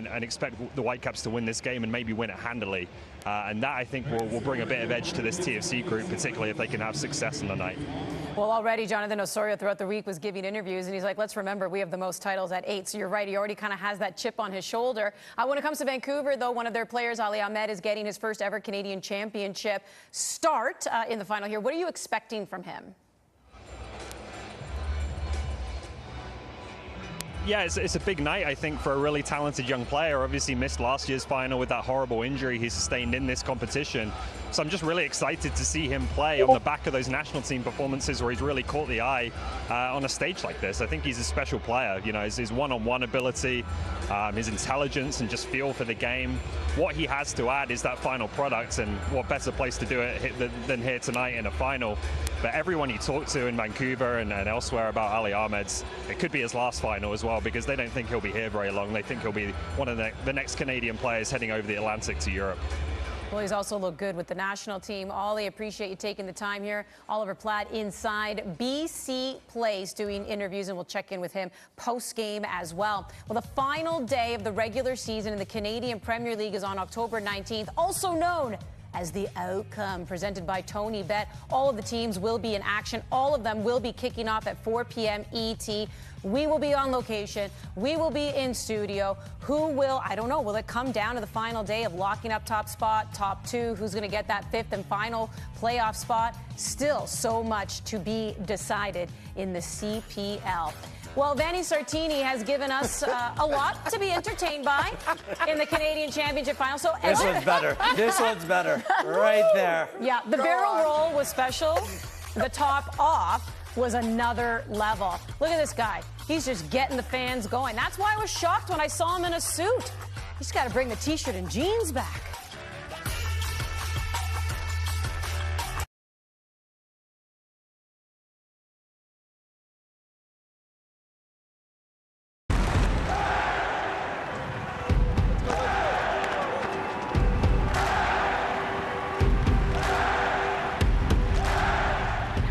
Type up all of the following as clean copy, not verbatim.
and expect the Whitecaps to win this game and maybe win it handily. And that, I think, will bring a bit of edge to this T.F.C. group, particularly if they can have success on the night. Well, already Jonathan Osorio throughout the week was giving interviews, and he's like, let's remember, we have the most titles at 8. So you're right, he already kind of has that chip on his shoulder. When it comes to Vancouver, though, one of their players, Ali Ahmed, is getting his first ever Canadian Championship start in the final here. What are you expecting from him? Yeah, it's a big night, I think, for a really talented young player. Obviously missed last year's final with that horrible injury he sustained in this competition. So I'm just really excited to see him play on the back of those national team performances where he's really caught the eye on a stage like this. I think he's a special player. You know, his one-on-one ability, his intelligence and just feel for the game. What he has to add is that final product, and what better place to do it than here tonight in a final. But everyone you talk to in Vancouver and elsewhere about Ali Ahmed's, it could be his last final as well, because they don't think he'll be here very long. They think he'll be one of the next Canadian players heading over the Atlantic to Europe. Well, he's also looked good with the national team. Ollie, appreciate you taking the time here. Oliver Platt inside BC Place doing interviews, and we'll check in with him post-game as well. Well, the final day of the regular season in the Canadian Premier League is on October 19th, also known as the Outcome, presented by Tony Bet. All of the teams will be in action. All of them will be kicking off at 4 p.m. ET. We will be on location. We will be in studio. Who will, I don't know, will it come down to the final day of locking up top spot, top 2? Who's going to get that 5th and final playoff spot? Still so much to be decided in the CPL. Well, Vanni Sartini has given us a lot to be entertained by in the Canadian Championship final. So this one's better. This one's better. Right there. Yeah, the barrel roll was special. The top off was another level. Look at this guy. He's just getting the fans going. That's why I was shocked when I saw him in a suit. He's got to bring the T-shirt and jeans back.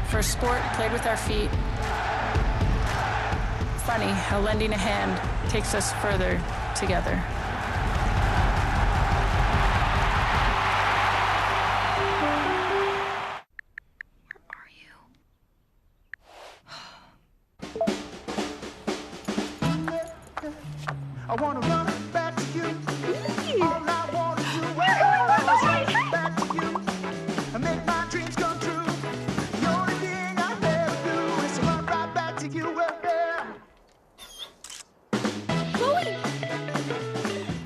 For sport played with our feet. Funny how lending a hand takes us further together. Where are you? I want to run back to you. All I want to do is run back to you and make my dreams come true. The only thing I ever do is run right back to you.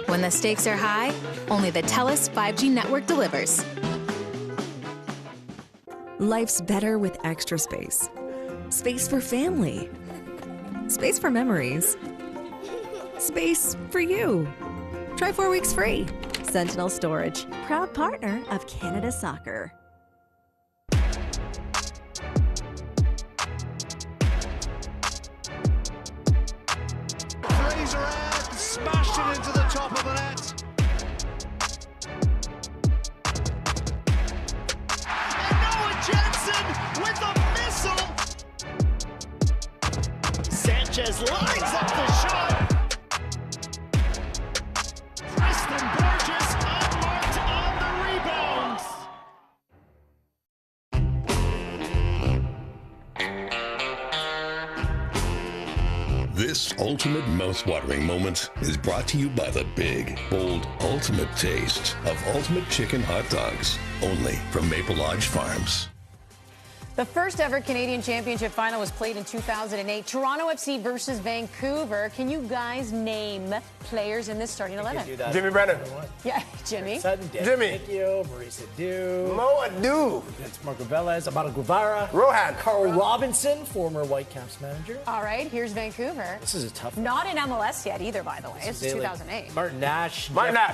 When the stakes are high, only the TELUS 5G network delivers. Life's better with extra space. Space for family. Space for memories. Space for you. Try 4 weeks free. Sentinel Storage, proud partner of Canada Soccer. Fraser out, smashed it into the top of the net. And Noah Jensen with a missile. Sanchez lines up the shot. Preston Burgess unmarked on the rebounds. This ultimate mouth-watering moment is brought to you by the big, bold, ultimate taste of Ultimate Chicken Hot Dogs, only from Maple Lodge Farms. The first ever Canadian Championship final was played in 2008. Toronto FC versus Vancouver. Can you guys name players in this starting 11? Jimmy Brennan. Yeah, Jimmy. Jimmy. Marisa Dew. Mo Adu. It's Marco Velez. Amado Guevara. Rohan. Carl Robinson, former Whitecaps manager. All right, here's Vancouver. This is a tough one. Not in MLS yet either, by the way. This is 2008. Martin Nash.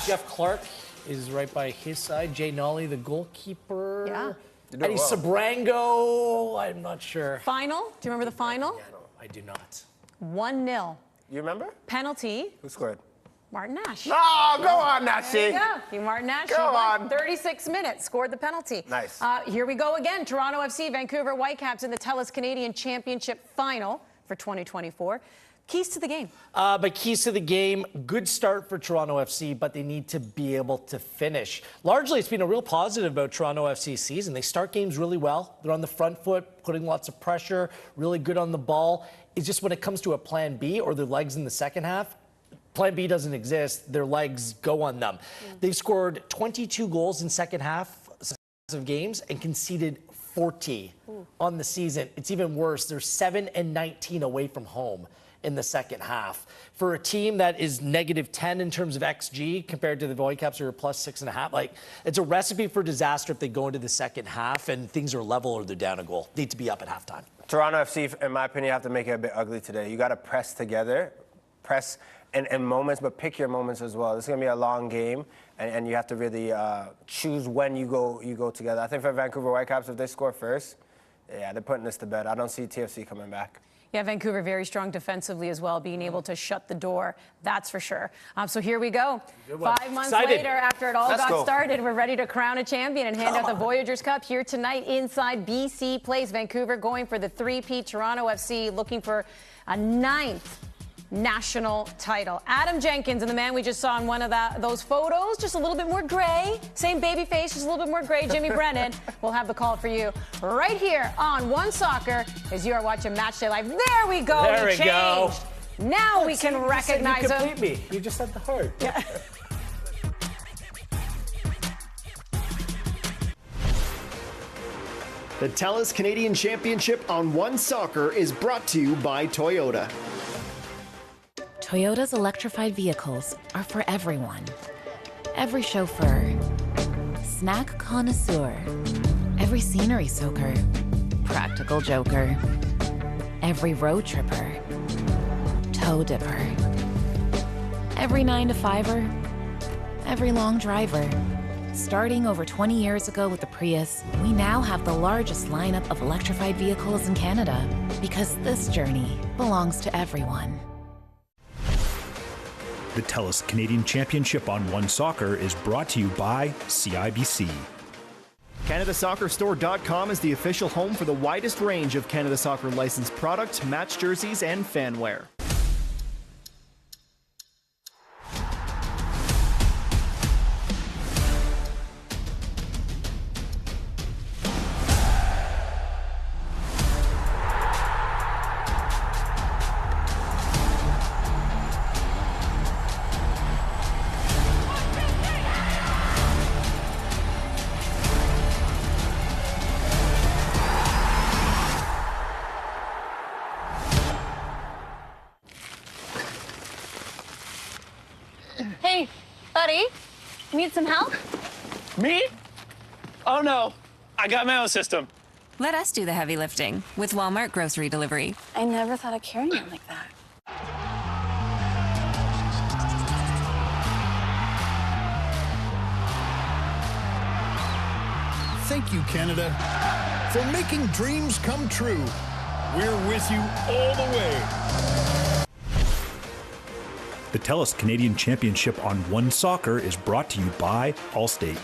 Jeff Clark is right by his side. Jay Nolly, the goalkeeper. Yeah. Eddie Sabrango, I'm not sure. Final? Do you remember the final? Yeah, no, I do not. 1-0. You remember? Penalty. Who scored? Martin Nash. Oh, go on, Nashy. There you go. You Martin Nash. Go on. 36 minutes, scored the penalty. Nice. Here we go again. Toronto FC, Vancouver Whitecaps in the TELUS Canadian Championship final for 2024. Keys to the game. But keys to the game, good start for Toronto FC, but they need to be able to finish. Largely, it's been a real positive about Toronto FC's season. They start games really well. They're on the front foot, putting lots of pressure, really good on the ball. It's just when it comes to a plan B or their legs in the second half, plan B doesn't exist. Their legs go on them. They've scored 22 goals in second half of games and conceded 40 on the season. It's even worse. They're 7-19 away from home in the second half. For a team that is -10 in terms of XG compared to the Whitecaps who are +6.5, like, it's a recipe for disaster if they go into the second half and things are level or they're down a goal. Need to be up at halftime. Toronto FC, in my opinion, have to make it a bit ugly today. You got to press together, press in moments, but pick your moments as well. This is going to be a long game, and you have to really choose when you go together. I think for Vancouver Whitecaps, if they score first, yeah, they're putting this to bed. I don't see T.F.C. coming back. Yeah, Vancouver very strong defensively as well, being able to shut the door, that's for sure. So here we go. 5 months later, after it all got started, we're ready to crown a champion and hand out the Voyageurs Cup here tonight inside BC Place. Vancouver going for the three-peat. Toronto FC looking for a 9th national title. Adam Jenkins and the man we just saw in one of those photos, just a little bit more gray, same baby face, just a little bit more gray, Jimmy Brennan, will have the call for you right here on One Soccer as you are watching Matchday Live. There we go. There we go. Now we can recognize him. You complete me. You just said the heart. Yeah. The TELUS Canadian Championship on One Soccer is brought to you by Toyota. Toyota's electrified vehicles are for everyone. Every chauffeur, snack connoisseur, every scenery soaker, practical joker, every road tripper, toe dipper, every 9-to-5er, every long driver. Starting over 20 years ago with the Prius, we now have the largest lineup of electrified vehicles in Canada because this journey belongs to everyone. The TELUS Canadian Championship on One Soccer is brought to you by CIBC. CanadaSoccerStore.com is the official home for the widest range of Canada Soccer licensed products, match jerseys, and fanwear. Hey, buddy, need some help? Me? Oh no, I got my own system. Let us do the heavy lifting with Walmart grocery delivery. I never thought of carrying it like that. Thank you, Canada, for making dreams come true. We're with you all the way. The TELUS Canadian Championship on One Soccer is brought to you by Allstate.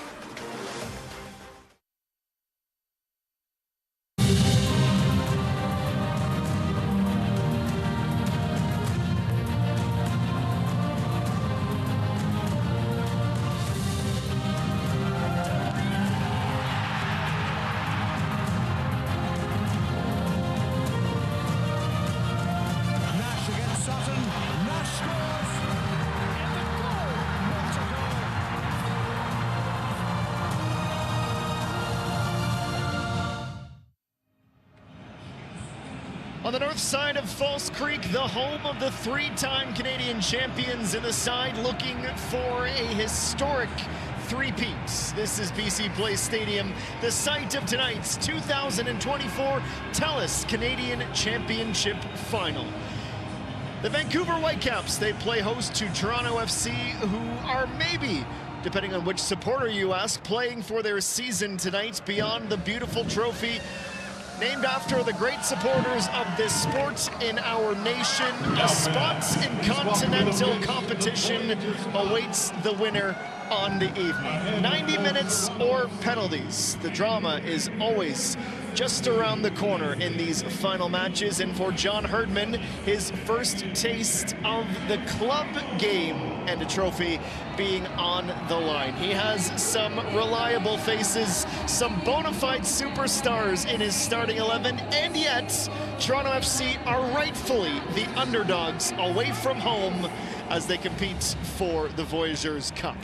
On the north side of False Creek, the home of the three-time Canadian champions, and the side looking for a historic three-peats. This is BC Place Stadium, the site of tonight's 2024 TELUS Canadian Championship Final. The Vancouver Whitecaps, they play host to Toronto FC, who are maybe, depending on which supporter you ask, playing for their season tonight beyond the beautiful trophy named after the great supporters of this sport in our nation. A spot in continental competition awaits the winner on the evening. 90 minutes or penalties. The drama is always just around the corner in these final matches, and for John Herdman, his first taste of the club game and a trophy being on the line. He has some reliable faces, some bona fide superstars in his starting 11, and yet Toronto FC are rightfully the underdogs away from home as they compete for the Voyageurs Cup.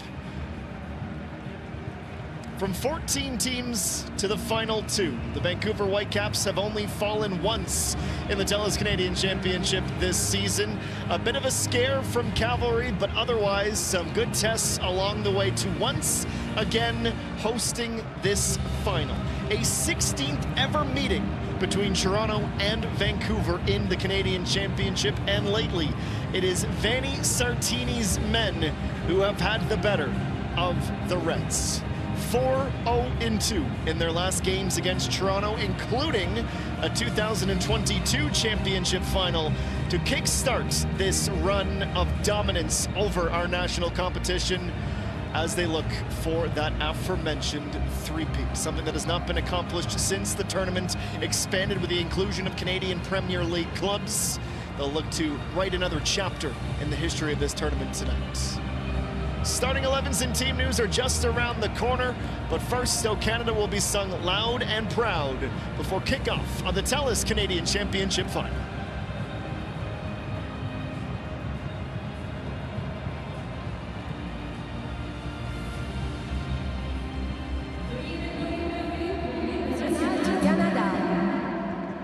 From 14 teams to the final 2, the Vancouver Whitecaps have only fallen once in the TELUS Canadian Championship this season. A bit of a scare from Cavalry, but otherwise some good tests along the way to once again hosting this final. A 16th ever meeting between Toronto and Vancouver in the Canadian Championship, and lately it is Vanni Sartini's men who have had the better of the Reds. 4-0-2 in their last games against Toronto, including a 2022 championship final to kickstart this run of dominance over our national competition as they look for that aforementioned three-peat, something that has not been accomplished since the tournament expanded with the inclusion of Canadian Premier League clubs. They'll look to write another chapter in the history of this tournament tonight. Starting 11s and team news are just around the corner, but first, O Canada will be sung loud and proud before kickoff of the TELUS Canadian Championship final.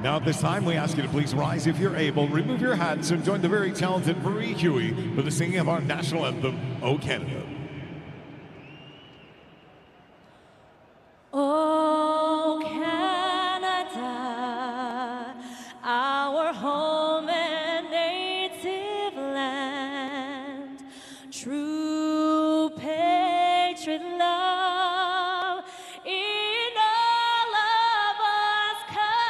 Now at this time, we ask you to please rise if you're able, remove your hats, and join the very talented Marie Huey for the singing of our national anthem, O Canada. O Canada, our home and native land, true patriot love in all of us command.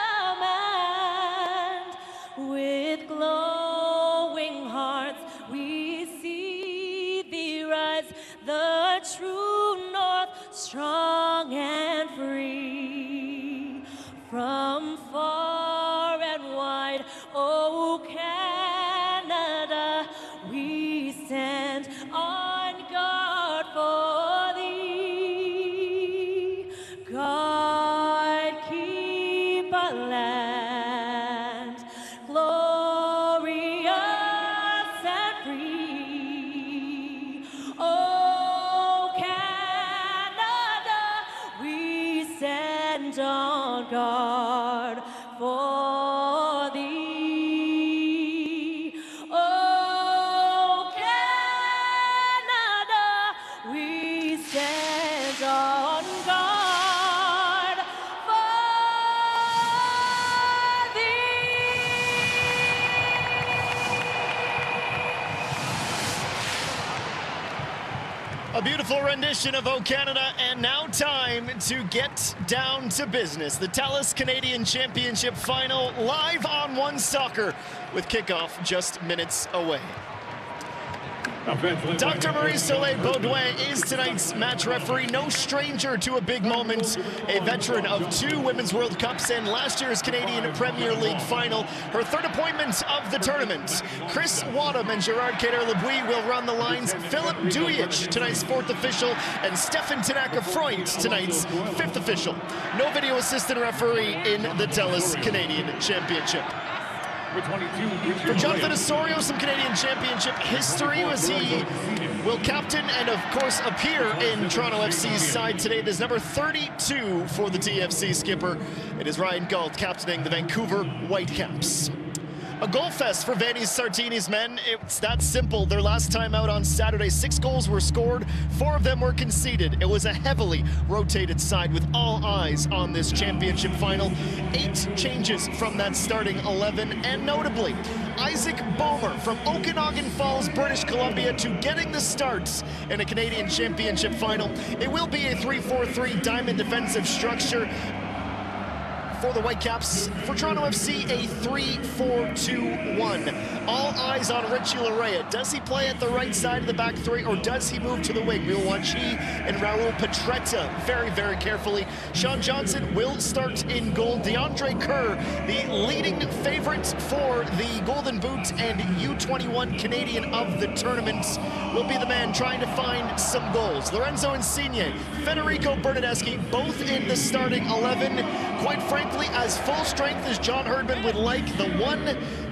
With glowing hearts we see thee rise, the true north, strong and free. From far and wide, O Canada, we stand on guard for thee. God keep our land glorious and free. O Canada, we stand on guard for thee. O Canada, we stand on guard for A beautiful rendition of O Canada, and now time to get down to business. The TELUS Canadian Championship final live on One Soccer with kickoff just minutes away. Dr. Marie-Soleil Baudouin is tonight's match referee, no stranger to a big moment, a veteran of 2 Women's World Cups and last year's Canadian Premier League final, her 3rd appointment of the tournament. Chris Wadham and Gerard Cater-Lebuy will run the lines. Philip Dujic, tonight's 4th official, and Stefan Tanaka-Freund, tonight's 5th official. No video assistant referee in the TELUS Canadian Championship. For Jonathan Osorio, some Canadian Championship history as he will captain and, of course, appear in Toronto FC's side today. It is number 32 for the T.F.C. skipper. It is Ryan Gault captaining the Vancouver Whitecaps. A goal fest for Vanni Sartini's men. It's that simple. Their last time out on Saturday, 6 goals were scored, 4 of them were conceded. It was a heavily rotated side with all eyes on this championship final. 8 changes from that starting 11, and notably, Isaac Boehmer from Okanagan Falls, British Columbia, to getting the starts in a Canadian Championship final. It will be a 3-4-3 diamond defensive structure. for the Whitecaps. For Toronto FC, a 3-4-2-1. All eyes on Richie Larea. Does he play at the right side of the back three, or does he move to the wing? We will watch he and Raul Petretta very, very carefully. Sean Johnson will start in goal. DeAndre Kerr, the leading favorite for the Golden Boot and U21 Canadian of the tournament, will be the man trying to find some goals. Lorenzo Insigne, Federico Bernardeschi, both in the starting 11. Quite frankly, as full strength as John Herdman would like, the one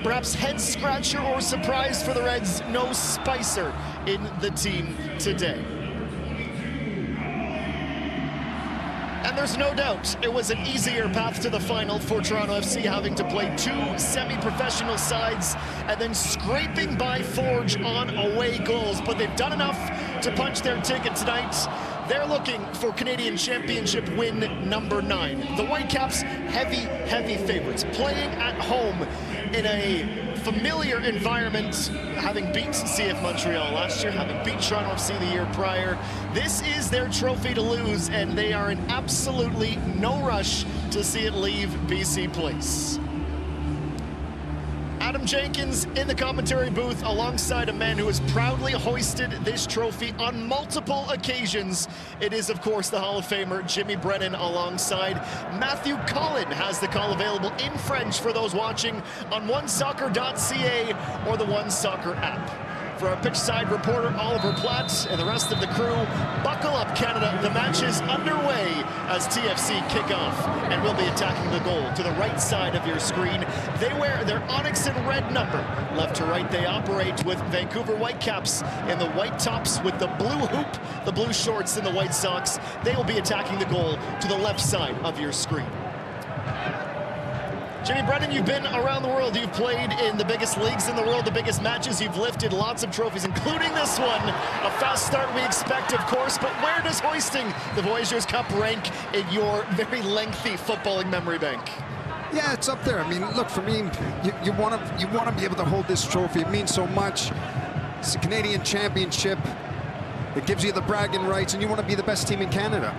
perhaps head scratcher or surprise for the Reds, no Spicer in the team today. And there's no doubt it was an easier path to the final for Toronto FC, having to play two semi-professional sides and then scraping by Forge on away goals. But they've done enough to punch their ticket tonight. They're looking for Canadian Championship win number 9. The Whitecaps, heavy favorites, playing at home in a familiar environment, having beat CF Montreal last year, having beat Toronto FC the year prior. This is their trophy to lose, and they are in absolutely no rush to see it leave BC Place. Adam Jenkins in the commentary booth alongside a man who has proudly hoisted this trophy on multiple occasions. It is, of course, the Hall of Famer Jimmy Brennan alongside Matthew Cullen. Has the call available in French for those watching on onesoccer.ca or the One Soccer app. For our pitchside reporter Oliver Platt and the rest of the crew, buckle up, Canada. The match is underway as T.F.C. kick off, and we'll be attacking the goal to the right side of your screen. They wear their onyx and red number. Left to right, they operate with Vancouver Whitecaps in the white tops with the blue hoop, the blue shorts, and the white socks. They will be attacking the goal to the left side of your screen. Jimmy Brennan, you've been around the world. You've played in the biggest leagues in the world, the biggest matches. You've lifted lots of trophies, including this one. A fast start we expect, of course, but where does hoisting the Voyageurs Cup rank in your very lengthy footballing memory bank? Yeah, it's up there. I mean, look, for me, you want to be able to hold this trophy. It means so much. It's a Canadian Championship. It gives you the bragging rights, and you want to be the best team in Canada.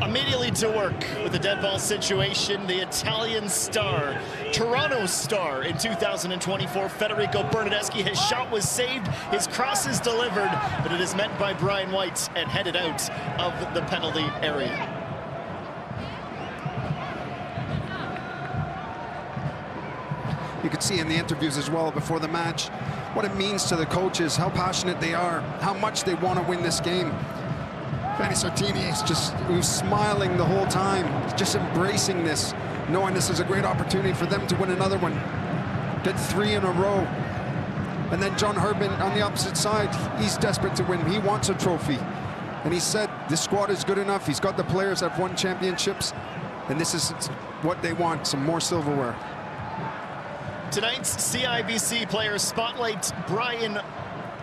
Immediately to work with the dead ball situation, the Italian star, Toronto star in 2024, Federico Bernardeschi. His shot was saved, his cross is delivered, but it is met by Brian White and headed out of the penalty area. You could see in the interviews as well before the match what it means to the coaches, how passionate they are, how much they want to win this game. Fanny Sartini he was smiling the whole time, just embracing this, knowing this is a great opportunity for them to win another one. Did 3 in a row. And then John Herdman on the opposite side, he's desperate to win. He wants a trophy. And he said this squad is good enough. He's got the players that have won championships, and this is what they want, some more silverware. Tonight's CIBC Players Spotlight, Brian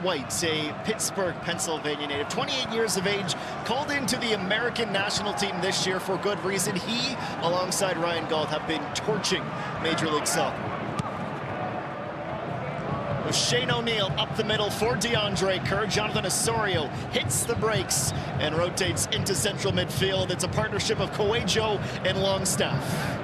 White, a Pittsburgh, Pennsylvania native, 28 years of age, called into the American national team this year for good reason. He, alongside Ryan Gauld, have been torching Major League Soccer. With Shane O'Neill up the middle for DeAndre Kerr. Jonathan Osorio hits the brakes and rotates into central midfield. It's a partnership of Coelho and Longstaff.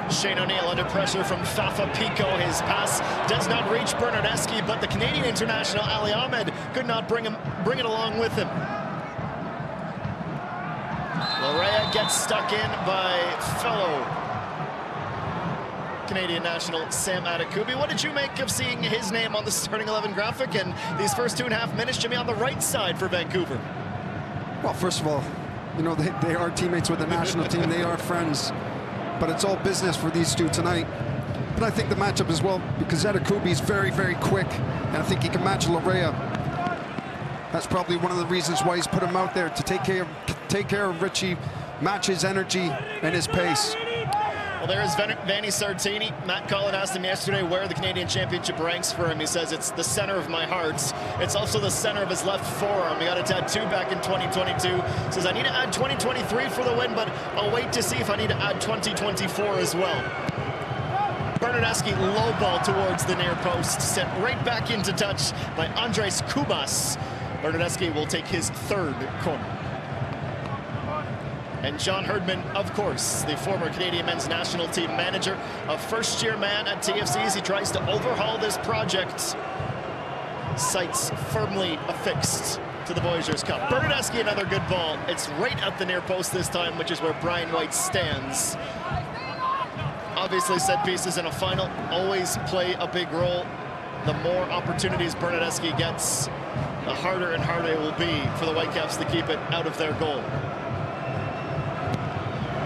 Shane O'Neill under pressure from Fafa Pico. His pass does not reach Bernardeschi, but the Canadian international Ali Ahmed could not bring it along with him. Larea gets stuck in by fellow Canadian national Sam Adekubi. What did you make of seeing his name on the starting 11 graphic and these first 2.5 minutes, Jimmy, on the right side for Vancouver? Well, first of all, you know, they are teammates with the national team. They are friends. But it's all business for these two tonight. But I think the matchup as well, because Adekubi is very, very quick, and I think he can match Larea. That's probably one of the reasons why he's put him out there, to take care of Richie, match his energy and his pace. Well, there's Vanni Sartini. Matt Collin asked him yesterday where the Canadian Championship ranks for him. He says it's the center of my heart. It's also the center of his left forearm. He got a tattoo back in 2022. Says, I need to add 2023 for the win, but I'll wait to see if I need to add 2024 as well. Bernardeschi low ball towards the near post, sent right back into touch by Andres Kubas. Bernardeschi will take his third corner. And John Herdman, of course, the former Canadian men's national team manager, a first-year man at T.F.C. as he tries to overhaul this project. Sights firmly affixed to the Voyageurs Cup. Bernardeschi, another good ball. It's right at the near post this time, which is where Brian White stands. Obviously, set pieces in a final always play a big role. The more opportunities Bernardeschi gets, the harder and harder it will be for the Whitecaps to keep it out of their goal.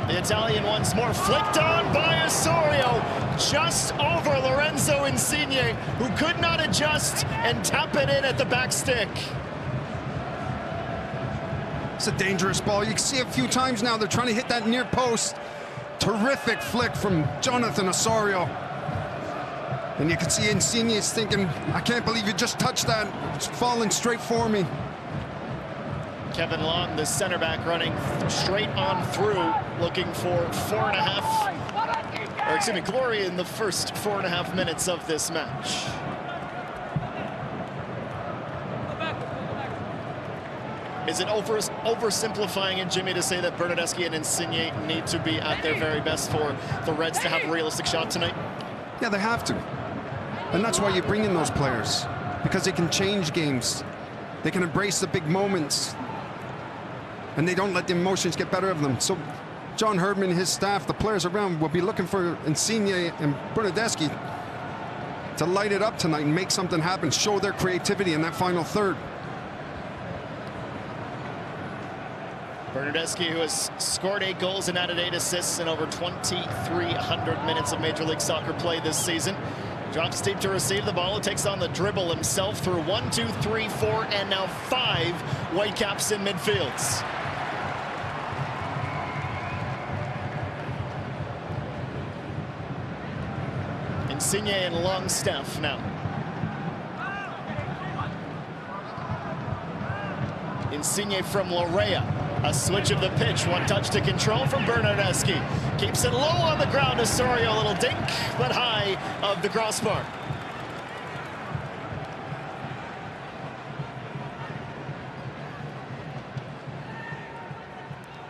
The Italian once more, flicked on by Osorio, just over Lorenzo Insigne, who could not adjust and tap it in at the back stick. It's a dangerous ball. You can see a few times now they're trying to hit that near post. Terrific flick from Jonathan Osorio. And you can see Insigne is thinking, I can't believe you just touched that. It's falling straight for me. Kevin Long, the center back, running straight on through, looking for 4.5, or excuse me, glory in the first 4.5 minutes of this match. Is it oversimplifying it, Jimmy, to say that Bernardeschi and Insigne need to be at their very best for the Reds to have a realistic shot tonight? Yeah, they have to. And that's why you bring in those players, because they can change games. They can embrace the big moments, and they don't let the emotions get better of them. So John Herdman and his staff, the players around, will be looking for Insigne and Bernardeschi to light it up tonight and make something happen, show their creativity in that final third. Bernardeschi, who has scored 8 goals and added 8 assists in over 2,300 minutes of Major League Soccer play this season. Drops deep to receive the ball. It takes on the dribble himself through 1, 2, 3, 4, and now 5 Whitecaps in midfields. Insigne and Longstaff now. Insigne from Lorea. A switch of the pitch, one touch to control from Bernardeschi. Keeps it low on the ground. Osorio, a little dink, but high of the crossbar.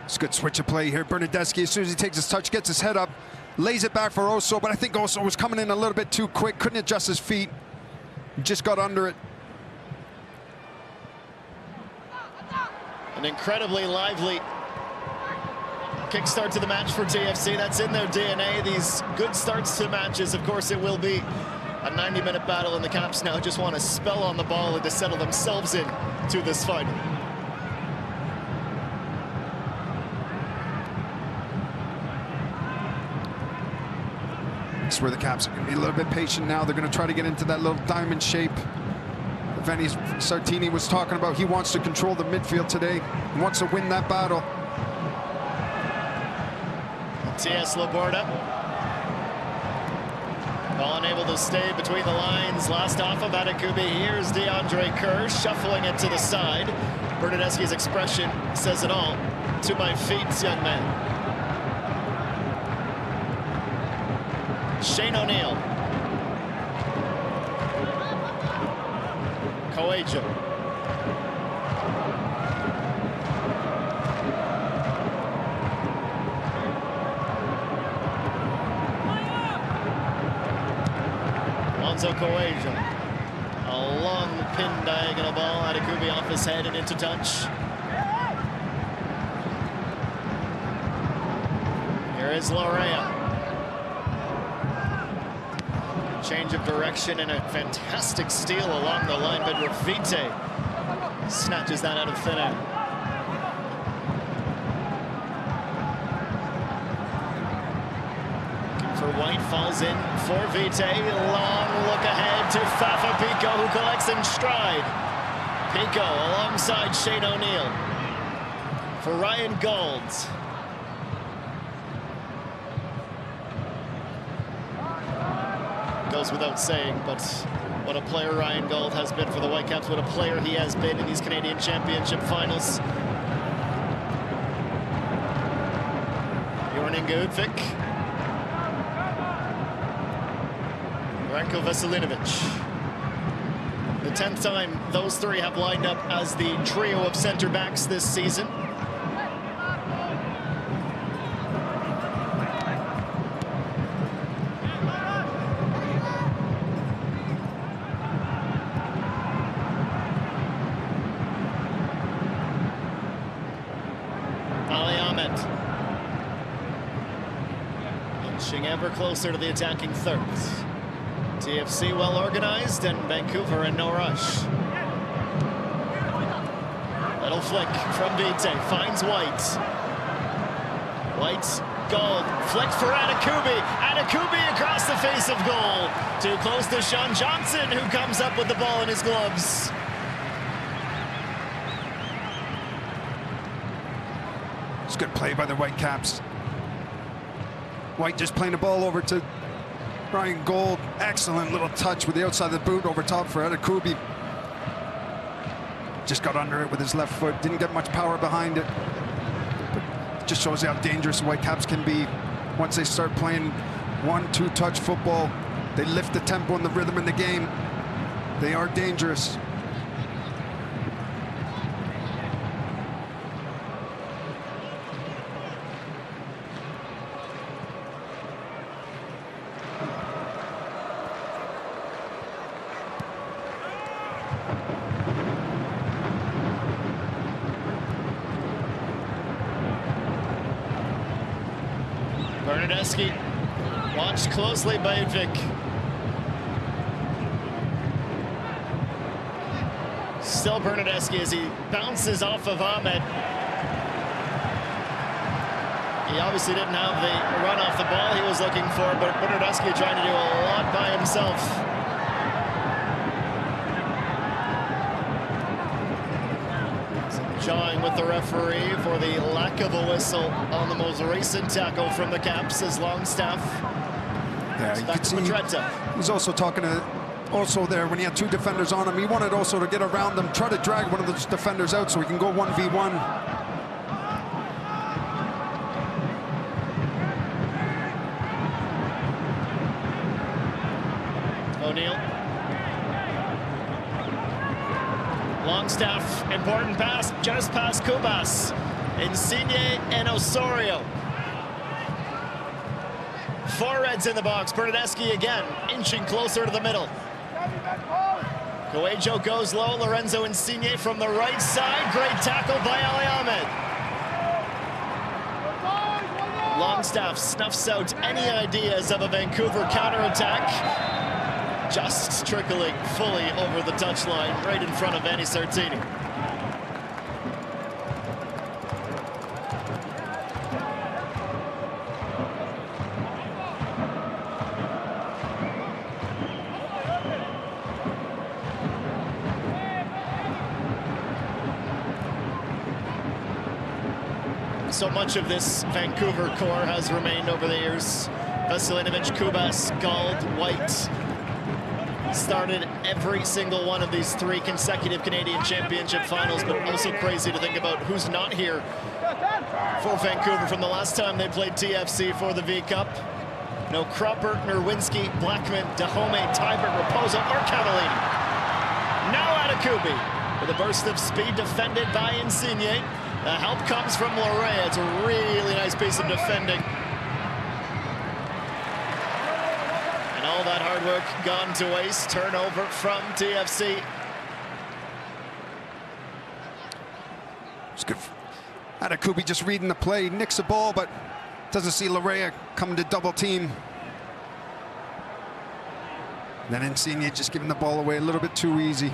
It's a good switch of play here. Bernardeschi, as soon as he takes his touch, gets his head up, lays it back for Oso, but I think Oso was coming in a little bit too quick, couldn't adjust his feet. He just got under it. An incredibly lively kickstart to the match for T.F.C. That's in their DNA. These good starts to matches, of course, it will be a 90-minute battle, and the Caps now just want to spell on the ball and to settle themselves in to this final. It's where the Caps are going to be a little bit patient now. They're going to try to get into that little diamond shape Vanni Sartini was talking about. He wants to control the midfield today. He wants to win that battle. T.S. Laborda. Ball unable to stay between the lines. Last off of Adekubi. Here's DeAndre Kerr shuffling it to the side. Bernardeschi's expression says it all. To my feet, young man. Shane O'Neill. Coelho. Alonso Coelho. A long pin diagonal ball. Adekubi off his head and into touch. Here is Lorea. Change of direction and a fantastic steal along the line, but Rafite snatches that out of thin air. For White, falls in for Vite. Long look ahead to Fafa Pico, who collects in stride. Pico alongside Shane O'Neill. For Ryan Gould. Goes without saying, but what a player Ryan Gould has been for the Whitecaps, what a player he has been in these Canadian Championship finals. Jorn Inge Utvik. Ranko Veselinovic. The 10th time those three have lined up as the trio of center backs this season. Ali Ahmed. Inching ever closer to the attacking thirds. T.F.C. well organized, and Vancouver in no rush. Little flick from Vite, finds White. White, Gold, flick for Anakubi. Anakubi across the face of goal. Too close to Sean Johnson, who comes up with the ball in his gloves. It's good play by the Whitecaps. White just playing the ball over to Ryan Gold. Excellent little touch with the outside of the boot over top for Anakubi. Just got under it with his left foot. Didn't get much power behind it. But it just shows you how dangerous the Whitecaps can be once they start playing 1-2 touch football. They lift the tempo and the rhythm in the game. They are dangerous. Bernardeschi, watched closely by Vic. Still Bernardeschi as he bounces off of Ahmed. He obviously didn't have the run off the ball he was looking for, but Bernardeschi trying to do a lot by himself. Jawing with the referee for the lack of a whistle on the most recent tackle from the Caps as Longstaff. Yeah, you back could to see Petretta. he's also talking to also there when he had two defenders on him. He wanted also to get around them, try to drag one of those defenders out so he can go 1v1. O'Neill. Longstaff, important pass, just past Kubas. Insigne and Osorio. Four Reds in the box. Bernardeschi again, inching closer to the middle. Coelho goes low. Lorenzo Insigne from the right side. Great tackle by Ali Ahmed. Longstaff snuffs out any ideas of a Vancouver counterattack. Just trickling fully over the touchline, right in front of Vanni Sartini. So much of this Vancouver core has remained over the years. Veselinovic, Kubas, Gold, White. Started every single one of these three consecutive Canadian Championship finals, but also crazy to think about who's not here for Vancouver from the last time they played T.F.C. for the V Cup. No Cropper, Nerwinski, Blackman, Dahome, Tybert, Raposo, or Cavallini. Now Anakubi with a burst of speed defended by Insigne. The help comes from Lorea. It's a really nice piece of defending. All that hard work gone to waste. Turnover from T.F.C. It's good. Anakubi just reading the play, nicks the ball, but doesn't see Lorea coming to double team. Then Insigne just giving the ball away a little bit too easy.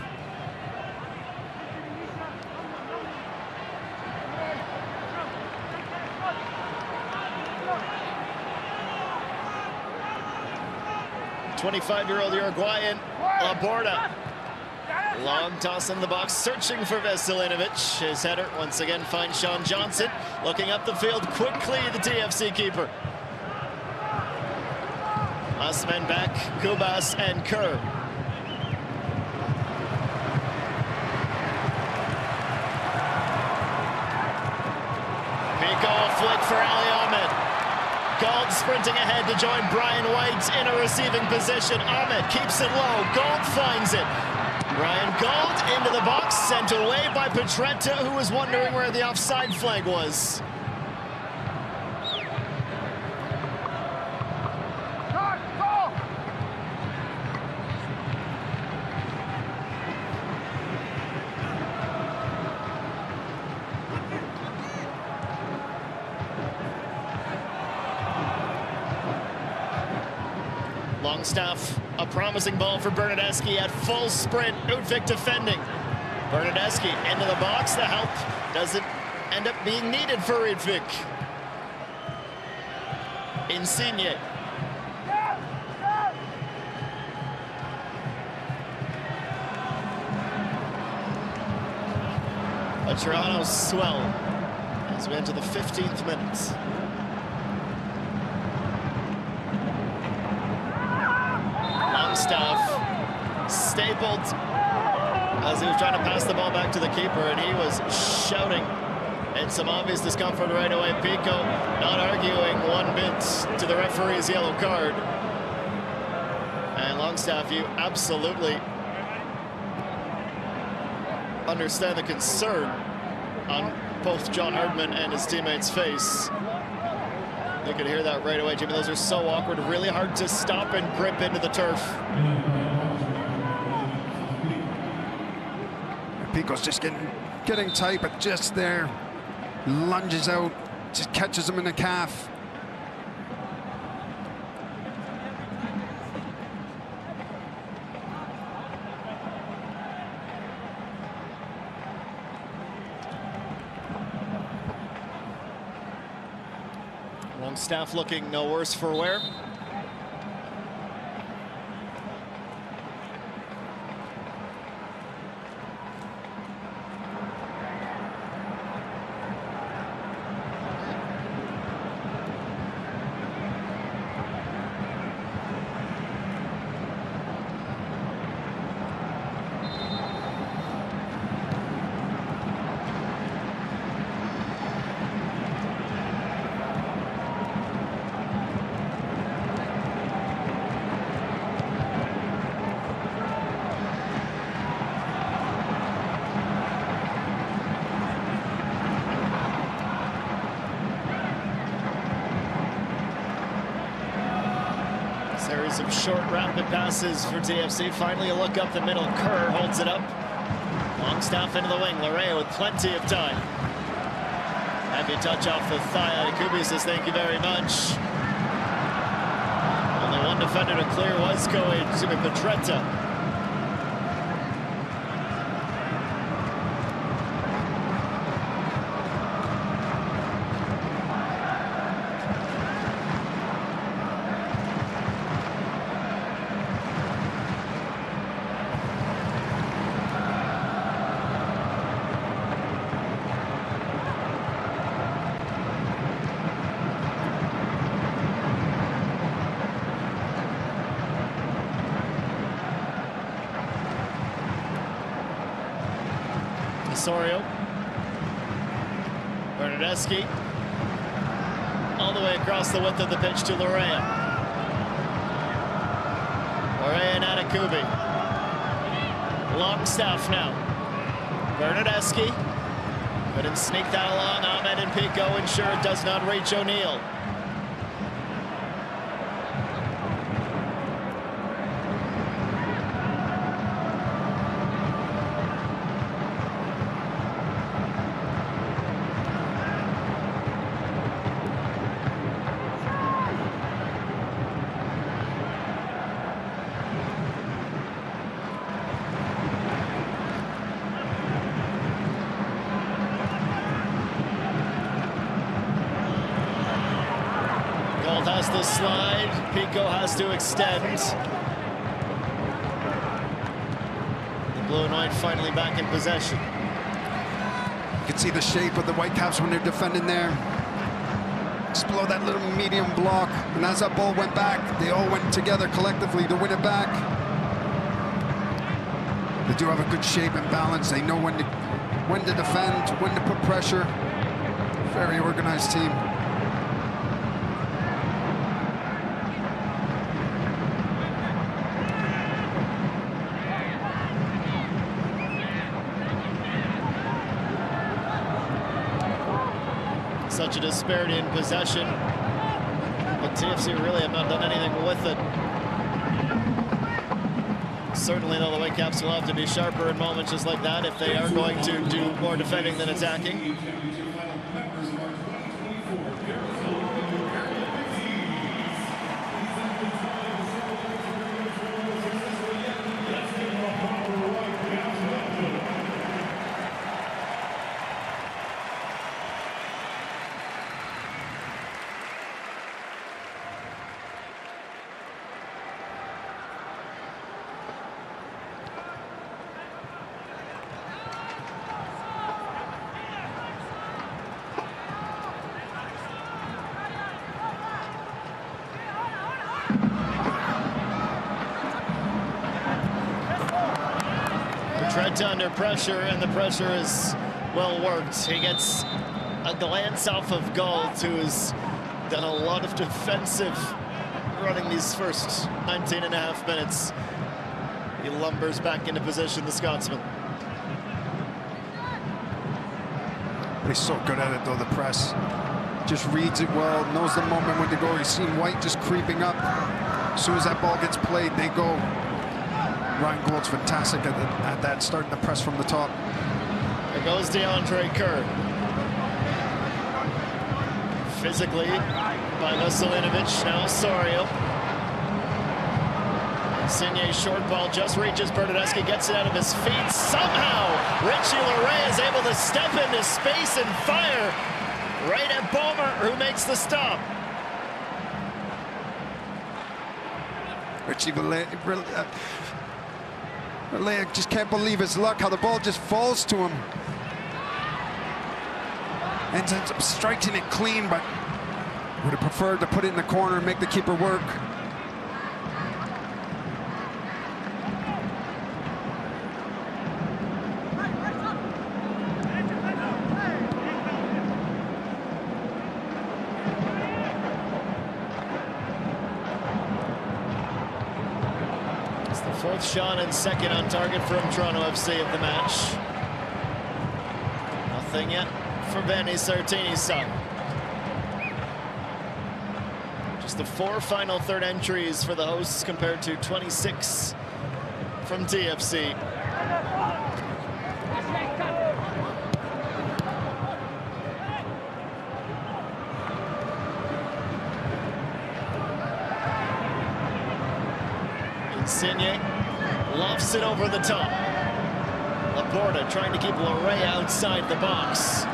'25-year-old Uruguayan, Laborda. Long toss in the box, searching for Veselinovic. His header once again finds Sean Johnson. Looking up the field quickly, the T.F.C. keeper. Last men back, Kubas and Kerr. Pico, a flick for Ali Ahmed. Gold sprinting ahead to join Brian White in a receiving position. Ahmed keeps it low. Gold finds it. Ryan Gold into the box, sent away by Petretta, who was wondering where the offside flag was. Longstaff, a promising ball for Bernadeschi at full sprint. Utvik defending. Bernadeschi into the box. The help doesn't end up being needed for Utvik. Insigne. A Toronto swell as we enter the 15th minute. Longstaff stapled as he was trying to pass the ball back to the keeper, and he was shouting in some obvious discomfort right away. Pico not arguing one bit to the referee's yellow card. And Longstaff, you absolutely understand the concern on both John Herdman and his teammates' face. You could hear that right away, Jimmy. Those are so awkward, really hard to stop and grip into the turf. Pico's just getting tight, but just there. Lunges out, just catches him in the calf. Longstaff looking no worse for wear. Series of short, rapid passes for T.F.C. Finally a look up the middle. Kerr holds it up. Longstaff into the wing. Larea with plenty of time. Heavy touch off the thigh. Kubi says thank you very much. Only one defender to clear was Petretta. Osorio. Bernadeschi. All the way across the width of the pitch to Larea. Larea and Anakubi. Longstaff now. Bernadeschi. Couldn't sneak that along. Ahmed and Pico ensure it does not reach O'Neill. Has the slide. Pico has to extend. The blue and white finally back in possession. You can see the shape of the Whitecaps when they're defending there. Just below that little medium block. And as that ball went back, they all went together collectively to win it back. They do have a good shape and balance. They know when to defend, when to put pressure. Very organized team. a disparity in possession. But T.F.C. really have not done anything with it. Certainly, though, the Whitecaps will have to be sharper in moments just like that if they are going to do more defending than attacking. Trent under pressure, and the pressure is well worked. He gets a glance off of Gault, who has done a lot of defensive running these first 19 and a half minutes. He lumbers back into position, the Scotsman. But he's so good at it, though, the press. Just reads it well, knows the moment when to go. You've seen White just creeping up. As soon as that ball gets played, they go. Ryan Gould's fantastic at that, starting the press from the top. There goes DeAndre Kerr. Physically by Veselinovic, now Osorio. Insigne short ball just reaches Bernadeschi, gets it out of his feet. Somehow, Richie Laryea is able to step into space and fire right at Bomer, who makes the stop. Richie Laryea just can't believe his luck, how the ball just falls to him. Ends up striking it clean, but would have preferred to put it in the corner and make the keeper work. Fourth shot and second on target from Toronto FC of the match. Nothing yet for Vanni Sartini's side. Just the 4 final third entries for the hosts compared to 26 from T.F.C. Insigne lofts it over the top. Laporta trying to keep Laryea outside the box.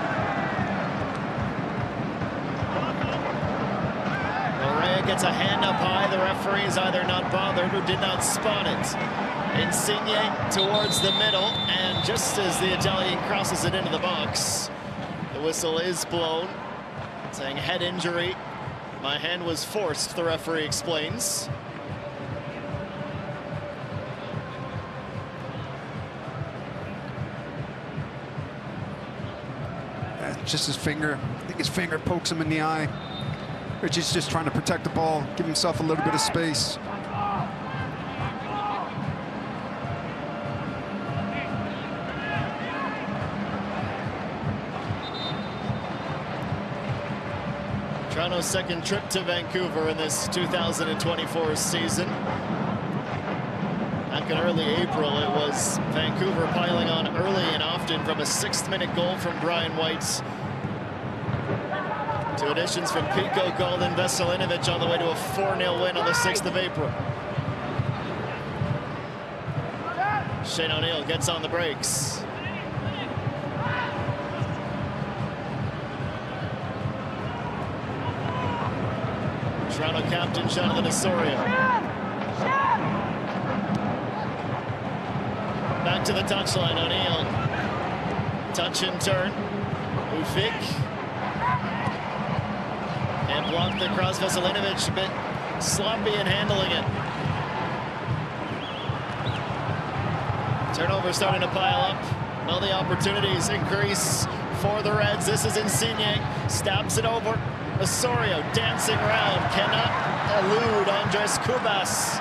Laryea gets a hand up high. The referee is either not bothered or did not spot it. Insigne towards the middle, and just as the Italian crosses it into the box, the whistle is blown, saying head injury. My hand was forced, the referee explains. Just his finger, I think his finger pokes him in the eye. Richie's just trying to protect the ball, give himself a little bit of space. Toronto's second trip to Vancouver in this 2024 season. Back in early April, it was Vancouver piling on early and often from a 6th-minute goal from Brian White to additions from Pico, Gault, and Veselinovic on the way to a 4-0 win on the 6th of April. Shane O'Neill gets on the brakes. Toronto captain Jonathan Osorio. Back to the touchline, O'Neill. Touch and turn. Ufik. And blocked across Veselinovic, a bit sloppy in handling it. Turnover starting to pile up. Well, the opportunities increase for the Reds. This is Insigne. Stabs it over. Osorio dancing around. Cannot elude Andres Kubas.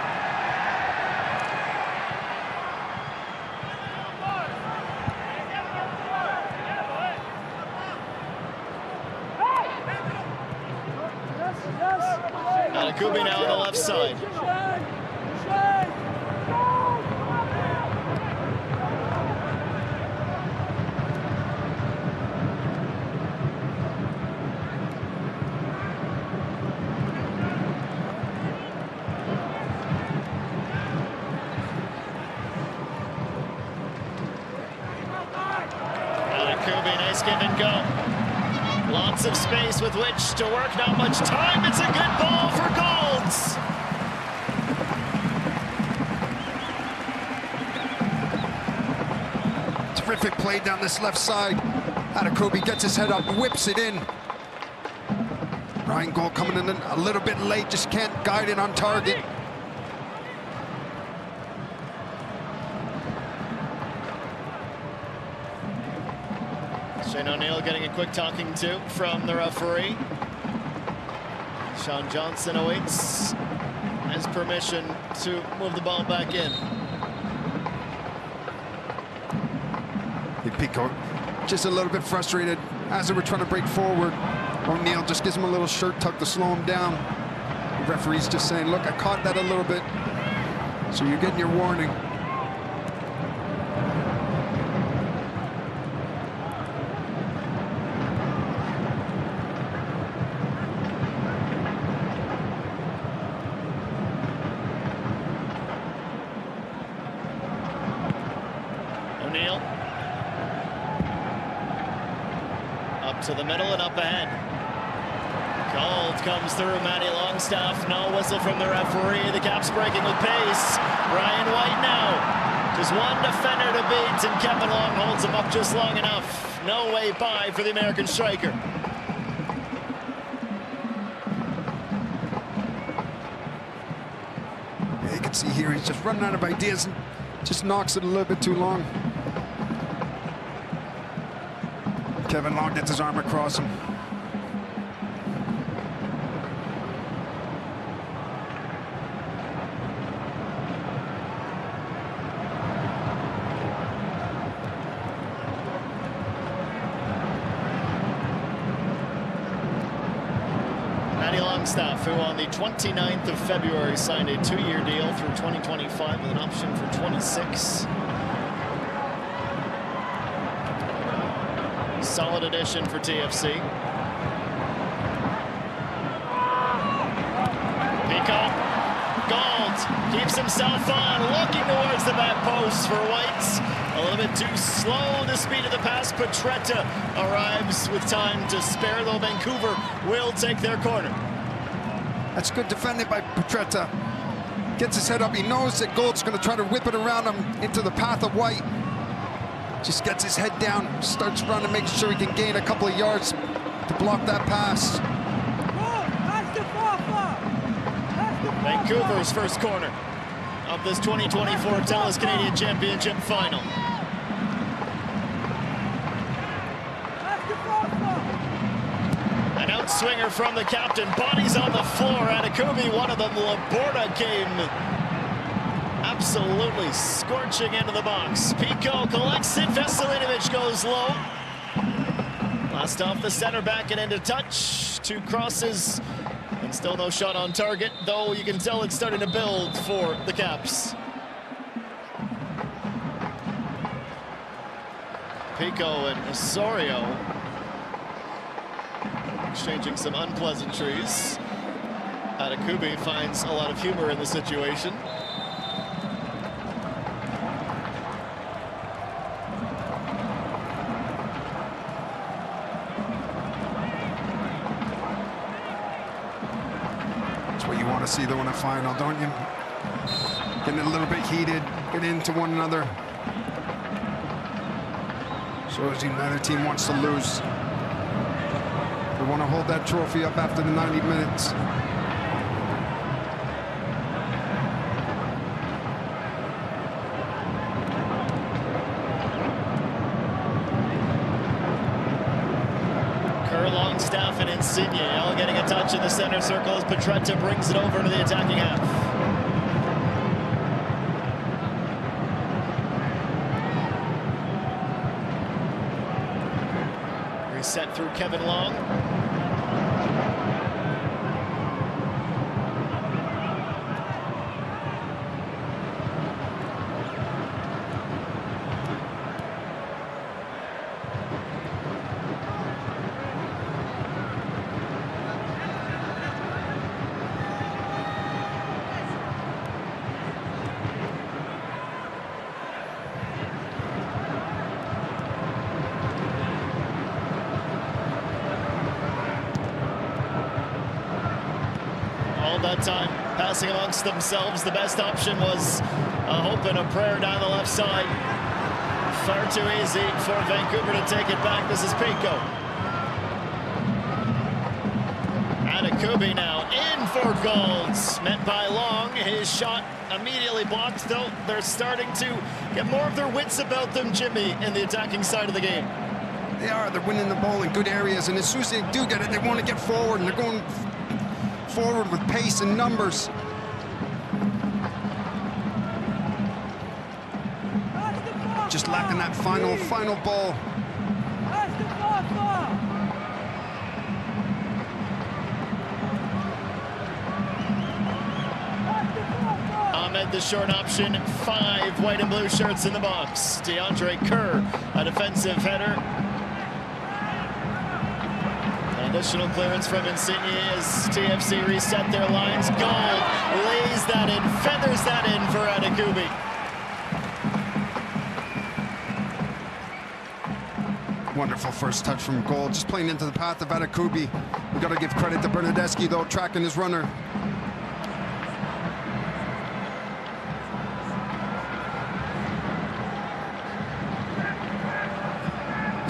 Akubi now on the left side. Akubi, nice give and go. Lots of space with which to work, not much time. It's a good ball for Golds. Terrific play down this left side. Akubi gets his head up, whips it in. Ryan Gold coming in a little bit late, just can't guide it on target. Shane O'Neill getting a quick talking to from the referee. Sean Johnson awaits his permission to move the ball back in. Pico just a little bit frustrated as they were trying to break forward. O'Neill just gives him a little shirt tuck to slow him down. The referee's just saying, look, I caught that a little bit, so you're getting your warning. O'Neill. Up to the middle and up ahead. Gold comes through, Matty Longstaff. No whistle from the referee. The Caps breaking with pace. Ryan White now. Just one defender to beat, and Kevin Long holds him up just long enough. No way by for the American striker. Yeah, you can see here he's just running out of ideas and just knocks it a little bit too long. Kevin Long gets his arm across him. Matty Longstaff, who on the 29th of February signed a 2-year deal through 2025 with an option for 26. Solid addition for T.F.C. Pico. Gold keeps himself on, looking towards the back post for White. A little bit too slow, the speed of the pass. Petretta arrives with time to spare, though Vancouver will take their corner. That's good defending by Petretta. Gets his head up, he knows that Gold's going to try to whip it around him into the path of White. Just gets his head down, starts running, making sure he can gain a couple of yards to block that pass. Vancouver's first corner of this 2024 TELUS Canadian Championship final. An outswinger from the captain, bodies on the floor. Akubi, one of them, Laborda came absolutely scorching into the box. Pico collects it, Veselinovic goes low. Last off the center back and into touch. 2 crosses and still no shot on target, though you can tell it's starting to build for the Caps. Pico and Osorio exchanging some unpleasantries. Akubi finds a lot of humor in the situation. See though in a final, don't you? Getting a little bit heated, getting into one another. Shows you neither team wants to lose. They want to hold that trophy up after the 90 minutes. Longstaff and Insigne all getting a touch in the center circle as Petretta brings it over to the attacking half. Reset through Kevin Long. called that time. Passing amongst themselves. The best option was a hope and a prayer down the left side. Far too easy for Vancouver to take it back. This is Pico. Kubi now in for Golds, met by Long. His shot immediately blocked, though. They're starting to get more of their wits about them, Jimmy, in the attacking side of the game. They are. They're winning the ball in good areas, and as soon as they do get it, they want to get forward, and they're going forward with pace and numbers. Just lacking that final ball. The short option, 5 white and blue shirts in the box. DeAndre Kerr, a defensive header. An additional clearance from Insigne as T.F.C. reset their lines. Gold lays that in, feathers that in for Adekubi. Wonderful first touch from Gold, just playing into the path of Adekubi. We got to give credit to Bernardeschi, though, tracking his runner.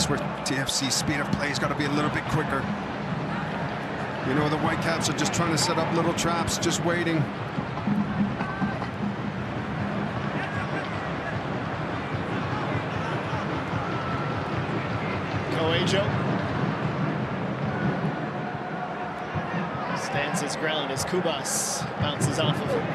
Where TFC's speed of play has got to be a little bit quicker. You know, the Whitecaps are just trying to set up little traps, just waiting. Coelho stands his ground as Kubas bounces off of him.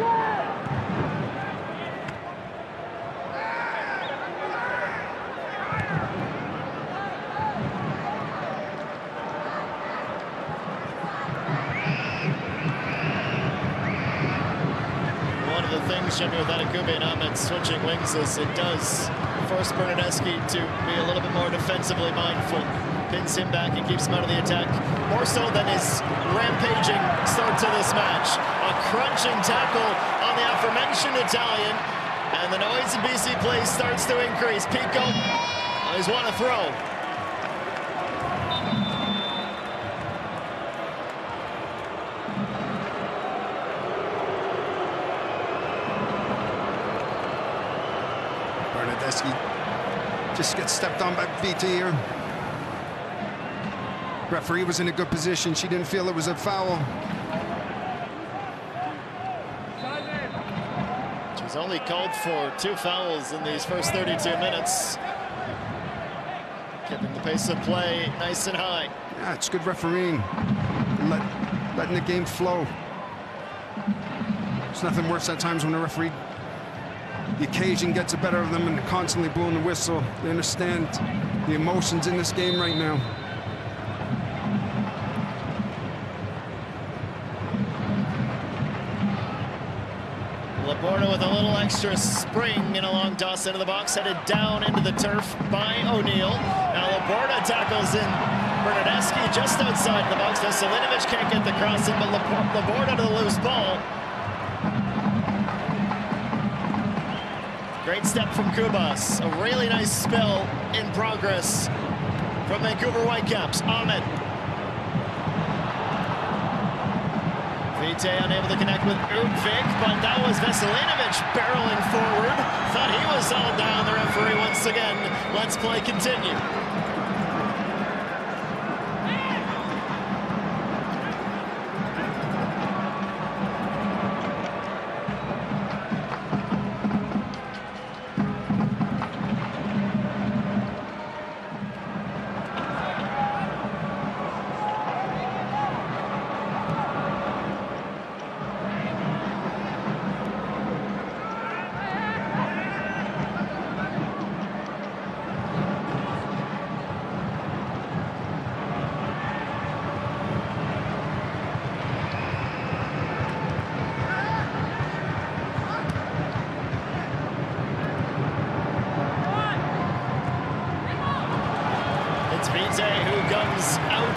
Jimmy, with Adekubi and Ahmed switching wings, as it does force Bernardeschi to be a little bit more defensively mindful. Pins him back and keeps him out of the attack, more so than his rampaging start to this match. A crunching tackle on the aforementioned Italian, and the noise in BC play starts to increase. Pico, he's won a throw. Just gets stepped on by BT here. Referee was in a good position. She didn't feel it was a foul. She's only called for 2 fouls in these first 32 minutes. Keeping the pace of play nice and high. Yeah, it's good refereeing. Letting the game flow. There's nothing worse at times when a referee, the occasion gets the better of them and they're constantly blowing the whistle. They understand the emotions in this game right now. Laporta with a little extra spring in a long toss into the box, headed down into the turf by O'Neill. Now Laporta tackles in Bernardeschi just outside the box. Now Selinovic can't get the crossing, but Laporta to the loose ball. Great step from Kubas. A really nice spell in progress from Vancouver Whitecaps. Ahmed. Vite unable to connect with Ugvik, but that was Veselinovic barreling forward. Thought he was all down. The referee once again. Let's play continue.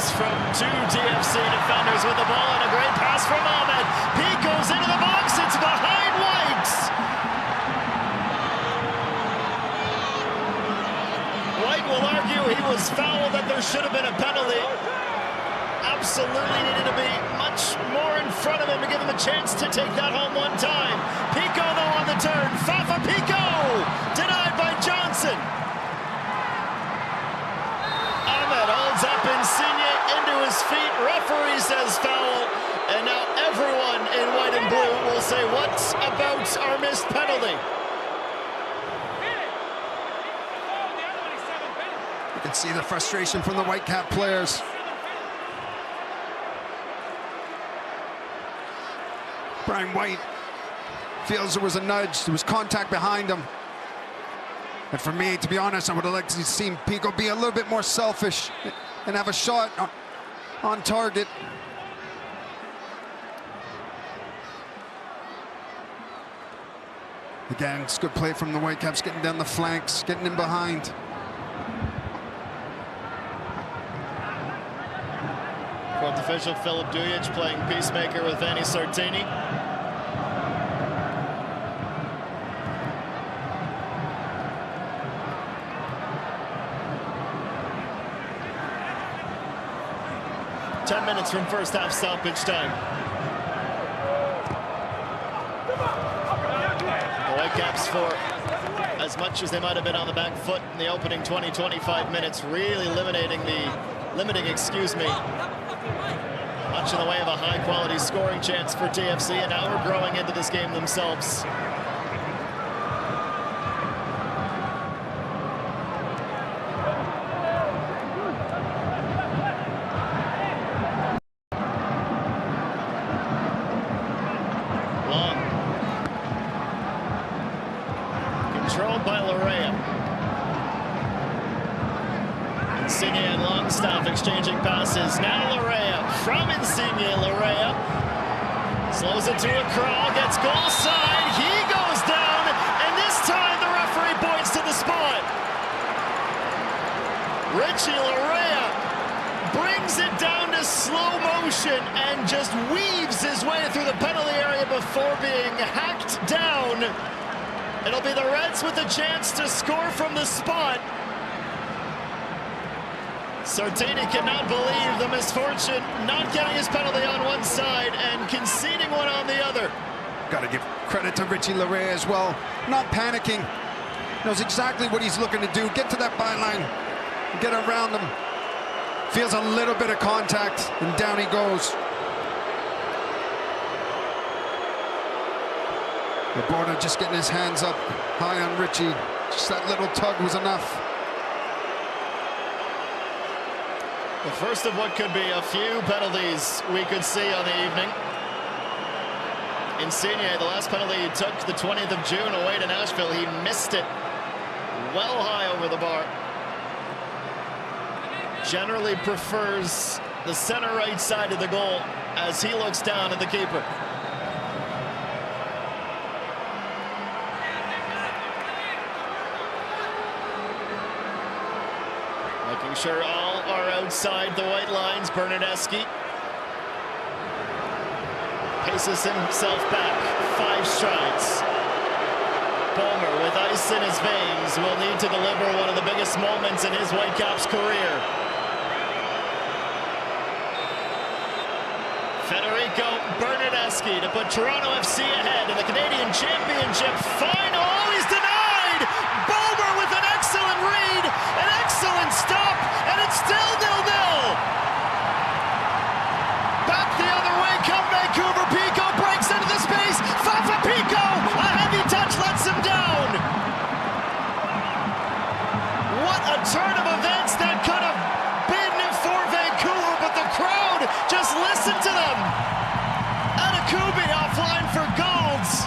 From 2 T.F.C. defenders with the ball and a great pass from Ahmed. Pico's into the box. It's behind White. White will argue he was fouled, that there should have been a penalty. Absolutely needed to be much more in front of him to give him a chance to take that home one time. Pico, though, on the turn. Fafa Pico! Denied by Johnson. Ahmed holds up Insigne into his feet. Referee says foul. And now everyone in white and blue will say, what about our missed penalty? You can see the frustration from the Whitecap players. Brian White feels there was a nudge, there was contact behind him. And for me, to be honest, I would have liked to see Pico be a little bit more selfish and have a shot on target. Again, it's good play from the Whitecaps, getting down the flanks, getting in behind. Fourth official, Philip Dujic, playing peacemaker with Vanni Sartini. Ten minutes from first half stoppage time. The Whitecaps, for as much as they might have been on the back foot in the opening 20-25 minutes, really limiting, much in the way of a high-quality scoring chance for T.F.C, and now we're growing into this game themselves. Long. Controlled by Larea. Insigne and Longstaff exchanging passes. Now Larea from Insigne. Larea slows it to a crawl, gets goal side. He goes down, and this time the referee points to the spot. Richie Larea brings it down to slow motion and just weaves his way through the penalty area before being hacked down. It'll be the Reds with a chance to score from the spot. Sartini cannot believe the misfortune, not getting his penalty on one side and conceding one on the other. Got to give credit to Richie Larea as well. Not panicking. Knows exactly what he's looking to do. Get to that byline. Get around him. Feels a little bit of contact, and down he goes. Laborda just getting his hands up high on Richie. Just that little tug was enough. The first of what could be a few penalties we could see on the evening. Insigne, the last penalty he took the 20th of June away to Nashville, he missed it well high over the bar. Generally prefers the center right side of the goal as he looks down at the keeper. Making sure all are outside the white lines. Bernardeschi paces himself back 5 strides. Palmer, with ice in his veins, will need to deliver one of the biggest moments in his Whitecaps career. Federico Bernardeschi to put Toronto FC ahead in the Canadian Championship final. He's denied! Bomer with an excellent read, an excellent stop, and it's still 0-0. Back the other way come Vancouver. Pico breaks into the space. Fafa Pico, a heavy touch lets him down. What a turn of events that could have been for Vancouver, but the crowd just listened to them. Anakubi offline for Golds.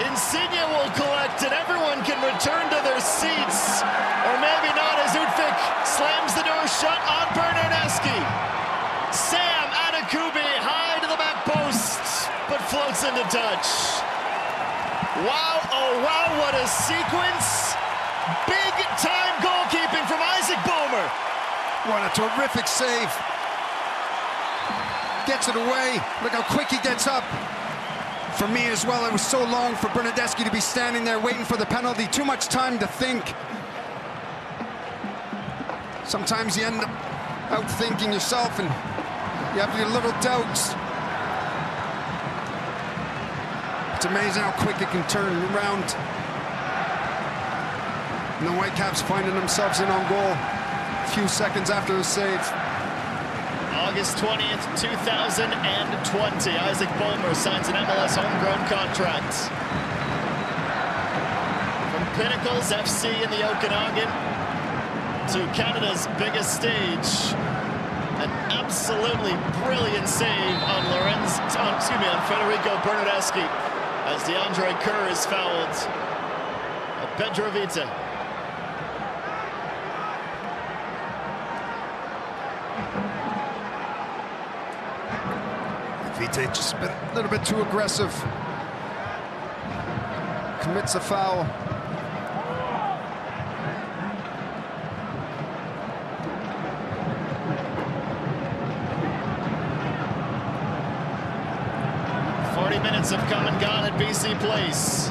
Insigne will collect it. Everyone can return to their seats. Or maybe not, as Utfik slams the door shut on Bernardeschi. Sam Anakubi high to the back post, but floats into touch. Wow, oh wow, what a sequence. Big time goalkeeping from Isaac Bomer. What a terrific save. Gets it away. Look how quick he gets up. For me as well, it was so long for Bernardeschi to be standing there waiting for the penalty. Too much time to think. Sometimes you end up outthinking yourself and you have your little doubts. It's amazing how quick it can turn around. And the Whitecaps finding themselves in on goal a few seconds after the save. August 20th, 2020. Isaac Bulmer signs an MLS homegrown contract. From Pinnacles FC in the Okanagan to Canada's biggest stage. An absolutely brilliant save on Federico Bernardeschi as DeAndre Kerr is fouled. Pedro Vita. Vita just been a little bit too aggressive. Commits a foul. Minutes have come and gone at BC Place.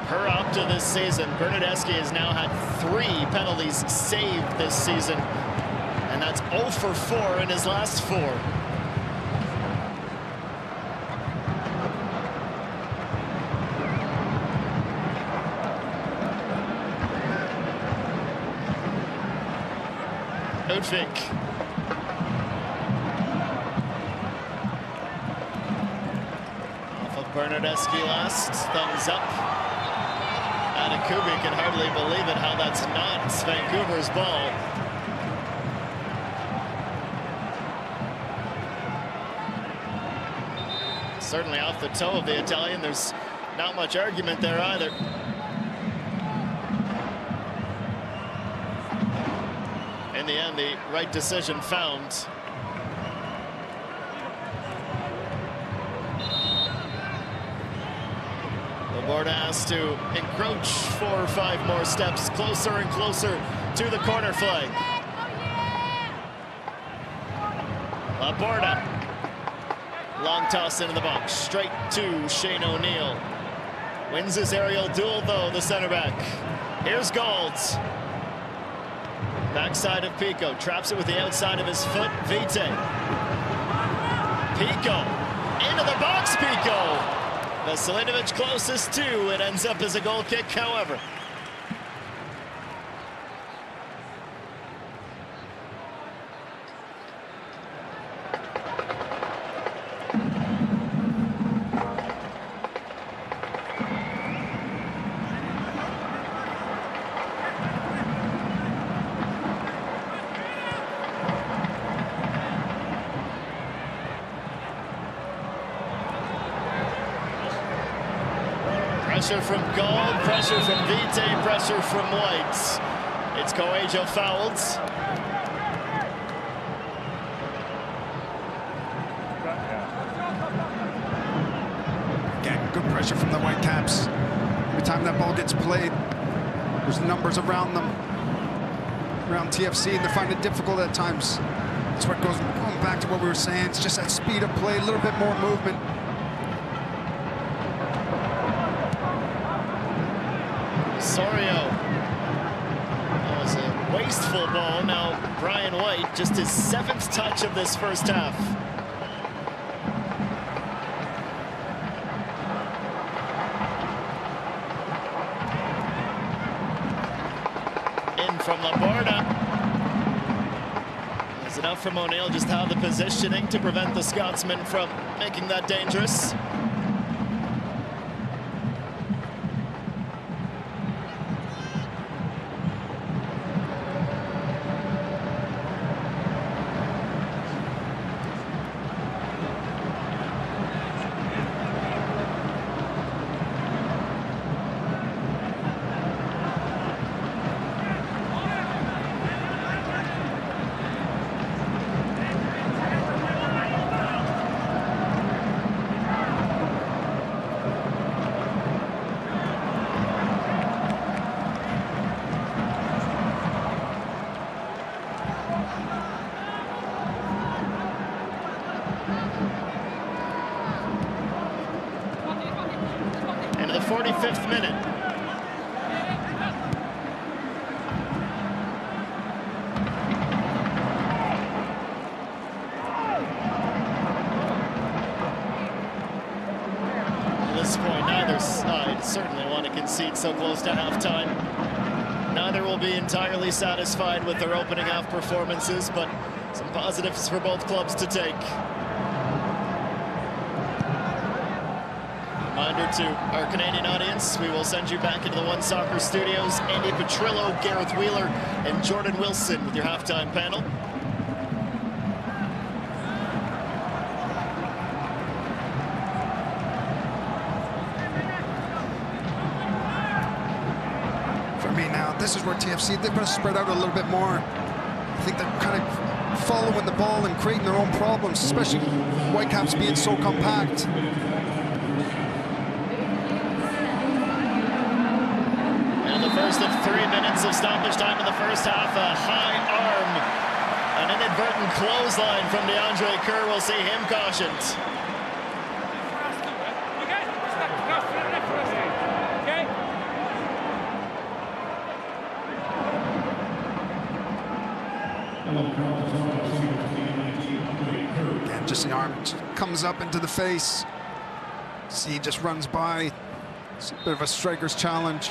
Per opta this season, Bernardeschi has now had 3 penalties saved this season, and that's 0 for 4 in his last 4. Ludwig. Off of Bernardeschi last, thumbs up. Anakubi can hardly believe it, how that's not Vancouver's ball. Certainly off the toe of the Italian, there's not much argument there either. In the end, the right decision found. Laborda has to encroach 4 or 5 more steps closer and closer to the corner flag. Laborda. Long toss into the box, straight to Shane O'Neill. Wins his aerial duel, though, the center back. Here's Golds. Backside of Pico, traps it with the outside of his foot. Vite. Pico, into the box, Pico. Veselinovic closest to, it ends up as a goal kick, however. Pressure from Gold, pressure from Vite, pressure from White. It's Coelho fouled. Again, good pressure from the Whitecaps. Every time that ball gets played, there's numbers around them, around T.F.C, and they find it difficult at times. That's what goes going back to what we were saying. It's just that speed of play, a little bit more movement. Sorio. That was a wasteful ball. Now Brian White, just his 7th touch of this first half. In from Laborda. There's enough from O'Neill, just how the positioning to prevent the Scotsman from making that dangerous. 45th minute. At this point, neither side certainly want to concede so close to halftime. Neither will be entirely satisfied with their opening half performances, but some positives for both clubs to take. Reminder to our Canadian audience, we will send you back into the One Soccer studios. Andy Petrillo, Gareth Wheeler, and Jordan Wilson with your halftime panel. For me now, this is where T.F.C. they've got to spread out a little bit more. I think they're kind of following the ball and creating their own problems, especially Whitecaps being so compact. First of 3 minutes of stoppage time in the first half, a high arm, an inadvertent clothesline from DeAndre Kerr will see him cautioned. Again, just the arm comes up into the face. See, just runs by. It's a bit of a striker's challenge.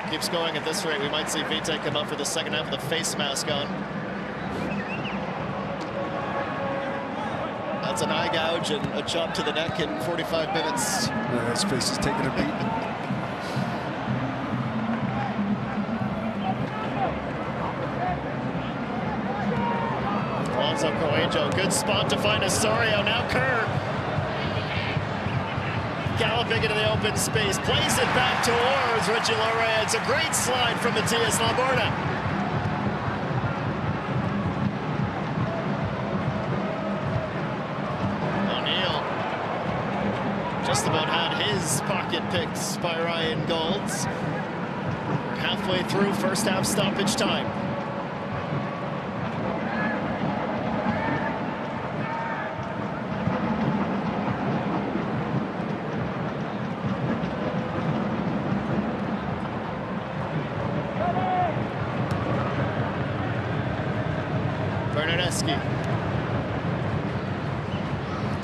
Keeps going at this rate, we might see Vite come up for the second half with a face mask on. That's an eye gouge and a chop to the neck in 45 minutes. Yeah, his face is taking a beat. Alonso Coelho, good spot to find Osorio. Now Kerr galloping into the open space, plays it back towards Richie Lorea. It's a great slide from Matias Laborda. O'Neill just about had his pocket picked by Ryan Golds. We're halfway through first half stoppage time.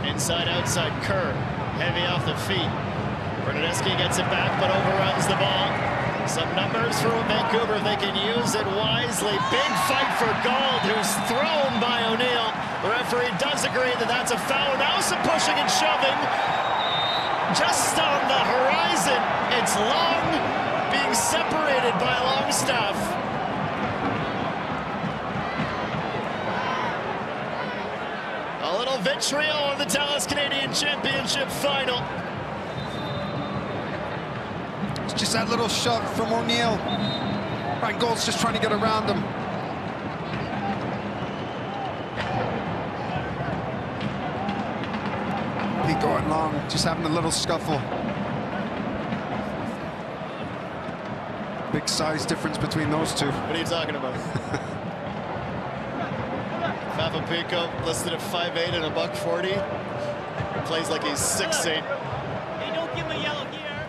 Inside, outside, Kerr, heavy off the feet. Bernadeschi gets it back, but overruns the ball. Some numbers for Vancouver, they can use it wisely. Big fight for Gold, who's thrown by O'Neill. The referee does agree that that's a foul. Now some pushing and shoving. Just on the horizon, it's Long being separated by Longstaff. Vitriol of the Telus Canadian Championship final. It's just that little shove from O'Neill. Ryan Gold's just trying to get around him. He going long, just having a little scuffle. Big size difference between those two. What are you talking about? Fava Pico listed at 5'8" and $140. Plays like he's 6'8". Hey, don't give him a yellow here.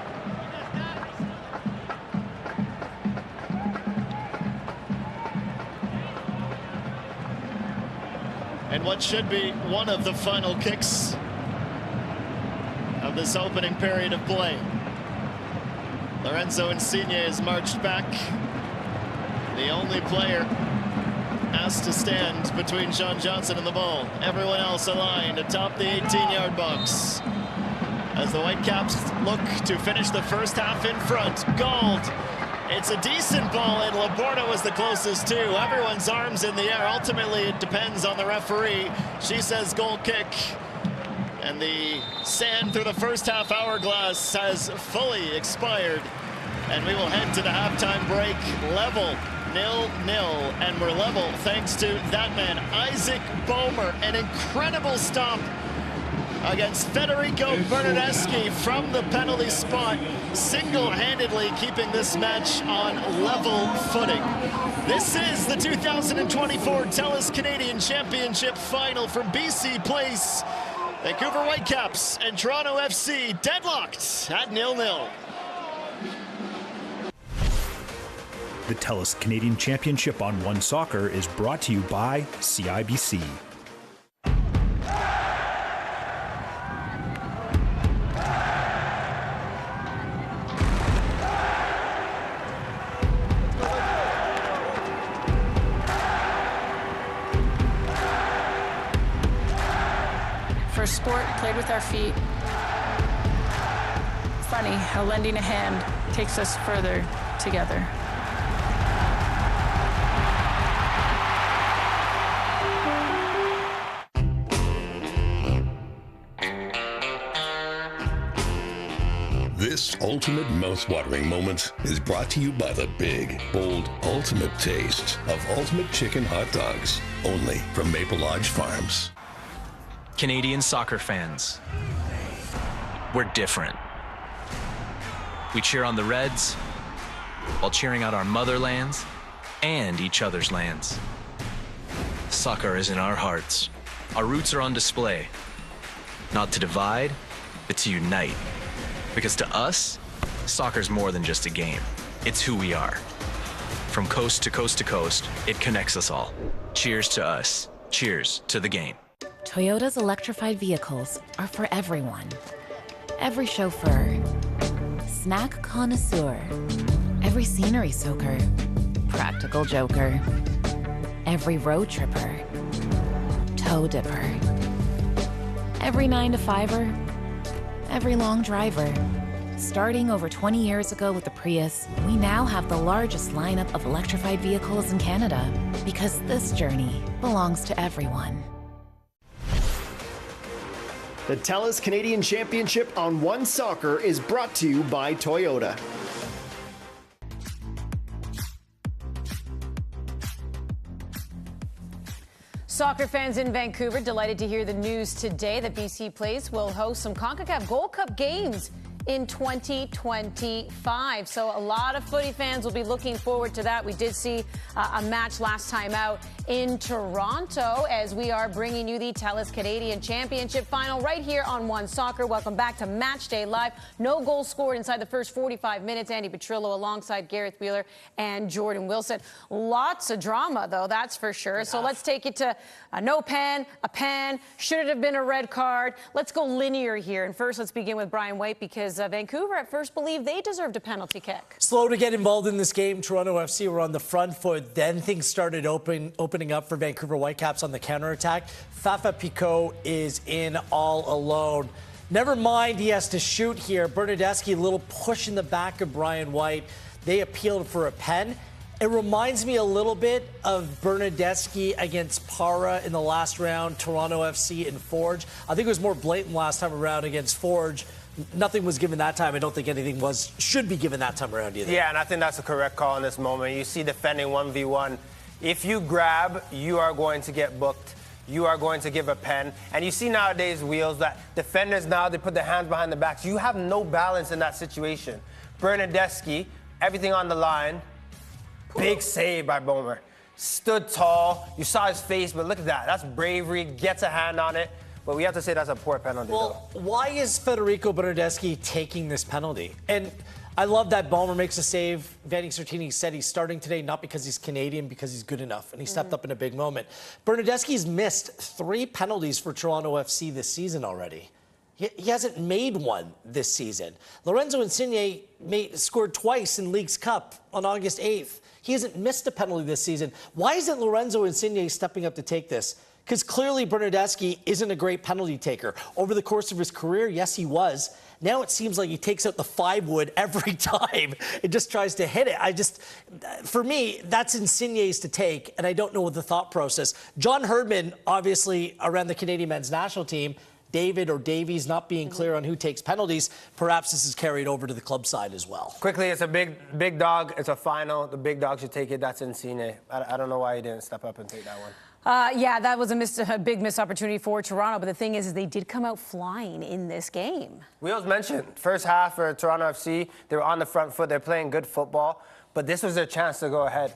And what should be one of the final kicks of this opening period of play. Lorenzo Insigne has marched back. The only player asked to stand between Sean Johnson and the ball. Everyone else aligned atop the 18-yard box. As the Whitecaps look to finish the first half in front. Gold. It's a decent ball, and Laborda was the closest too. Everyone's arms in the air. Ultimately, it depends on the referee. She says goal kick. And the sand through the first half hourglass has fully expired. And we will head to the halftime break. Level. 0-0, and we're level thanks to that man, Isaac Boehmer. An incredible stop against Federico Bernadeschi from the penalty spot, single-handedly keeping this match on level footing. This is the 2024 TELUS Canadian Championship final from BC Place Vancouver Whitecaps and Toronto FC deadlocked at 0-0. The TELUS Canadian Championship on One Soccer is brought to you by CIBC. For a sport played with our feet, funny how lending a hand takes us further together. This ultimate mouth-watering moment is brought to you by the big, bold, ultimate taste of Ultimate Chicken Hot Dogs, only from Maple Lodge Farms. Canadian soccer fans, we're different. We cheer on the Reds while cheering out our motherlands and each other's lands. Soccer is in our hearts. Our roots are on display. Not to divide, but to unite. Because to us, soccer's more than just a game. It's who we are. From coast to coast to coast, it connects us all. Cheers to us. Cheers to the game. Toyota's electrified vehicles are for everyone. Every chauffeur, snack connoisseur, every scenery soaker, practical joker, every road tripper, toe dipper, every 9-to-5er, every long driver. Starting over 20 years ago with the Prius, we now have the largest lineup of electrified vehicles in Canada because this journey belongs to everyone. The TELUS Canadian Championship on One Soccer is brought to you by Toyota. Soccer fans in Vancouver delighted to hear the news today that BC Place will host some CONCACAF Gold Cup games in 2025. So a lot of footy fans will be looking forward to that. We did see a match last time out in Toronto as we are bringing you the TELUS Canadian Championship final right here on One Soccer. Welcome back to Match Day Live. No goals scored inside the first 45 minutes. Andy Petrillo alongside Gareth Wheeler and Jordan Wilson. Lots of drama, though, that's for sure. Yeah. So let's take it to a no pen, a pen. Should it have been a red card? Let's go linear here. And first, let's begin with Brian White because Vancouver at first believed they deserved a penalty kick. Slow to get involved in this game. Toronto FC were on the front foot. Then things started opening up for Vancouver Whitecaps on the counterattack. Fafa Picault is in all alone. Never mind, he has to shoot here. Bernadeschi, a little push in the back of Brian White. They appealed for a pen. It reminds me a little bit of Bernadeschi against Para in the last round, Toronto FC and Forge. I think it was more blatant last time around against Forge. Nothing was given that time. I don't think anything should be given that time around either. Yeah, and I think that's the correct call in this moment. You see defending 1v1. If you grab, you are going to get booked. You are going to give a pen. And you see nowadays, Wheels, that defenders now, they put their hands behind the backs. You have no balance in that situation. Bernadeschi, everything on the line. Big save by Bomer. Stood tall. You saw his face, but look at that. That's bravery. Gets a hand on it. But we have to say that's a poor penalty. Well, why is Federico Bernadeschi taking this penalty? And I love that Ballmer makes a save. Vanni Sartini said he's starting today not because he's Canadian, because he's good enough, and he stepped up in a big moment. Bernadeschi's missed 3 penalties for Toronto FC this season already. He hasn't made one this season. Lorenzo Insigne scored twice in Leagues Cup on August 8th. He hasn't missed a penalty this season. Why isn't Lorenzo Insigne stepping up to take this? Because clearly Bernadeschi isn't a great penalty taker. Over the course of his career, yes, he was. Now it seems like he takes out the 5-wood every time and just tries to hit it. For me, that's Insigne's to take, and I don't know what the thought process. John Herdman, obviously, around the Canadian men's national team, David or Davies not being clear on who takes penalties, perhaps this is carried over to the club side as well. Quickly, it's a big dog. It's a final. The big dog should take it. That's Insigne. I don't know why he didn't step up and take that one. Yeah, that was a big missed opportunity for Toronto. But the thing is they did come out flying in this game. Wheels mentioned, first half for Toronto FC, they were on the front foot. They're playing good football. But this was their chance to go ahead.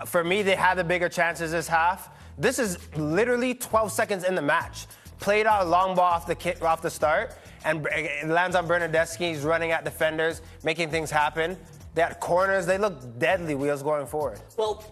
For me, they had the bigger chances this half. This is literally 12 seconds in the match. played out a long ball off the start, and it lands on Bernardeschi. He's running at defenders, making things happen. They had corners. They look deadly, Wheels, going forward. Well,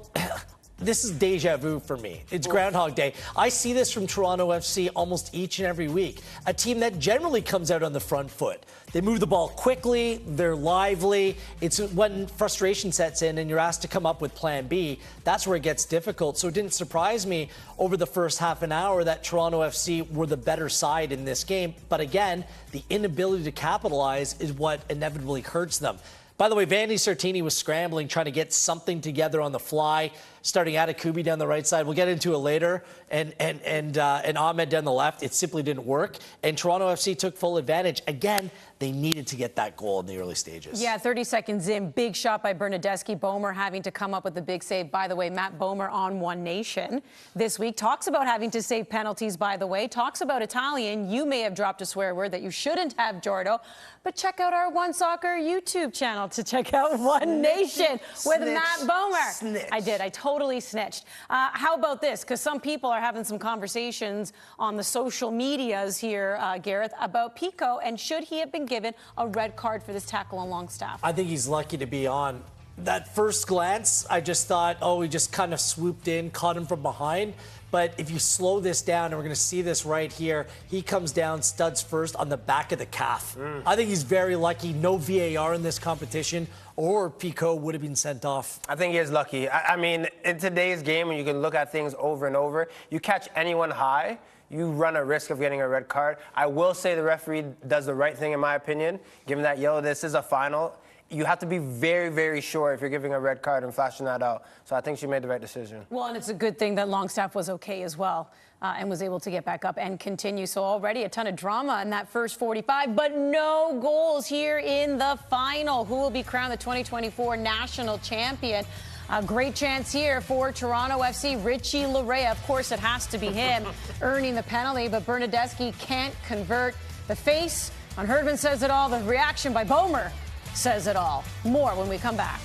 this is deja vu for me. It's Groundhog Day. I see this from Toronto FC almost each and every week. A team that generally comes out on the front foot. They move the ball quickly. They're lively. It's when frustration sets in and you're asked to come up with plan B. That's where it gets difficult. So it didn't surprise me over the first half an hour that Toronto FC were the better side in this game. But again, the inability to capitalize is what inevitably hurts them. By the way, Vandy Sartini was scrambling, trying to get something together on the fly, starting at Akubi down the right side. We'll get into it later, and Ahmed down the left. It simply didn't work, and Toronto FC took full advantage. Again, they needed to get that goal in the early stages. Yeah, 30 seconds in, big shot by Bernardeschi. Bomer having to come up with a big save. By the way, Matt Bomer on One Nation this week talks about having to save penalties, by the way, talks about Italian. You may have dropped a swear word that you shouldn't have, Jordo, but check out our One Soccer YouTube channel to check out One Nation with Matt Bomer. Snitch. I did. I totally snitched. How about this? Because some people are having some conversations on the social medias here, Gareth, about Pico, and should he have been given a red card for this tackle on Longstaff? I think he's lucky to be on. That first glance, I just thought, oh, he just kind of swooped in, caught him from behind. But if you slow this down, and we're going to see this right here, he comes down studs first on the back of the calf. I think he's very lucky. No VAR in this competition, or Pico would have been sent off. I think he is lucky. I mean, in today's game, when you can look at things over and over, you catch anyone high, you run a risk of getting a red card. I will say the referee does the right thing, in my opinion. Given that yellow, this is a final. You have to be very, very sure if you're giving a red card and flashing that out. So I think she made the right decision. Well, and it's a good thing that Longstaff was okay as well and was able to get back up and continue. So already a ton of drama in that first 45, but no goals here in the final. Who will be crowned the 2024 national champion? A great chance here for Toronto FC. Richie Larea, of course, it has to be him earning the penalty, but Bernardeschi can't convert. The face on Herdman says it all. The reaction by Bomer says it all. More when we come back.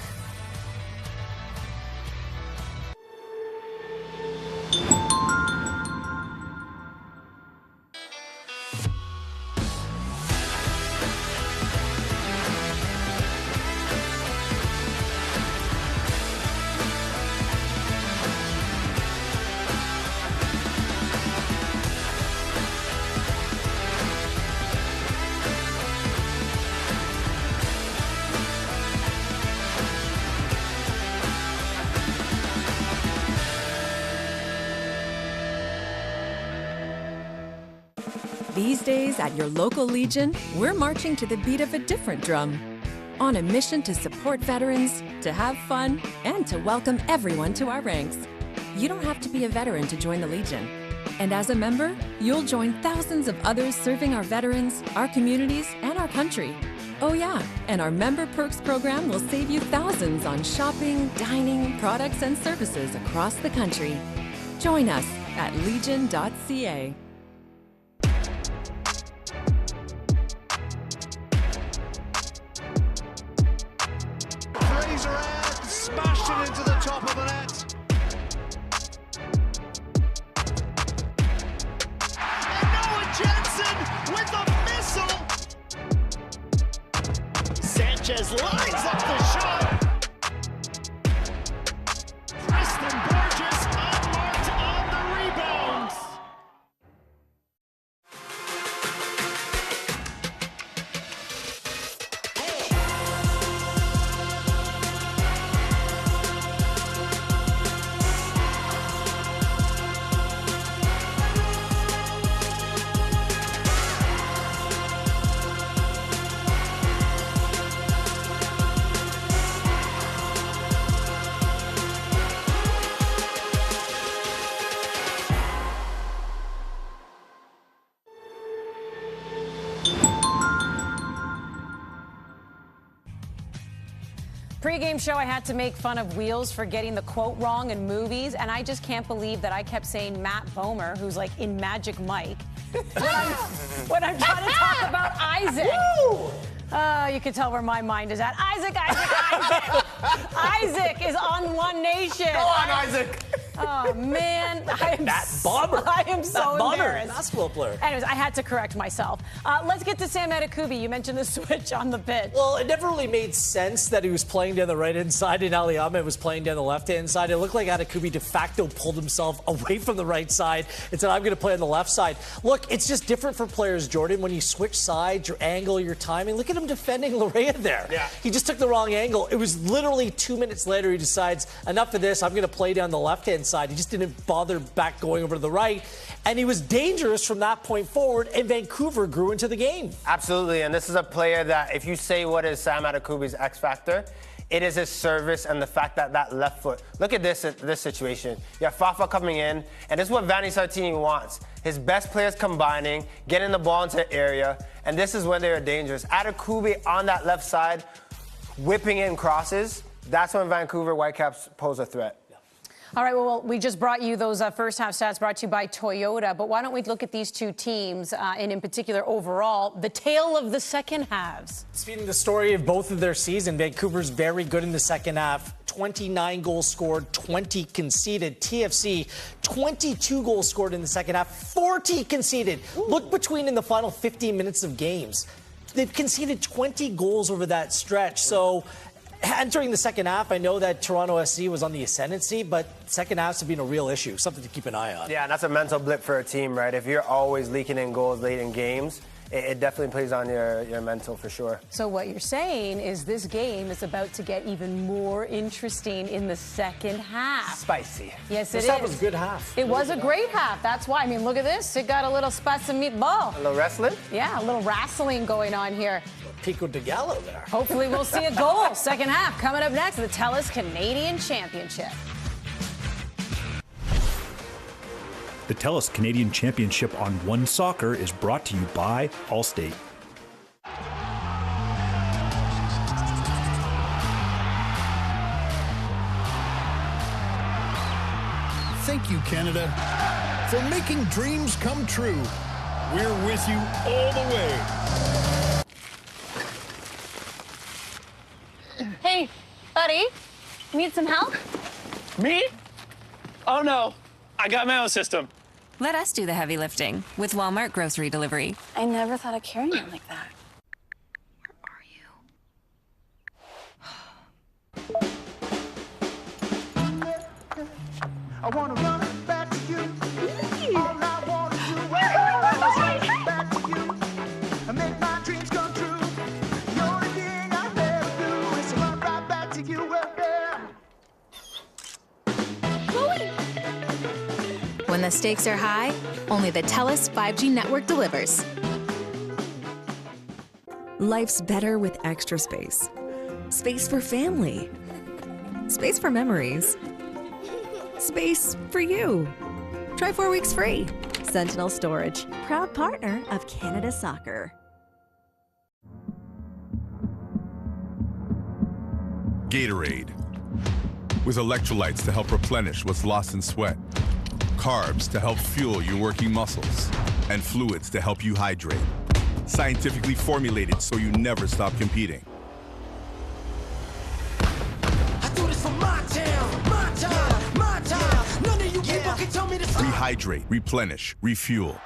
These days at your local Legion, we're marching to the beat of a different drum. On a mission to support veterans, to have fun, and to welcome everyone to our ranks. You don't have to be a veteran to join the Legion. And as a member, you'll join thousands of others serving our veterans, our communities, and our country. Oh yeah, and our Member Perks program will save you thousands on shopping, dining, products, and services across the country. Join us at legion.ca. Smashed it into the top of the net. And Noah Jensen with a missile. Sanchez lines up the shot. Preston Burgess unmarked on the rebound. Pre-game show, I had to make fun of Wheels for getting the quote wrong in movies, and I just can't believe that I kept saying Matt Bomer, who's like in Magic Mike, when I'm trying to talk about Isaac. You can tell where my mind is at. Isaac! Isaac is on One Nation. Go on, Isaac. Oh, man. I am That bomber. I am so embarrassed. Basketball player. Anyways, I had to correct myself. Let's get to Sam Adekubi. You mentioned the switch on the pitch. Well, it never really made sense that he was playing down the right-hand side and Ali Ahmed was playing down the left-hand side. It looked like Adekubi de facto pulled himself away from the right side and said, I'm going to play on the left side. Look, it's just different for players, Jordan. When you switch sides, your angle, your timing. Look at him defending Larea there. Yeah. He just took the wrong angle. It was literally 2 minutes later he decides, enough of this, I'm going to play down the left-hand side. He just didn't bother back going over to the right. And he was dangerous from that point forward, and Vancouver grew into the game. Absolutely, and this is a player that if you say what is Sam Adekubi's X factor, it is his service and the fact that that left foot. Look at this situation. You have Fafa coming in, and this is what Vanni Sartini wants. His best players combining, getting the ball into the area, and this is when they are dangerous. Adekubi on that left side, whipping in crosses, that's when Vancouver Whitecaps pose a threat. All right, well, we just brought you those first half stats brought to you by Toyota, but why don't we look at these two teams, and in particular overall, the tale of the second halves. Speaking the story of both of their season, Vancouver's very good in the second half. 29 goals scored, 20 conceded. T.F.C, 22 goals scored in the second half, 40 conceded. Ooh. Look between in the final 15 minutes of games. They've conceded 20 goals over that stretch, so entering the second half, I know that Toronto SC was on the ascendancy, but second halves have been a real issue, something to keep an eye on. Yeah, and that's a mental blip for a team, right? If you're always leaking in goals late in games, it definitely plays on your mental for sure. So what you're saying is this game is about to get even more interesting in the second half. Spicy. Yes, it is. This half was a good half. It was a great half. That's why. I mean, look at this. It got a little spice of meatball. A little wrestling? Yeah, a little wrestling going on here. Pico de Gallo there. Hopefully we'll see a goal. Second half coming up next, the TELUS Canadian Championship. The TELUS Canadian Championship on One Soccer is brought to you by Allstate. Thank you, Canada, for making dreams come true. We're with you all the way. Hey, buddy, need some help? Me? Oh no, I got my own system. Let us do the heavy lifting with Walmart grocery delivery. I never thought of carrying it like that. I wanna run back to you. All I wanna do is run back to you and make my dreams come true. The only thing I ever do is run right back to you. When the stakes are high, only the TELUS 5G network delivers. Life's better with extra space. Space for family. Space for memories. Space for you. Try 4 weeks free. Sentinel Storage, proud partner of Canada Soccer. Gatorade. With electrolytes to help replenish what's lost in sweat. Carbs to help fuel your working muscles. And fluids to help you hydrate. Scientifically formulated so you never stop competing. I do this for my town, my time, my time. None of you people can tell me to stop. Rehydrate, replenish, refuel.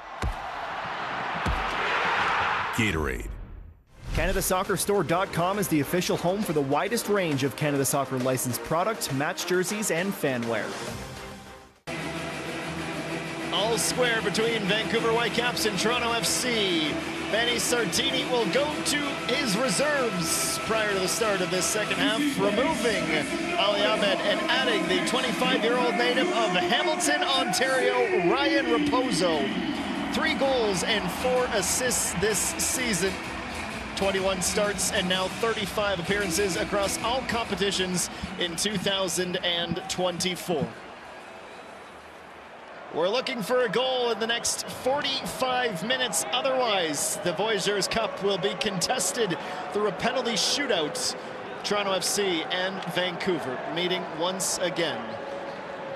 Gatorade. CanadaSoccerStore.com is the official home for the widest range of Canada Soccer licensed products, match jerseys, and fanwear. All square between Vancouver Whitecaps and Toronto FC. Vanni Sartini will go to his reserves prior to the start of this second half, removing Ali Ahmed and adding the 25-year-old native of Hamilton, Ontario, Ryan Raposo. 3 goals and 4 assists this season. 21 starts and now 35 appearances across all competitions in 2024. We're looking for a goal in the next 45 minutes. Otherwise, the Voyageurs Cup will be contested through a penalty shootout. Toronto FC and Vancouver meeting once again.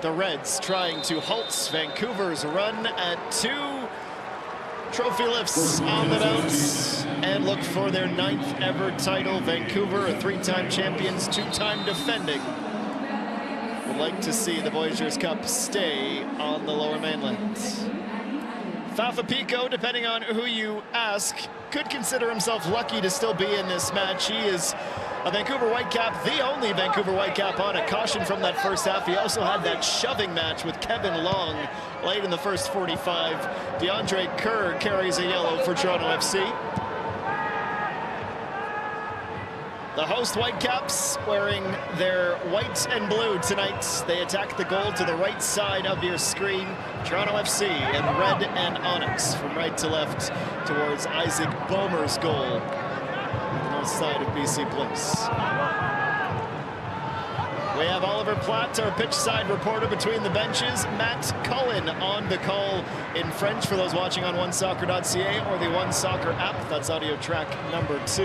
The Reds trying to halt Vancouver's run at 2 trophy lifts on the bounce and look for their 9th ever title. Vancouver, a 3-time champions, 2-time defending. like to see the Voyageurs Cup stay on the Lower Mainland. Fafa Pico, depending on who you ask, could consider himself lucky to still be in this match. He is a Vancouver Whitecap, the only Vancouver Whitecap on a caution from that first half. He also had that shoving match with Kevin Long late in the first 45. DeAndre Kerr carries a yellow for Toronto FC. The host Whitecaps wearing their white and blue tonight. They attack the goal to the right side of your screen. Toronto FC in red and onyx from right to left towards Isaac Boehmer's goal on the north side of BC Place. We have Oliver Platt, our pitch side reporter between the benches. Matt Cullen on the call in French for those watching on onesoccer.ca or the OneSoccer app. That's audio track number 2.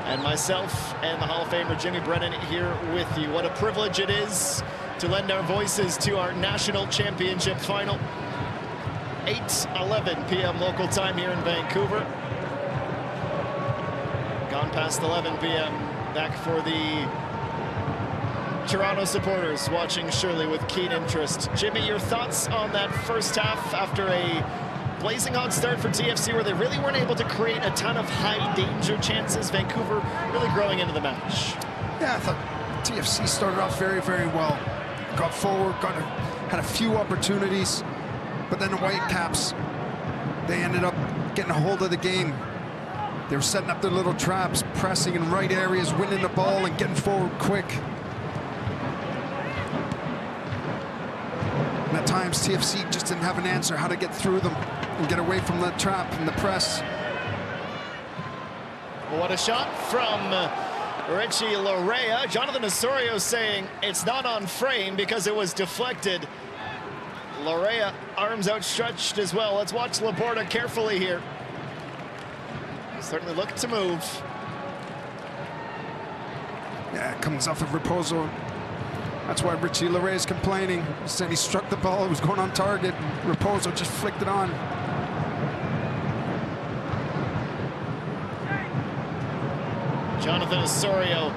And myself and the Hall of Famer Jimmy Brennan here with you. What a privilege it is to lend our voices to our national championship final. 8:11 p.m. local time here in Vancouver. Gone past 11 p.m. back for the Toronto supporters watching surely with keen interest. Jimmy, your thoughts on that first half after a blazing hot start for T.F.C. where they really weren't able to create a ton of high danger chances. Vancouver really growing into the match. Yeah, I thought T.F.C. started off very, very well. Got forward, had a few opportunities, but then the Whitecaps, they ended up getting a hold of the game. They were setting up their little traps, pressing in right areas, winning the ball and getting forward quick. And at times, T.F.C. just didn't have an answer how to get through them and get away from the trap and the press. What a shot from Richie Larea. Jonathan Osorio saying it's not on frame because it was deflected. Larea, arms outstretched as well. Let's watch Laporta carefully here. Certainly looked to move. Yeah, it comes off of Raposo. That's why Richie Larea is complaining. He said he struck the ball, it was going on target. Raposo just flicked it on. Jonathan Osorio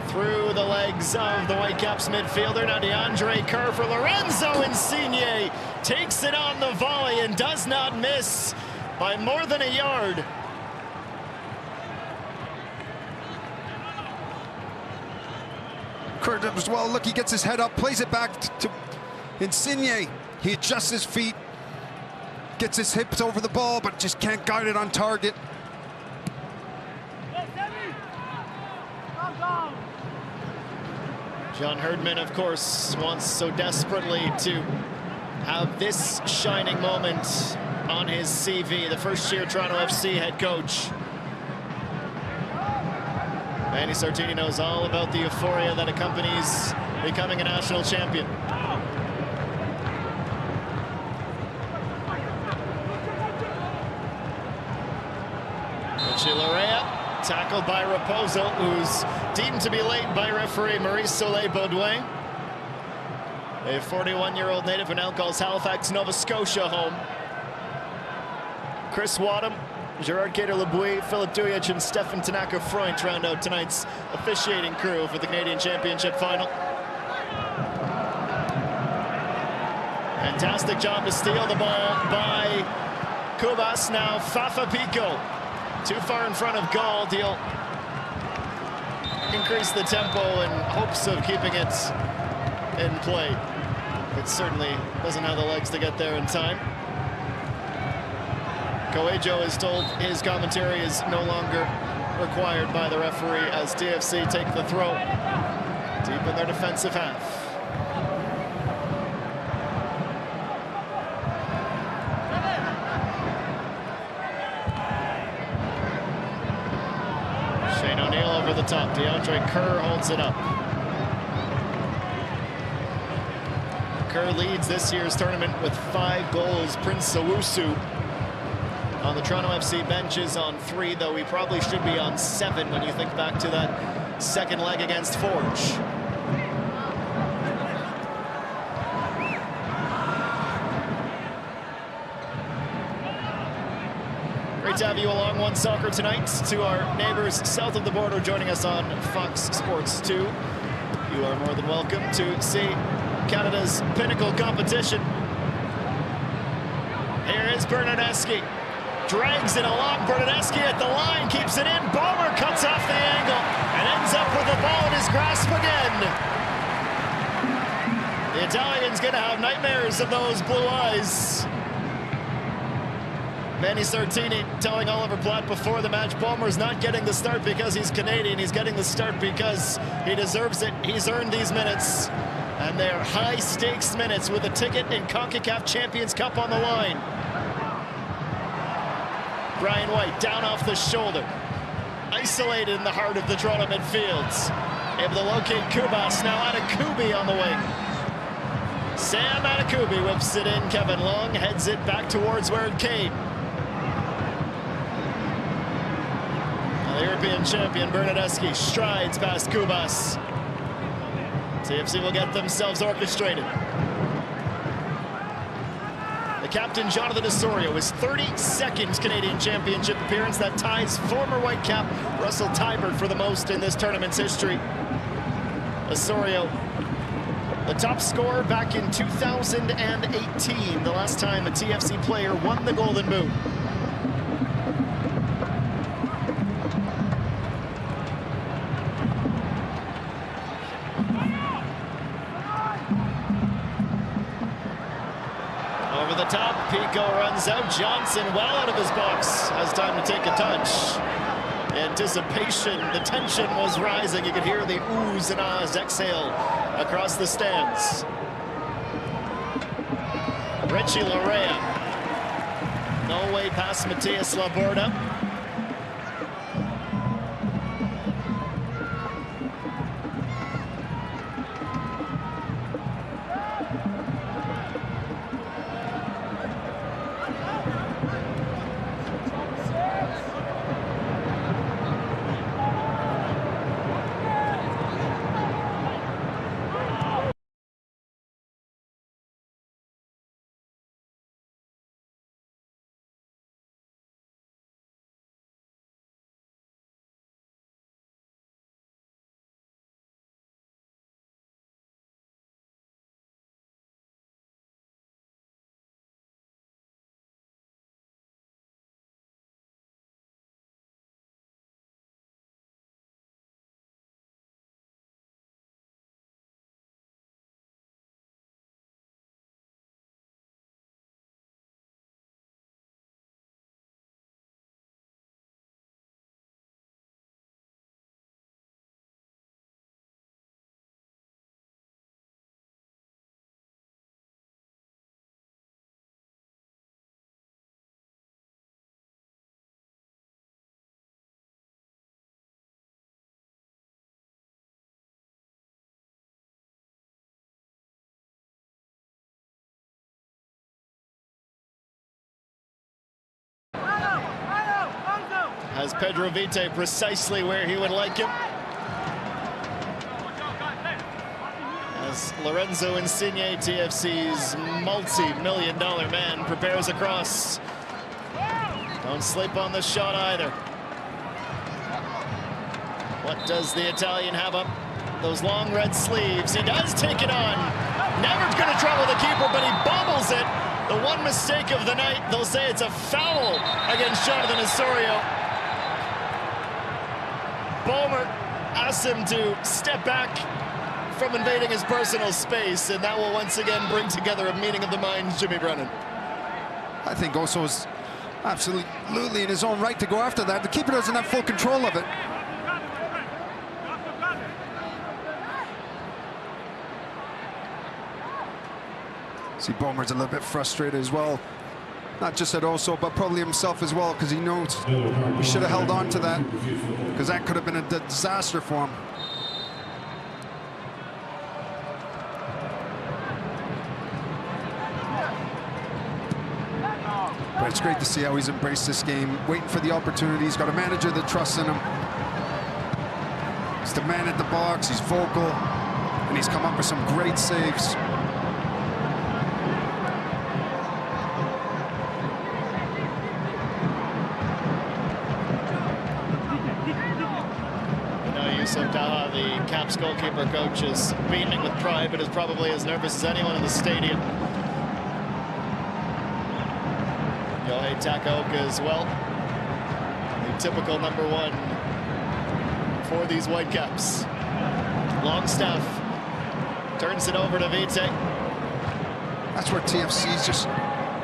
through the legs of the Whitecaps midfielder. Now DeAndre Kerr for Lorenzo Insigne. Takes it on the volley and does not miss by more than a yard. Kerr as well. Look, he gets his head up, plays it back to Insigne. He adjusts his feet, gets his hips over the ball, but just can't guide it on target. John Herdman, of course, wants so desperately to have this shining moment on his CV. The first-year Toronto FC head coach. Andy Sartini knows all about the euphoria that accompanies becoming a national champion. Richie Larea, tackled by Raposo, who's deemed to be late by referee Maurice Soleil-Baudouin. A 41-year-old native who now calls Halifax, Nova Scotia home. Chris Wadham, Gerard Cater-Labouille, Philip Dujic, and Stefan Tanaka-Freund round out tonight's officiating crew for the Canadian Championship final. Fantastic job to steal the ball by Cubas. Now Fafa Pico. Too far in front of goal. He'll increase the tempo in hopes of keeping it in play. It certainly doesn't have the legs to get there in time. Coelho is told his commentary is no longer required by the referee as T.F.C. take the throw deep in their defensive half. Shane O'Neill over the top. DeAndre Kerr holds it up. Kerr leads this year's tournament with 5 goals. Prince Owusu on the Toronto FC benches on 3, though he probably should be on 7 when you think back to that second leg against Forge. Great to have you along OneSoccer tonight. To our neighbors south of the border joining us on Fox Sports 2. You are more than welcome to see Canada's pinnacle competition. Here is Bernardeschi. Drags it along. Bernardeschi at the line, keeps it in. Bomer cuts off the angle and ends up with the ball in his grasp again. The Italian's going to have nightmares of those blue eyes. Manny Sartini telling Oliver Platt before the match, Bomer's not getting the start because he's Canadian. He's getting the start because he deserves it. He's earned these minutes. And they're high-stakes minutes with a ticket in CONCACAF Champions Cup on the line. Brian White down off the shoulder. Isolated in the heart of the Toronto midfields. Able to locate Kubas. Now Atakubi on the wing. Sam Atakubi whips it in. Kevin Long heads it back towards where it came. The European champion Bernardeschi strides past Kubas. T.F.C. will get themselves orchestrated. The captain, Jonathan Osorio, his 32nd Canadian Championship appearance. That ties former Whitecap Russell Tybert for the most in this tournament's history. Osorio, the top scorer back in 2018, the last time a T.F.C. player won the Golden Boot. Over the top, Pico runs out. Johnson well out of his box. Has time to take a touch. Anticipation, the tension was rising. You could hear the oohs and ahs exhale across the stands. Richie Larea. No way past Matias Laborda. Has Pedro Vite precisely where he would like him. As Lorenzo Insigne, TFC's multi-million-dollar man, prepares a cross. Don't sleep on the shot either. What does the Italian have up? Those long red sleeves. He does take it on. Never going to trouble the keeper, but he bobbles it. The one mistake of the night. They'll say it's a foul against Jonathan Osorio. Bomer asks him to step back from invading his personal space, and that will once again bring together a meeting of the minds, Jimmy Brennan. I think Oso's absolutely in his own right to go after that. The keeper doesn't have full control of it. See, Bomer's a little bit frustrated as well. Not just at Oso, but probably himself as well, because he knows he should have held on to that, because that could have been a disaster for him. But it's great to see how he's embraced this game, waiting for the opportunity. He's got a manager that trusts in him. He's the man at the box, he's vocal, and he's come up with some great saves. Yusuf Daha, the Whitecaps goalkeeper coach is beaming with pride, but is probably as nervous as anyone in the stadium. Yohei Takaoka as well. The typical number 1 for these Whitecaps. Longstaff turns it over to Vite. That's where TFC's just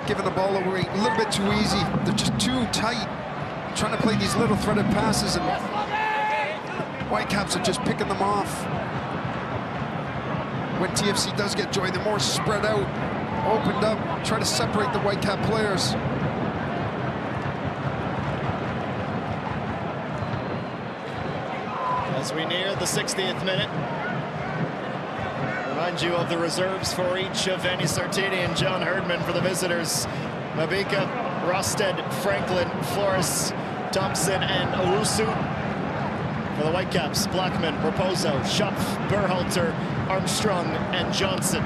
giving the ball away a little bit too easy. They're just too tight, trying to play these little threaded passes, and Whitecaps are just picking them off. When TFC does get joy, they're more spread out, opened up, trying to separate the Whitecap players. As we near the 60th minute, remind you of the reserves for each of Vanni Sartini and John Herdman for the visitors. Mabika, Rosted, Franklin, Flores, Thompson, and Owusu. For the Whitecaps, Blackman, Raposo, Schopf, Berhalter, Armstrong, and Johnson.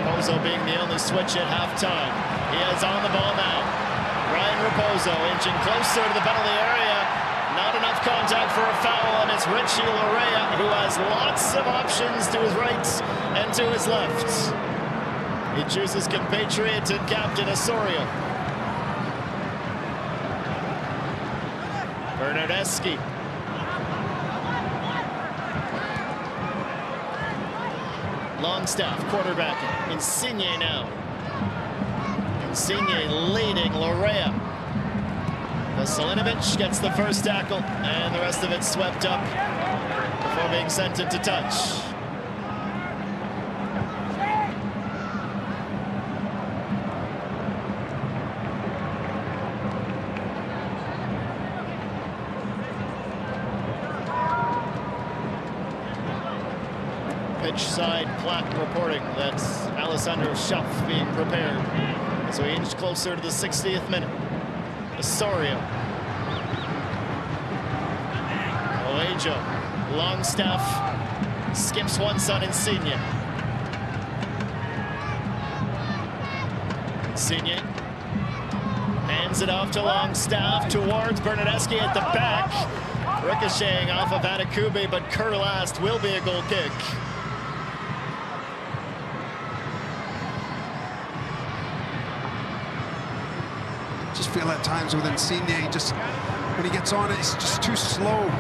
Raposo being the only switch at halftime. He is on the ball now. Ryan Raposo inching closer to the penalty area. Not enough contact for a foul, and it's Richie Lorea, who has lots of options to his right and to his left. He chooses compatriot and captain Osorio. Bernardeschi. Longstaff quarterbacking. Insigne now. Insigne leading Lorea. Veselinovic gets the first tackle, and the rest of it swept up before being sent into touch. Pitch side Platt reporting that Alessandro Schopf being prepared as we inch closer to the 60th minute. Osorio. Oejo. Longstaff skips once on Insigne. Insigne hands it off to Longstaff towards Bernardeschi at the back. Ricocheting off of Adekubi, but Kurlast will be a goal kick. Just feel at times with Insigne, just when he gets on it, it's just too slow.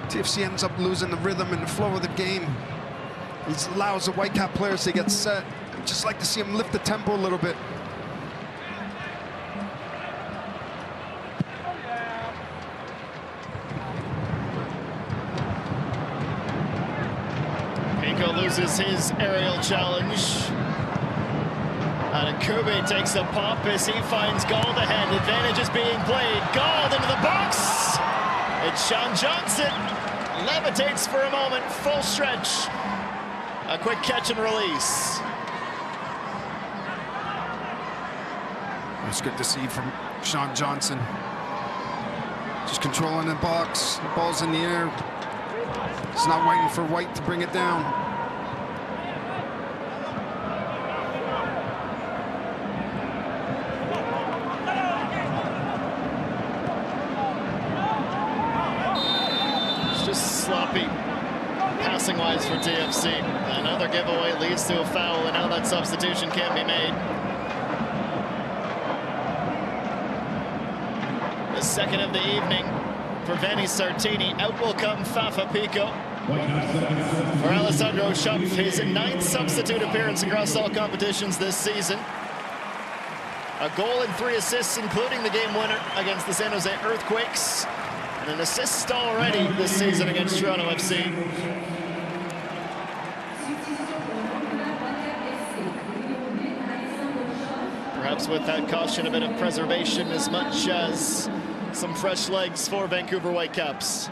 TFC ends up losing the rhythm and the flow of the game. It allows the Whitecap players to get set. I'd just like to see him lift the tempo a little bit. Pico loses his aerial challenge. Adekubi takes a pop as he finds Gold ahead. Advantage is being played. Gold into the box. It's Sean Johnson. Levitates for a moment. Full stretch. A quick catch and release. It's good to see from Sean Johnson. Just controlling the box. The ball's in the air. He's not waiting for White to bring it down. Sloppy passing-wise for TFC. Another giveaway leads to a foul, and now that substitution can't be made. The second of the evening for Vanni Sartini. Out will come Fafa Pico. For Alessandro Schopf, his 9th substitute appearance across all competitions this season. A goal and 3 assists, including the game winner against the San Jose Earthquakes. And an assist already this season against Toronto FC. Perhaps with that caution, a bit of preservation as much as some fresh legs for Vancouver Whitecaps.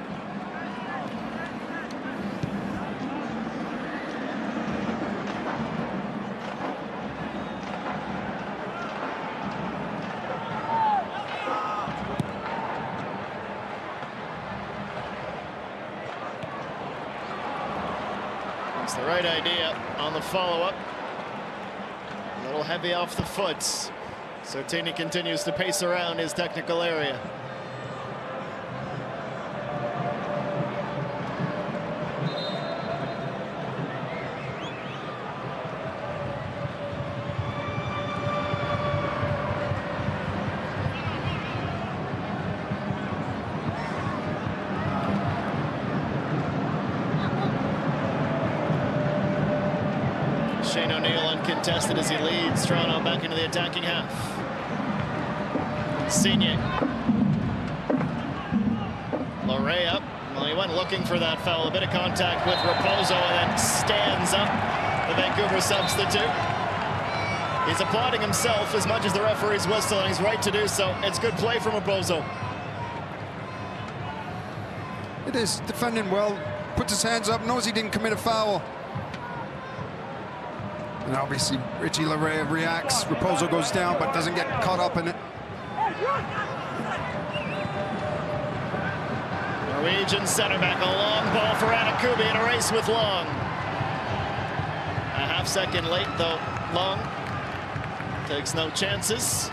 It's the right idea on the follow-up. A little heavy off the foot. Sartini continues to pace around his technical area. Shane O'Neill uncontested as he leads Toronto back into the attacking half. Signe. Loré up. Well, he went looking for that foul. A bit of contact with Raposo and then stands up. The Vancouver substitute. He's applauding himself as much as the referee's whistle, and he's right to do so. It's good play from Raposo. It is defending well. Puts his hands up, knows he didn't commit a foul. And obviously, Richie Loré reacts. Raposo goes down, but doesn't get caught up in it. Norwegian center back, a long ball for Anakubi in a race with Long. A half-second late, though. Long takes no chances.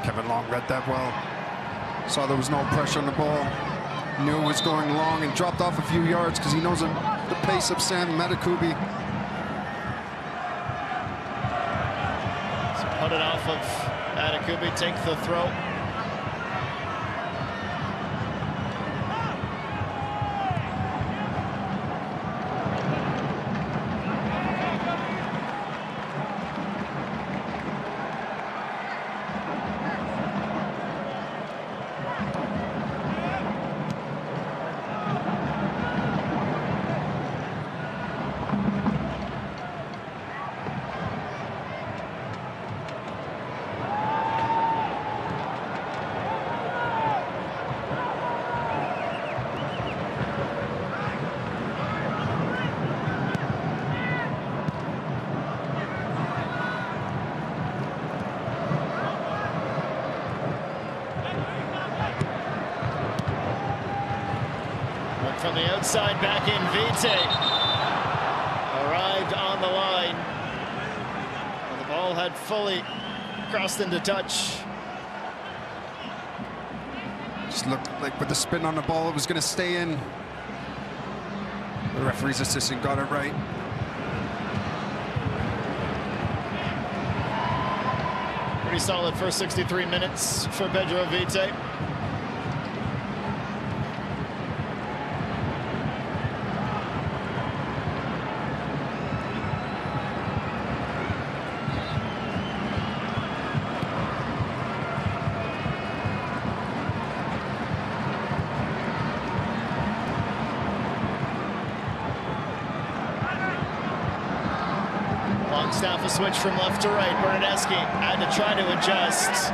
Kevin Long read that well. Saw there was no pressure on the ball. Knew it was going long and dropped off a few yards because he knows the pace of Sam Anakubi. Put it off of Anakubi, take the throw. From the outside, back in Vite. Arrived on the line. Well, the ball had fully crossed into touch. Just looked like with the spin on the ball, it was going to stay in. The referee's assistant got it right. Pretty solid first 63 minutes for Pedro Vite. Longstaff a switch from left to right. Bernadeschi had to try to adjust.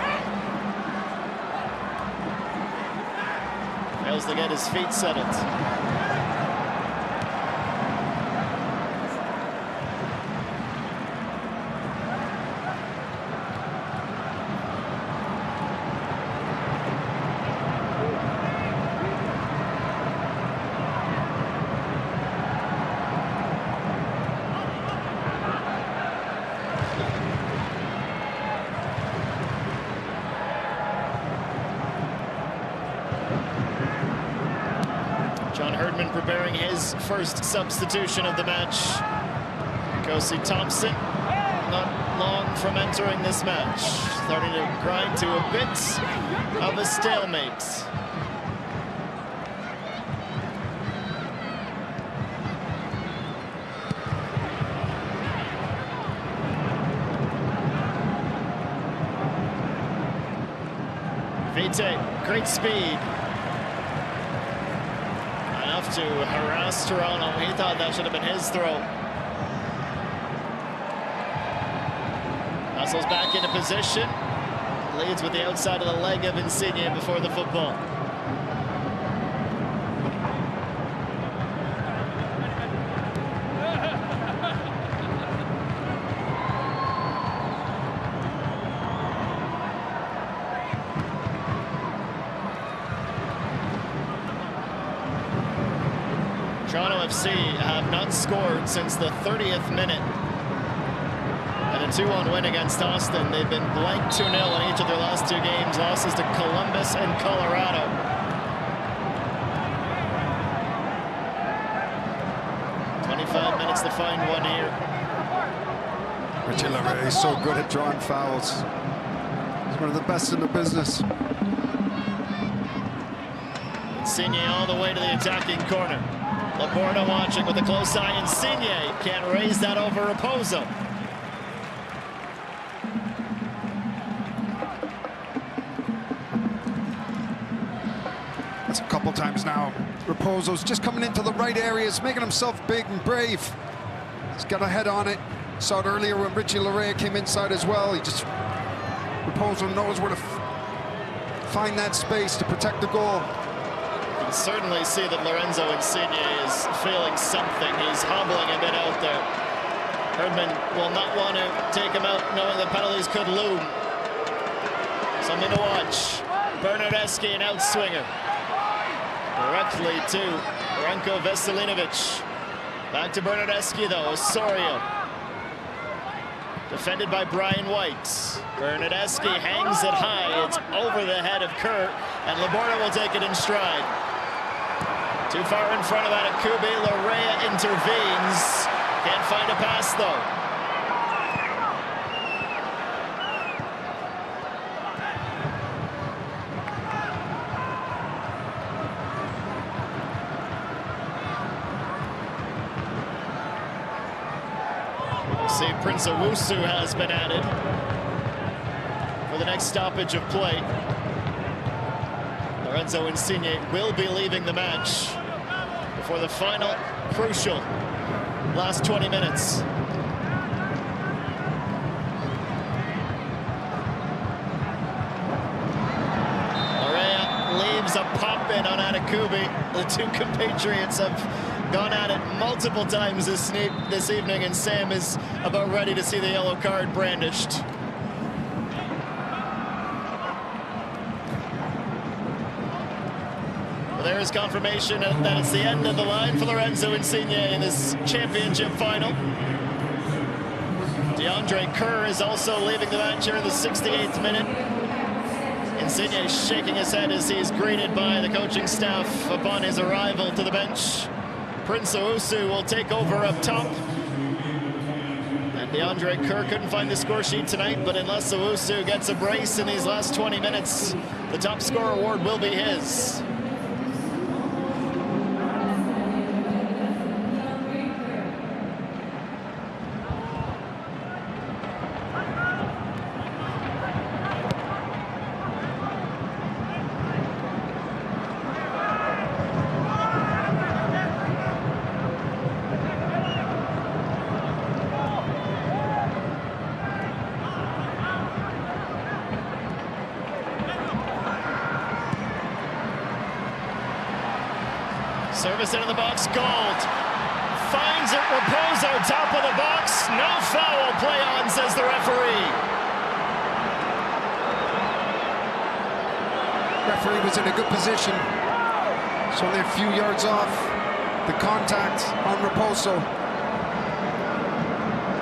Fails to get his feet settled. John Herdman preparing his first substitution of the match. Kosi Thompson, not long from entering this match. Starting to grind to a bit of a stalemate. Vite, great speed. Enough to harass Toronto. He thought that should have been his throw. Hustles back into position. Leads with the outside of the leg of Insigne before the football. Toronto FC have not scored since the 30th minute. And in 2-1 win against Austin. They've been blank 2-0 in each of their last 2 games. Losses to Columbus and Colorado. Minutes to find one here. Richie Laray is so good at drawing fouls. He's one of the best in the business. Insigne all the way to the attacking corner. Laporta watching with a close eye. Insigne can't raise that over Raposo. It's a couple times now. Raposo's just coming into the right areas, making himself big and brave. He's got a head on it. Saw it earlier when Richie Laray came inside as well. Raposo knows where to find that space to protect the goal. You can certainly see that Lorenzo Insigne is feeling something. He's hobbling a bit out there. Herdman will not want to take him out, knowing the penalties could loom. Something to watch. Bernardeschi, an outswinger. Directly to Ranko Veselinovic. Back to Bernardeschi though, Osorio. Defended by Brian White. Bernardeschi hangs it high. It's over the head of Kerr, and Laporta will take it in stride. Too far in front of Atakubi. Larea intervenes. Can't find a pass though. See, Prince Owusu has been added for the next stoppage of play. Lorenzo Insigne will be leaving the match before the final crucial last 20 minutes. Larea leaves a pop-in on Atakubi. The two compatriots have gone at it multiple times this evening, and Sam is about ready to see the yellow card brandished. Well, there is confirmation that it's the end of the line for Lorenzo Insigne in this championship final. DeAndre Kerr is also leaving the match here in the 68th minute. Insigne shaking his head as he's greeted by the coaching staff upon his arrival to the bench. Prince Owusu will take over up top. And DeAndre Kerr couldn't find the score sheet tonight, but unless Owusu gets a brace in these last 20 minutes, the top scorer award will be his. Service into the box, Gold. Finds it, Raposo, top of the box. No foul, play on, says the referee. Referee was in a good position. It's only a few yards off the contact on Raposo.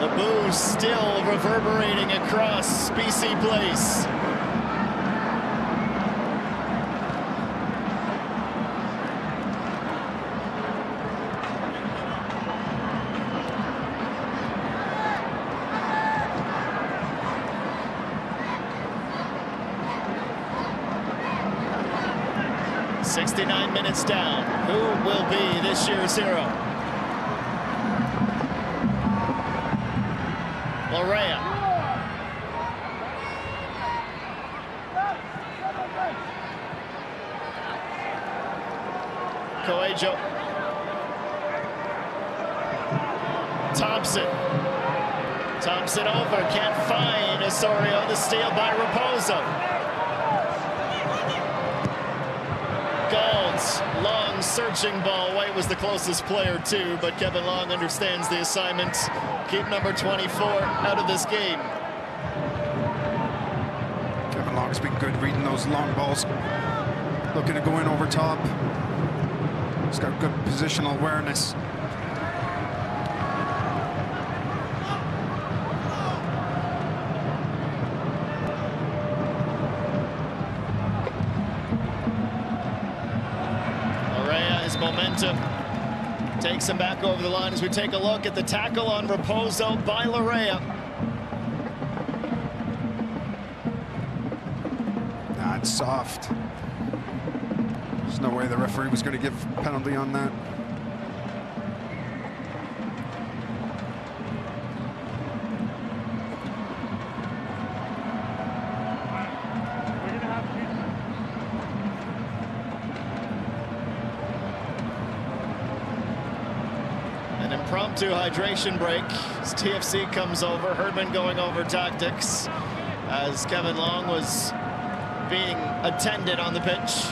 The boos still reverberating across BC Place. Down. Who will be this year's hero? Larea. Coelho. Thompson. Thompson over. Can't find Osorio. The steal by Raposo. Long searching ball. White was the closest player too, but Kevin Long understands the assignment. Keep number 24 out of this game. Kevin Long's been good reading those long balls, looking to go in over top. He's got good positional awareness. momentum. Takes him back over the line as we take a look at the tackle on Raposo by Larea. Nah, it's soft. There's no way the referee was going to give a penalty on that. An impromptu hydration break as T.F.C. comes over. Herdman going over tactics as Kevin Long was being attended on the pitch.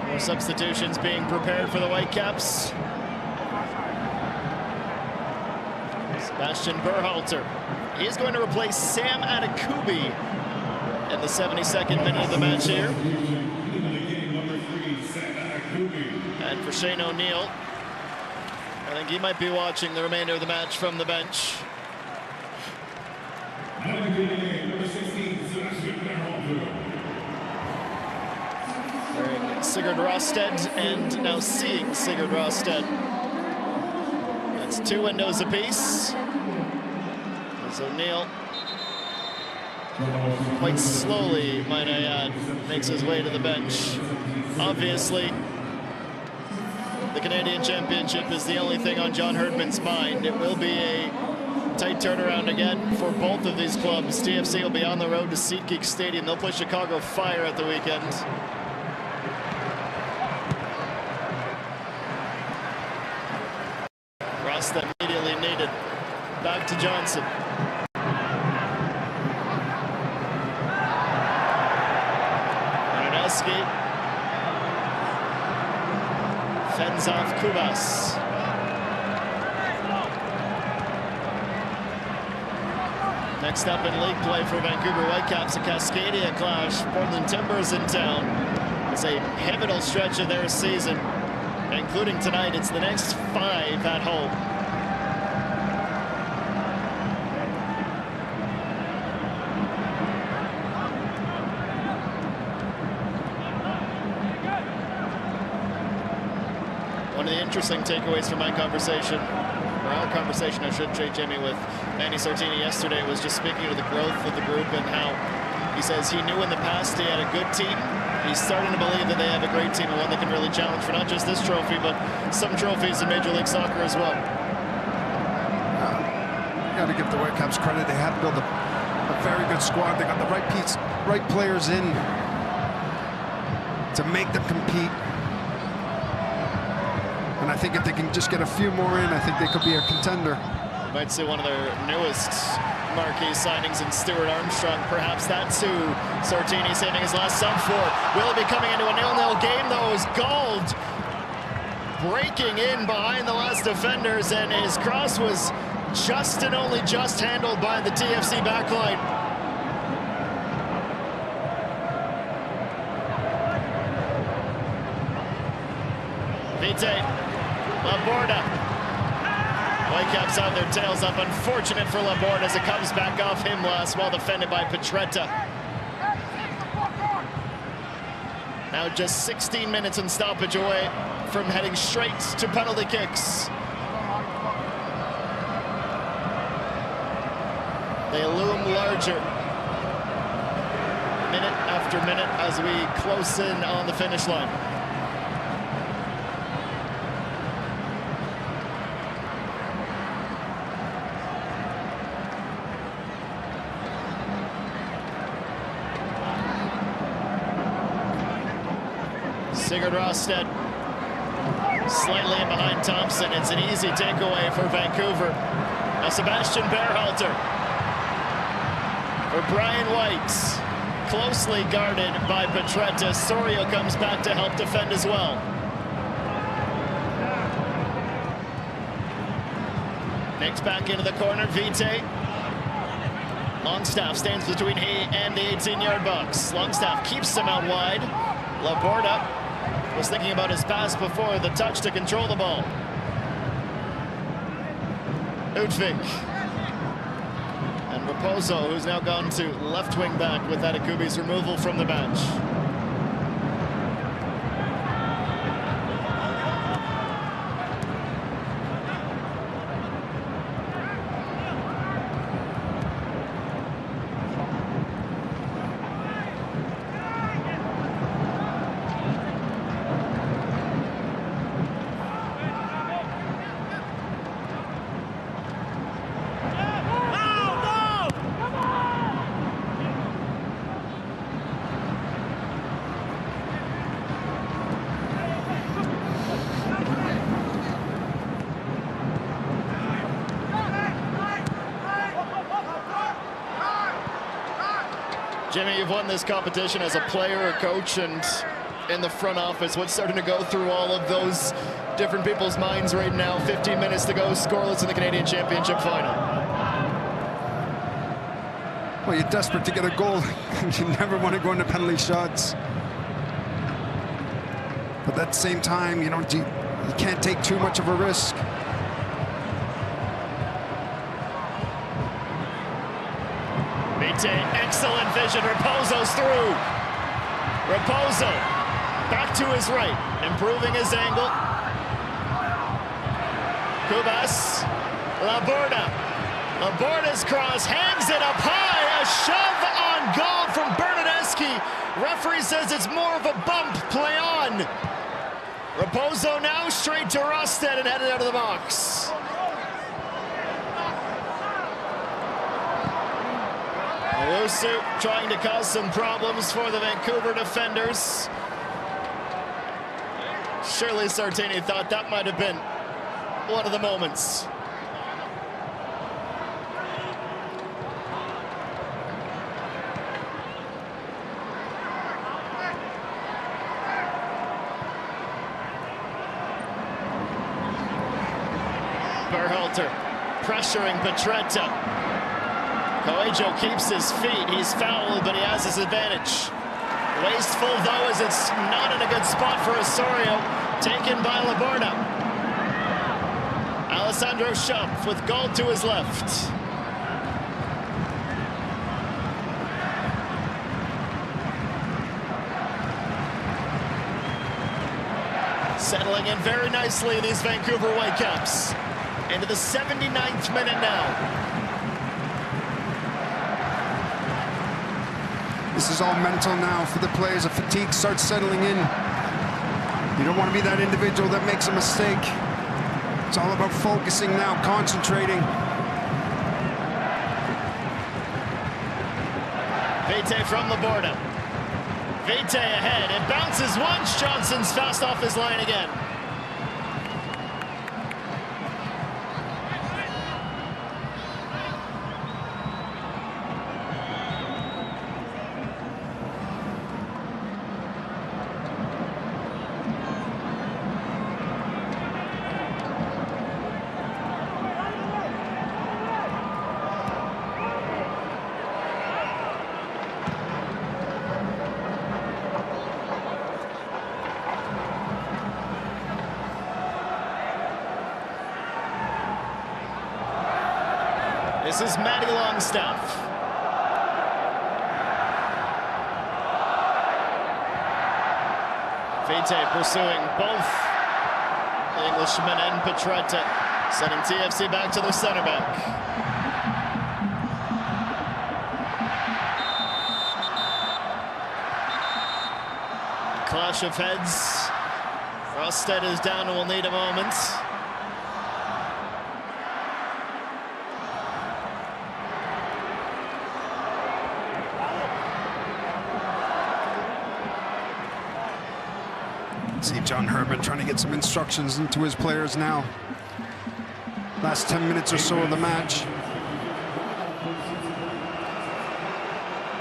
More substitutions being prepared for the Whitecaps. Sebastian Berhalter. He is going to replace Sam Adekubi in the 72nd minute of the match here. And for Shane O'Neill, I think he might be watching the remainder of the match from the bench. Wearing Sigurd Rosted and now seeing Sigurd Rosted. That's 2 windows apiece. As O'Neill, quite slowly, might I add, makes his way to the bench. Obviously, the Canadian Championship is the only thing on John Herdman's mind. It will be a tight turnaround again for both of these clubs. T.F.C. will be on the road to SeatGeek Stadium. They'll play Chicago Fire at the weekend. Rosted immediately needed. Back to Johnson. Fends off Kubas. Next up in league play for Vancouver Whitecaps, a Cascadia clash. Portland Timbers in town. It's a pivotal stretch of their season, including tonight. It's the next 5 at home. One of the interesting takeaways from my conversation, or our conversation, I should say, Jimmy, with Manny Sartini yesterday, was just speaking of the growth of the group and how he says he knew in the past he had a good team. He's starting to believe that they have a great team and one that can really challenge for not just this trophy, but some trophies in Major League Soccer as well. You got to give the Whitecaps credit. They had built a very good squad. They got the right players in to make them compete. And I think if they can just get a few more in, I think they could be a contender. You might see one of their newest marquee signings in Stuart Armstrong. Perhaps that's who Sartini's saving his last sub for. Will it be coming into a 0-0 game, though, as Gold breaking in behind the last defenders, and his cross was just and only just handled by the T.F.C. backline. Vite, Laborda. Whitecaps have their tails up. Unfortunate for Laborda as it comes back off him last, well defended by Petretta. Now just 16 minutes and stoppage away from heading straight to penalty kicks. They loom larger minute after minute as we close in on the finish line. Sigurd Rosted slightly in behind Thompson. It's an easy takeaway for Vancouver. Now Sebastian Berhalter for Brian White. Closely guarded by Petretta. Sorio comes back to help defend as well. Nick's back into the corner. Vite. Longstaff stands between he and the 18-yard box. Longstaff keeps him out wide. Laborda Was thinking about his pass before the touch to control the ball. Utvik. And Raposo, who's now gone to left wing back with Adekubi's removal from the bench. Jimmy, you've won this competition as a player, a coach, and in the front office. What's starting to go through all of those different people's minds right now? 15 minutes to go, scoreless in the Canadian Championship final. Well, you're desperate to get a goal. You never want to go into penalty shots. But at the same time, you can't take too much of a risk. Excellent vision. Raposo's through. Raposo back to his right, improving his angle. Cubas. Laborda's cross hangs it up high. A shove on goal from Bernardeschi. Referee says it's more of a bump. Play on. Raposo now straight to Rosted and headed out of the box. Lusu trying to cause some problems for the Vancouver defenders. Surely Sartini thought that might have been one of the moments. Berhalter pressuring Petretta. Coelho keeps his feet. He's fouled, but he has his advantage. Wasteful, though, as it's not in a good spot for Osorio. Taken by Laborda. Alessandro Schumpf with goal to his left. Settling in very nicely, these Vancouver Whitecaps. Into the 79th minute now. This is all mental now for the players. A fatigue starts settling in. You don't want to be that individual that makes a mistake. It's all about focusing now, concentrating. Vite from Laborda. Vite ahead. It bounces once. Johnson's fast off his line again. This is Matty Longstaff. Vite pursuing both the Englishman and Petretta, sending T.F.C. back to the center back. Clash of heads. Rosted is down and will need a moment. See John Herman trying to get some instructions into his players now. Last 10 minutes or so of the match.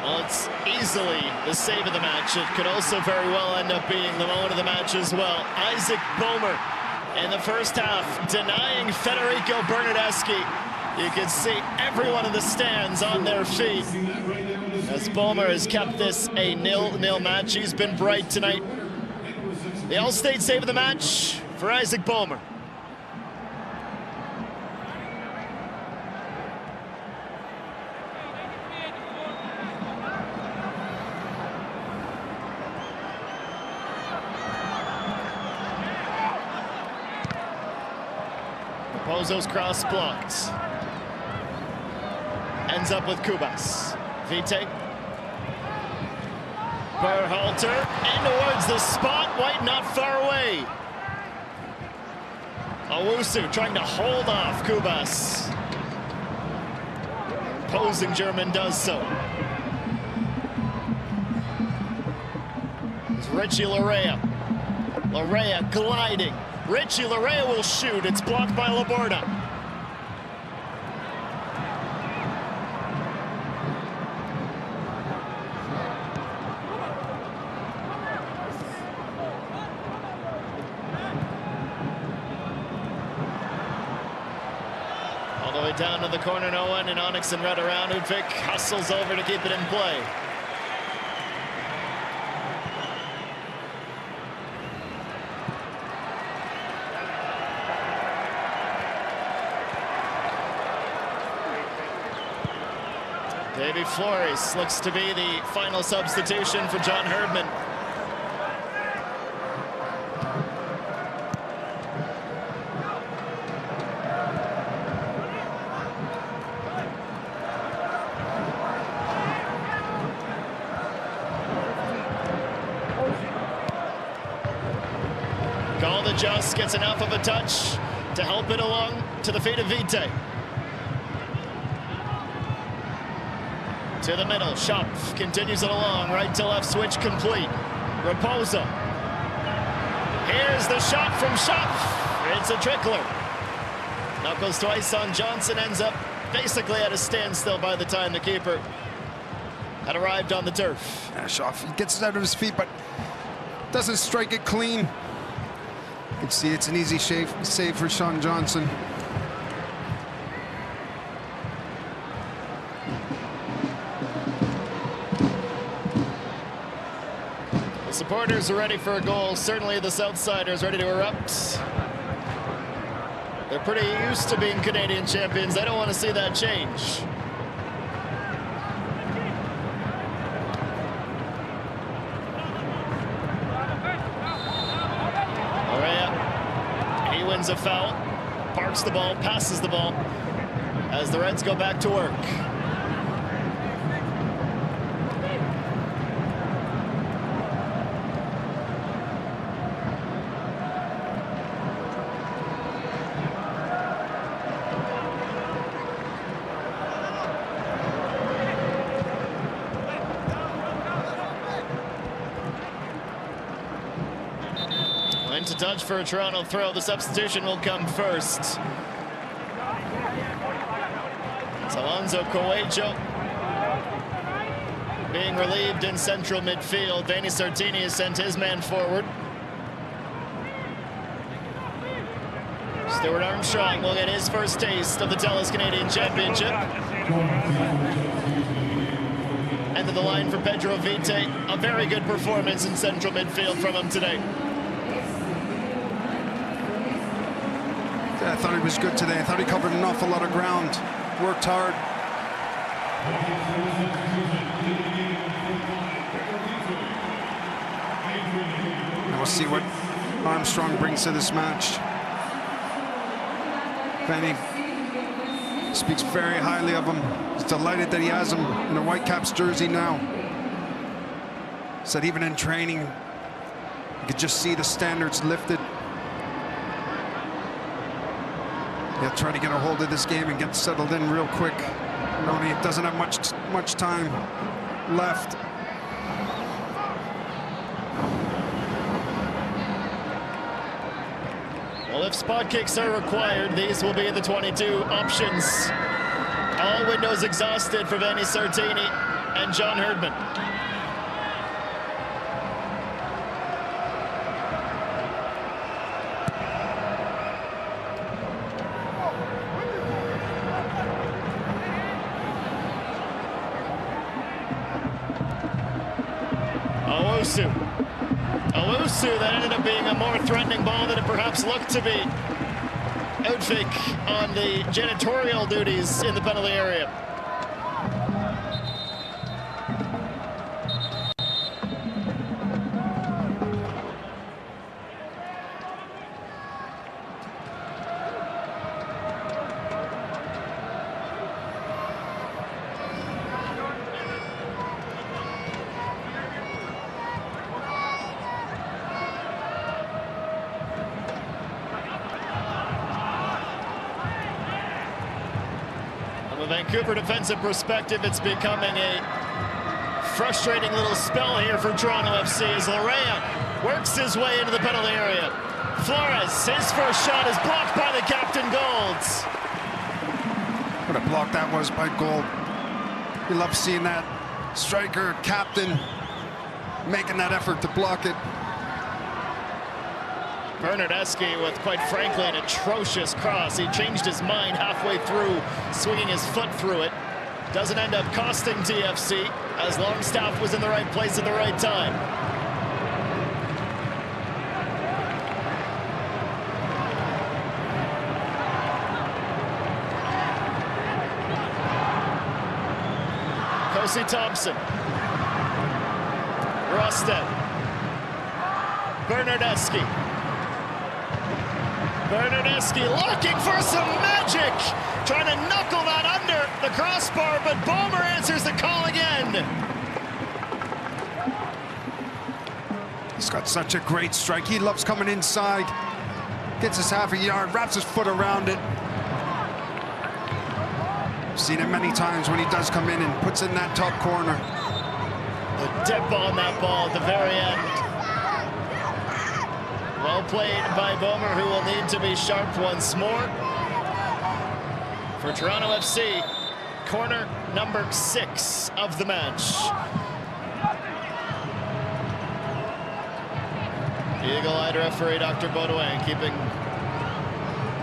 Well, it's easily the save of the match. It could also very well end up being the moment of the match as well. Isaac Boehmer in the first half denying Federico Bernardeschi. You can see everyone in the stands on their feet as Boehmer has kept this a 0-0 match. He's been bright tonight. The All-State save of the match for Isaac Boehmer. Pozo's cross blocked. Ends up with Kubas. Vite. Berhalter in towards the spot. White not far away. Owusu trying to hold off Kubas. Opposing German does so. It's Richie Larea. Larea gliding. Richie Larea will shoot. It's blocked by Laborda. All the way down to the corner, no one, and Onyx and Red around. Udvik hustles over to keep it in play. Davy Flores looks to be the final substitution for John Herdman. Called adjust, gets enough of a touch to help it along to the feet of Vite. To the middle, Schopf continues it along, right to left switch complete. Raposo. Here's the shot from Schopf. It's a trickler. Knuckles twice on Johnson, ends up basically at a standstill by the time the keeper had arrived on the turf. Yeah, Schopf, he gets it out of his feet, but doesn't strike it clean. You can see it's an easy save for Sean Johnson. Supporters are ready for a goal. Certainly the Southsiders ready to erupt. They're pretty used to being Canadian champions. They don't want to see that change. Orea, he wins a foul, parks the ball, passes the ball as the Reds go back to work. To touch for a Toronto throw. The substitution will come first. It's Alonso Coelho being relieved in central midfield. Vanni Sartini has sent his man forward. Stuart Armstrong will get his first taste of the TELUS Canadian Championship. End of the line for Pedro Vite. A very good performance in central midfield from him today. I thought he was good today. I thought he covered an awful lot of ground. Worked hard. And we'll see what Armstrong brings to this match. Vanni speaks very highly of him. He's delighted that he has him in a Whitecaps jersey now. Said even in training, you could just see the standards lifted. He'll try to get a hold of this game and get settled in real quick. He doesn't have much time left. Well, if spot kicks are required, these will be the 22 options. All windows exhausted for Vanni Sartini and John Herdman. Owusu Owusu that ended up being a more threatening ball than it perhaps looked to be. Outfake on the janitorial duties in the penalty area. Vancouver defensive perspective, it's becoming a frustrating little spell here for Toronto FC as Larea works his way into the penalty area. Flores, his first shot is blocked by the captain, Golds. What a block that was by Gold. You love seeing that striker, captain, making that effort to block it. Bernardeschi with, quite frankly, an atrocious cross. He changed his mind halfway through, swinging his foot through it. Doesn't end up costing T.F.C. as Longstaff was in the right place at the right time. Kosi Thompson. Rosted. Bernardeschi. Bernardeschi looking for some magic, trying to knuckle that under the crossbar, but Bomer answers the call again. He's got such a great strike. He loves coming inside, gets us half a yard, wraps his foot around it. I've seen it many times when he does come in and puts in that top corner. The dip on that ball at the very end. Well played by Bomer, who will need to be sharp once more. For Toronto FC, corner number 6 of the match. Eagle-eyed referee Dr. Baudouin keeping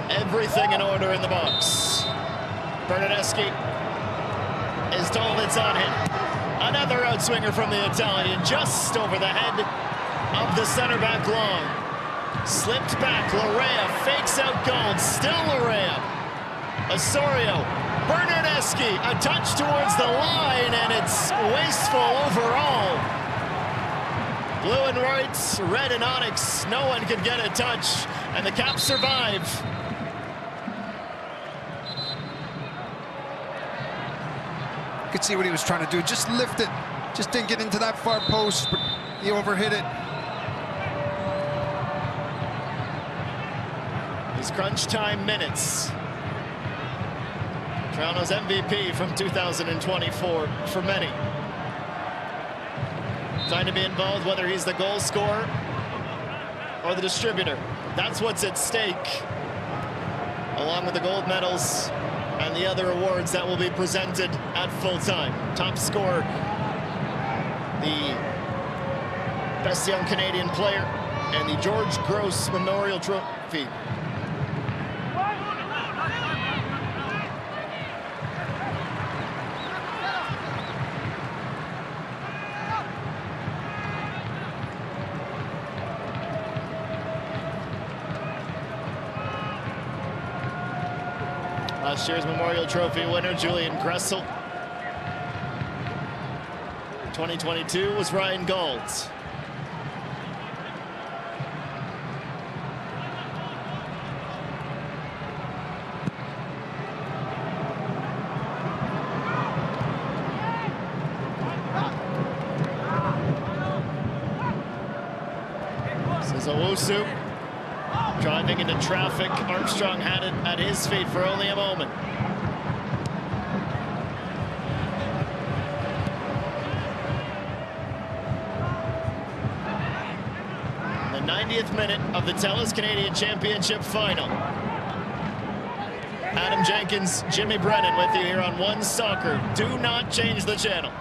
everything in order in the box. Bernardeschi is told it's on him. Another outswinger from the Italian, just over the head of the center back long. Slipped back, Larea fakes out Gold, still Larea. Osorio, Bernardeschi, a touch towards the line, and it's wasteful overall. Blue and white, red and onyx, no one could get a touch, and the Caps survive. You could see what he was trying to do, just lift it. Just didn't get into that far post, but he overhit it. These crunch time minutes. Toronto's MVP from 2024 for many. Trying to be involved, whether he's the goal scorer or the distributor. That's what's at stake, along with the gold medals and the other awards that will be presented at full time. Top scorer, the best young Canadian player, and the George Gross Memorial Trophy. Last year's Memorial Trophy winner, Julian Gressel. 2022 was Ryan Golds. This is Owusu. Driving into traffic, Armstrong had it at his feet for only a moment. The 90th minute of the TELUS Canadian Championship final. Adam Jenkins, Jimmy Brennan with you here on One Soccer. Do not change the channel.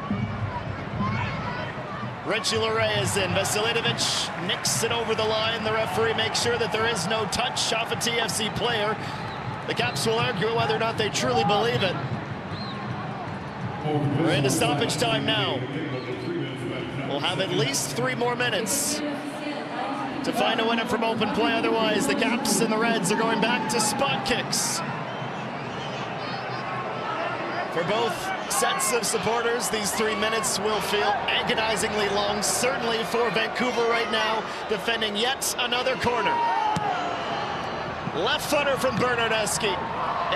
Richie Larea is in. Vasiljevic nicks it over the line. The referee makes sure that there is no touch off a TFC player. The Caps will argue whether or not they truly believe it. We're into stoppage time now. We'll have at least 3 more minutes to find a winner from open play. Otherwise, the Caps and the Reds are going back to spot kicks. For both sets of supporters, these 3 minutes will feel agonizingly long, certainly for Vancouver right now, defending yet another corner. Left footer from Bernardeschi.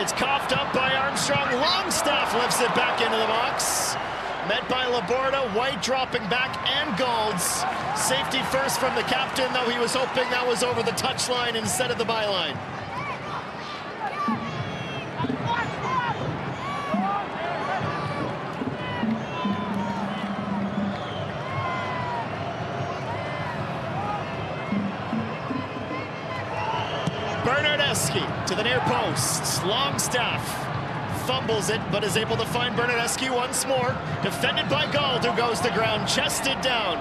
It's coughed up by Armstrong. Longstaff lifts it back into the box. Met by Laborda, White dropping back, and Golds. Safety first from the captain, though he was hoping that was over the touchline instead of the byline. Bernardeschi to the near post. Longstaff fumbles it, but is able to find Bernardeschi once more. Defended by Gauld, who goes to ground, chested down.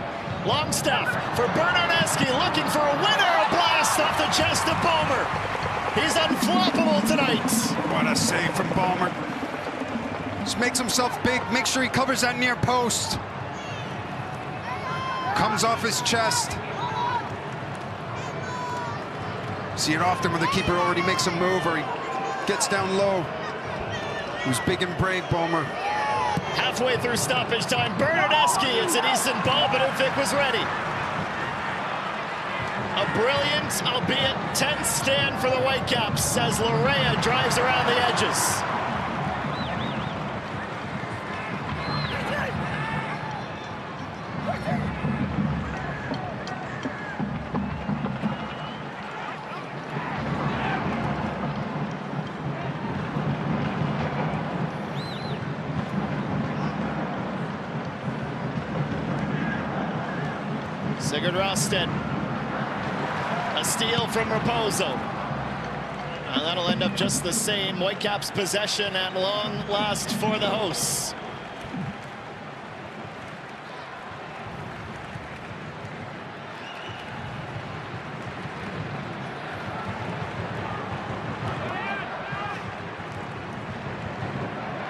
Longstaff for Bernardeschi, looking for a winner. A blast off the chest of Bomer. He's unflappable tonight. What a save from Bomer. Just makes himself big. Make sure he covers that near post. Comes off his chest. See it often when the keeper already makes a move or he gets down low. He was big and brave, Bomer. Halfway through stoppage time, Bernardeschi, it's a decent ball, but Uvik was ready. A brilliant, albeit tense stand for the Whitecaps as Larea drives around the edges. Sigurd Rosted, a steal from Raposo. And that'll end up just the same. Whitecaps possession at long last for the hosts.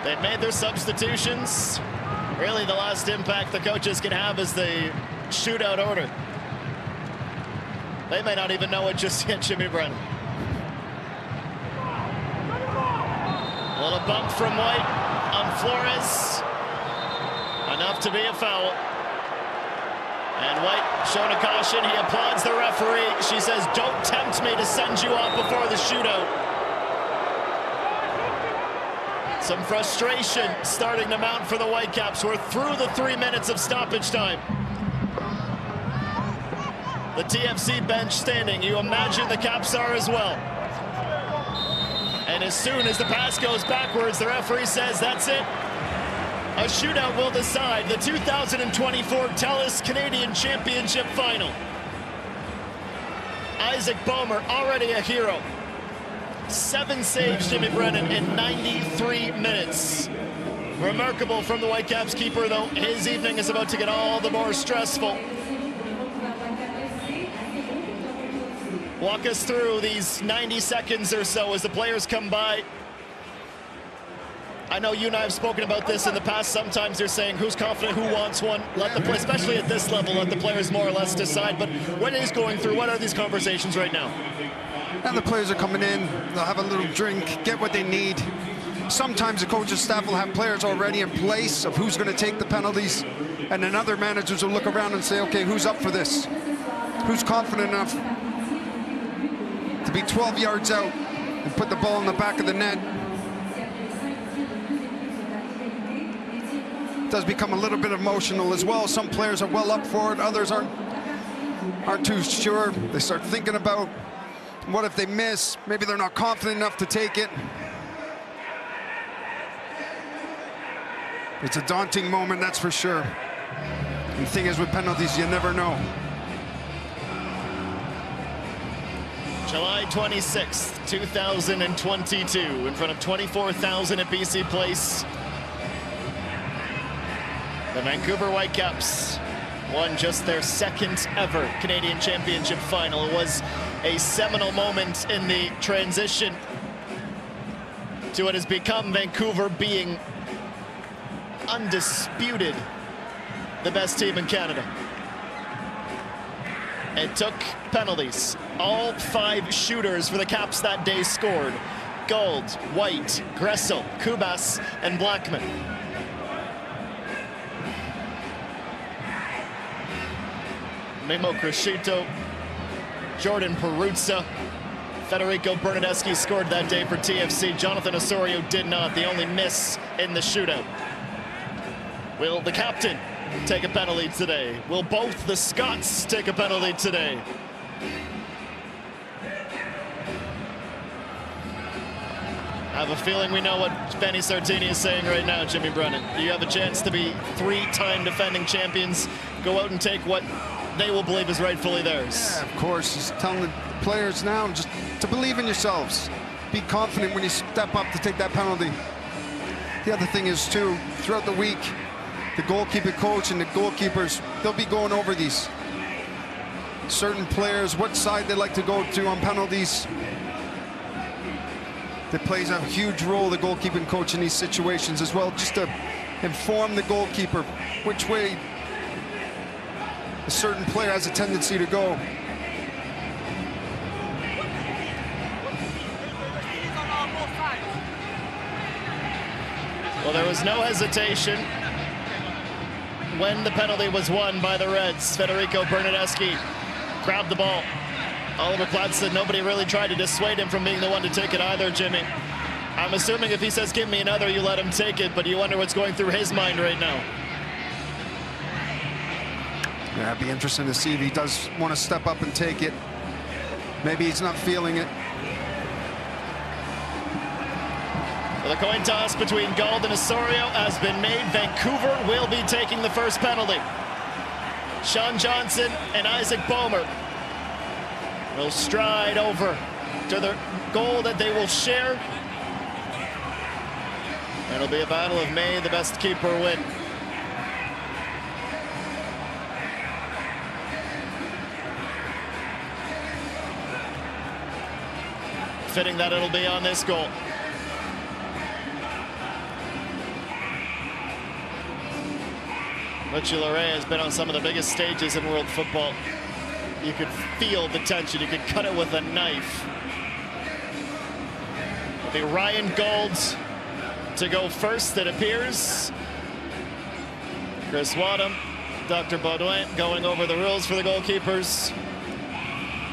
They've made their substitutions. Really, the last impact the coaches can have is the shootout order. They may not even know it just yet, Jimmy Brennan. A little bump from White on Flores. Enough to be a foul. And White showing a caution. He applauds the referee. She says, "Don't tempt me to send you off before the shootout." Some frustration starting to mount for the Whitecaps. We're through the 3 minutes of stoppage time. The TFC bench standing. You imagine the Caps are as well. And as soon as the pass goes backwards, the referee says, that's it. A shootout will decide the 2024 TELUS Canadian Championship Final. Isaac Bomer, already a hero. 7 saves, Jimmy Brennan, in 93 minutes. Remarkable from the Whitecaps keeper, though his evening is about to get all the more stressful. Walk us through these 90 seconds or so as the players come by. I know you and I have spoken about this in the past. Sometimes they're saying who's confident, who wants one. Let the play, especially at this level, let the players more or less decide. But what is going through? What are these conversations right now? And the players are coming in. They'll have a little drink, get what they need. Sometimes the coaching staff will have players already in place of who's going to take the penalties. And then other managers will look around and say, okay, who's up for this? Who's confident enough to be 12 yards out and put the ball in the back of the net? It does become a little bit emotional as well. Some players are well up for it, others aren't too sure. They start thinking about what if they miss. Maybe they're not confident enough to take it. It's a daunting moment, that's for sure. And the thing is, with penalties, you never know. July 26th, 2022, in front of 24,000 at BC Place. The Vancouver Whitecaps won just their second ever Canadian Championship final. It was a seminal moment in the transition to what has become Vancouver being undisputed the best team in Canada. It took penalties. All 5 shooters for the Caps that day scored. Gold, White, Gressel, Kubas, and Blackman. Mimo Crescito, Jordan Peruzza, Federico Bernardeschi scored that day for T.F.C. Jonathan Osorio did not, the only miss in the shootout. Will the captain take a penalty today? Will both the Scots take a penalty today? I have a feeling we know what Benny Sartini is saying right now, Jimmy Brennan. You have a chance to be 3-time defending champions. Go out and take what they will believe is rightfully theirs. Yeah, of course. He's telling the players now just to believe in yourselves. Be confident when you step up to take that penalty. The other thing is, too, throughout the week, the goalkeeper coach and the goalkeepers, they'll be going over these. Certain players, what side they like to go to on penalties. That plays a huge role, the goalkeeping coach, in these situations as well, just to inform the goalkeeper which way a certain player has a tendency to go. Well, there was no hesitation when the penalty was won by the Reds. Federico Bernardeschi grabbed the ball. Oliver Platt said nobody really tried to dissuade him from being the one to take it either, Jimmy. I'm assuming if he says, give me another, you let him take it, but you wonder what's going through his mind right now. Yeah, it'd be interesting to see if he does want to step up and take it. Maybe he's not feeling it. Well, the coin toss between Gold and Osorio has been made. Vancouver will be taking the first penalty. Sean Johnson and Isaac Boehmer will stride over to the goal that they will share. It'll be a battle of may the best keeper win. Fitting that it'll be on this goal. Richie Laret has been on some of the biggest stages in world football. You could feel the tension. You could cut it with a knife. It'll be Ryan Gold to go first, it appears. Chris Wadham, Dr. Baudouin going over the rules for the goalkeepers.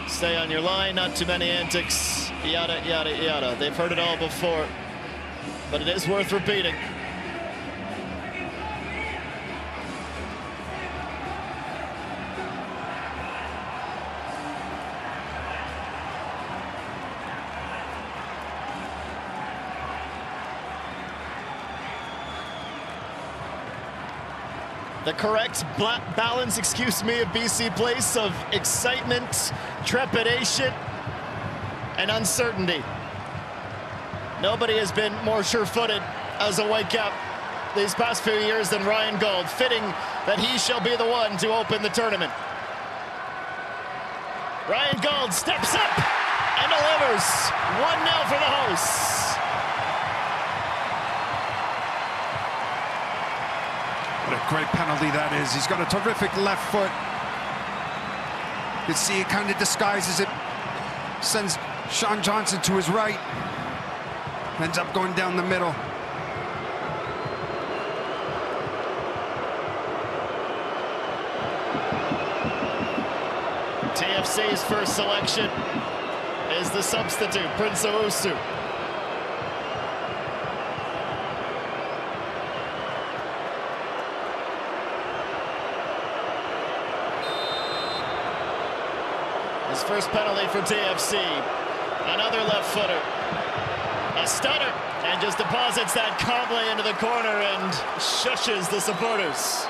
Stay on your line, not too many antics, yada, yada, yada. They've heard it all before, but it is worth repeating. The correct balance, of BC Place of excitement, trepidation, and uncertainty. Nobody has been more sure-footed as a Whitecap these past few years than Ryan Gold. Fitting that he shall be the one to open the tournament. Ryan Gold steps up and delivers. 1-0 for the hosts. What a great penalty that is. He's got a terrific left foot. You can see it kind of disguises it. Sends Sean Johnson to his right. Ends up going down the middle. T.F.C's first selection is the substitute, Prince Owusu. His first penalty for T.F.C. Another left footer. A stutter, and just deposits that calmly into the corner and shushes the supporters.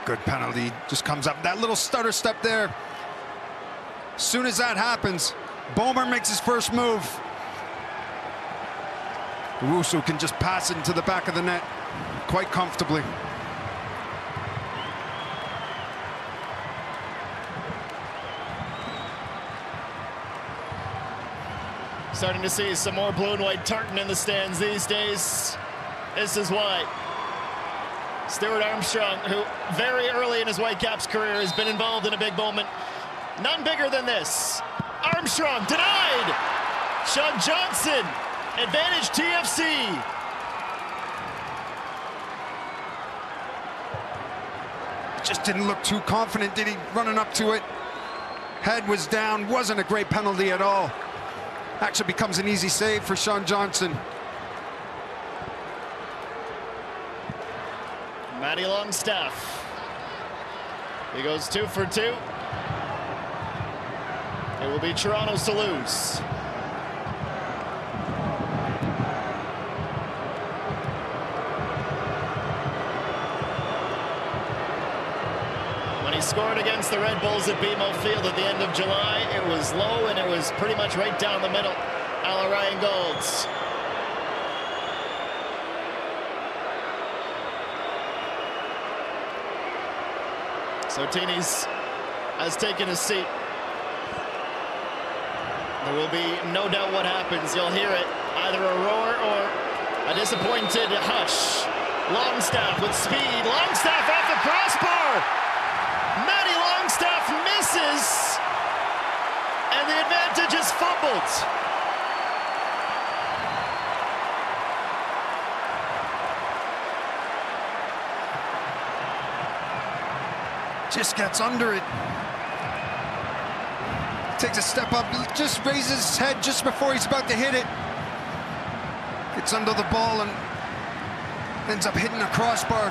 Good penalty, just comes up. That little stutter step there. As soon as that happens, Boehmer makes his first move. Owusu can just pass it into the back of the net quite comfortably. Starting to see some more blue and white tartan in the stands these days. This is why. Stuart Armstrong, who very early in his Whitecaps career has been involved in a big moment. None bigger than this. Armstrong denied. Sean Johnson, advantage T.F.C. Just didn't look too confident, did he, running up to it? Head was down, wasn't a great penalty at all. Actually becomes an easy save for Sean Johnson. Matty Longstaff. He goes 2 for 2. It will be Toronto's to lose. When he scored against the Red Bulls at BMO Field at the end of July, it was low and it was pretty much right down the middle. A la Ryan Golds. So Tini's has taken his seat. There will be no doubt what happens. You'll hear it, either a roar or a disappointed hush. Longstaff with speed. Longstaff off the crossbar. Matty Longstaff misses. And the advantage is fumbled. Just gets under it. Takes a step up, just raises his head just before he's about to hit it. Gets under the ball and ends up hitting a crossbar.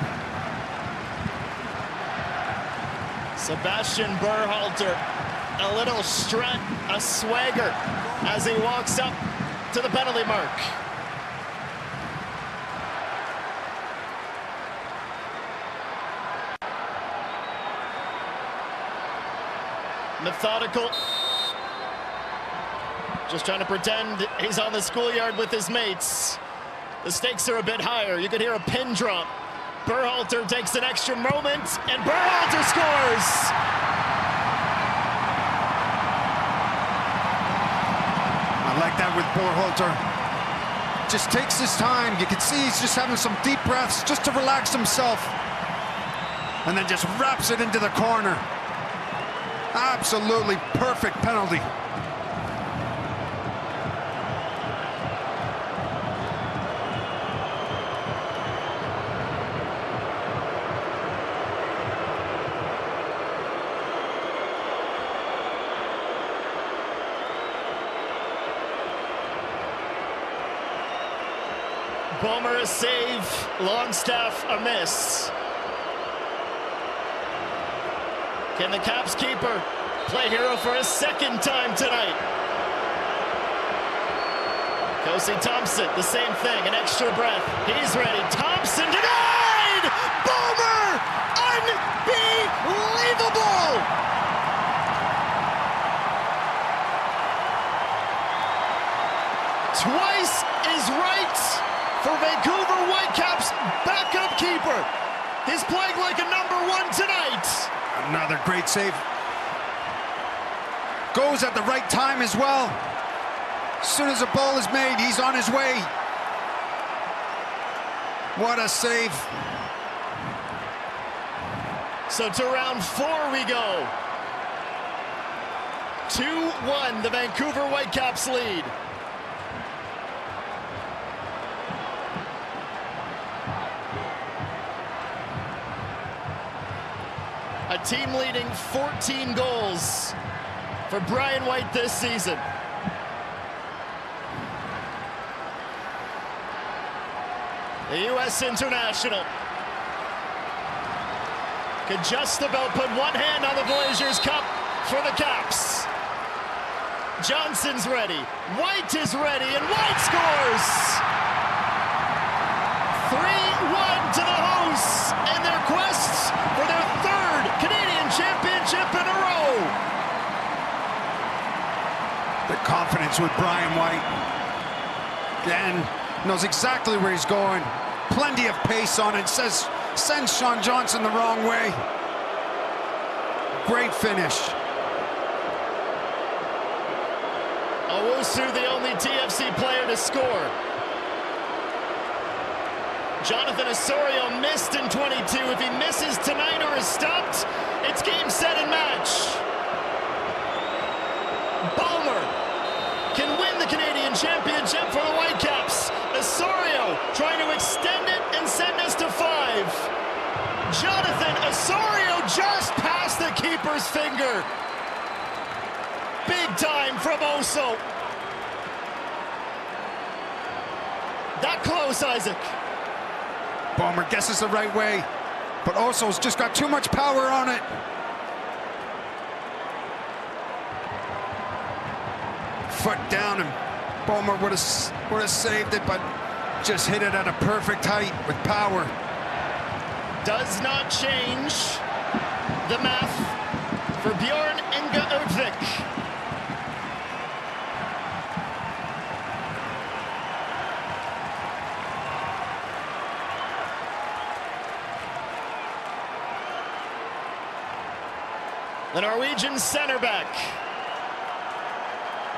Sebastian Berhalter, a little strut, a swagger as he walks up to the penalty mark. Methodical. Just trying to pretend he's on the schoolyard with his mates. The stakes are a bit higher. You could hear a pin drop. Berhalter takes an extra moment, and Berhalter scores! I like that with Berhalter. Just takes his time. You can see he's just having some deep breaths just to relax himself. And then just wraps it into the corner. Absolutely perfect penalty. Bomer a save, Longstaff a miss. Can the Caps keeper play hero for a second time tonight? Kosi Thompson, the same thing, an extra breath. He's ready. Thompson denied! Bomer! Unbelievable! Twice is right for Vancouver Whitecaps backup keeper. He's playing like a #1 tonight. Another great save. Goes at the right time as well. As soon as the ball is made, he's on his way. What a save. So to round 4 we go. 2-1, the Vancouver Whitecaps lead. A team leading 14 goals for Brian White this season. The U.S. international could just about put one hand on the Voyageurs Cup for the Caps. Johnson's ready, White is ready, and White scores! 3-1 to the hosts in their quest for their 3rd Canadian championship in a row. The confidence with Brian White. Again, knows exactly where he's going. Plenty of pace on it. Sends Sean Johnson the wrong way. Great finish. Owusu, the only T.F.C. player to score. Jonathan Osorio missed in 22. If he misses tonight or is stopped, it's game, set, and match. Balmer can win the Canadian Championship for the Whitecaps. Osorio trying to extend it and send us to 5. Jonathan Osorio just past the keeper's finger. Big time from Oso. That close, Isaac. Balmer guesses the right way, but Oso's just got too much power on it. Foot down, and Balmer would have saved it, but just hit it at a perfect height with power. Does not change the math for Bjorn Inge Udvik. The Norwegian center back,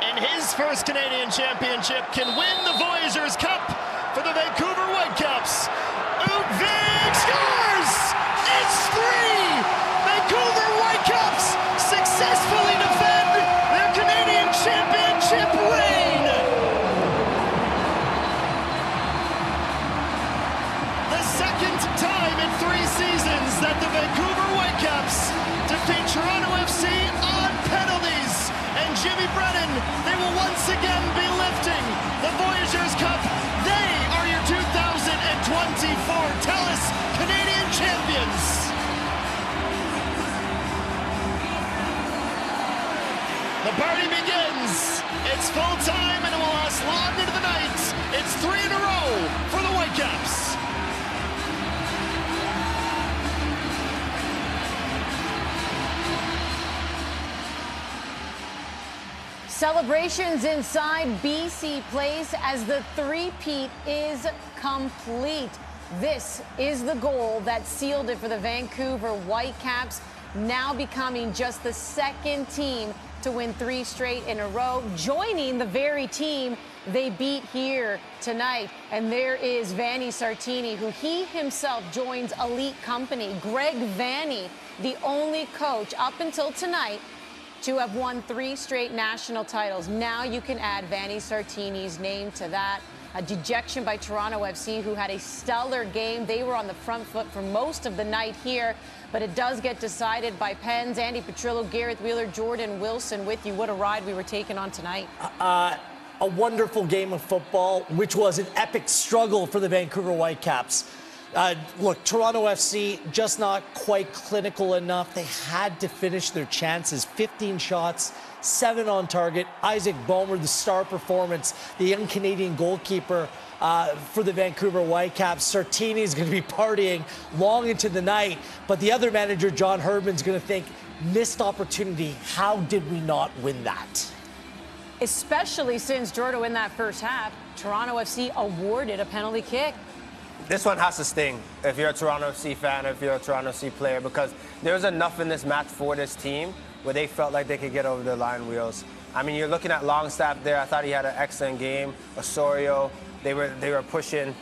in his first Canadian Championship, can win the Voyageurs Cup for the Vancouver Whitecaps. Udvik scores! It's 3! Vancouver Whitecaps successfully defend their Canadian Championship reign! The second time in 3 seasons that the Vancouver Whitecaps defeat Toronto FC on penalties. And Jimmy Brennan, they will once again be lifting the Voyageurs Cup. They are your 2024 TELUS Canadian Champions. The party begins. It's full time and it will last long into the night. It's 3 in a row for the Whitecaps. Celebrations inside BC Place as the three-peat is complete. This is the goal that sealed it for the Vancouver Whitecaps, now becoming just the second team to win 3 straight in a row, joining the very team they beat here tonight. And there is Vanni Sartini, who he himself joins elite company. Greg Vanni, the only coach up until tonight to have won 3 straight national titles. Now you can add Vanni Sartini's name to that. A dejection by Toronto FC, who had a stellar game. They were on the front foot for most of the night here, but it does get decided by pens. Andy Petrillo, Gareth Wheeler, Jordan Wilson with you. What a ride we were taking on tonight. A wonderful game of football, which was an epic struggle for the Vancouver Whitecaps. Look, Toronto FC just not quite clinical enough. They had to finish their chances. 15 shots, 7 on target. Isaac Boehmer, the star performance, the young Canadian goalkeeper for the Vancouver Whitecaps. Sartini is going to be partying long into the night. But the other manager, John Herdman's going to think, missed opportunity. How did we not win that? Especially since, Jordan, in that first half, Toronto FC awarded a penalty kick. This one has to sting if you're a Toronto FC fan, if you're a Toronto FC player, because there was enough in this match for this team where they felt like they could get over the line wheels. I mean, you're looking at Longstaff there. I thought he had an excellent game. Osorio, they were pushing.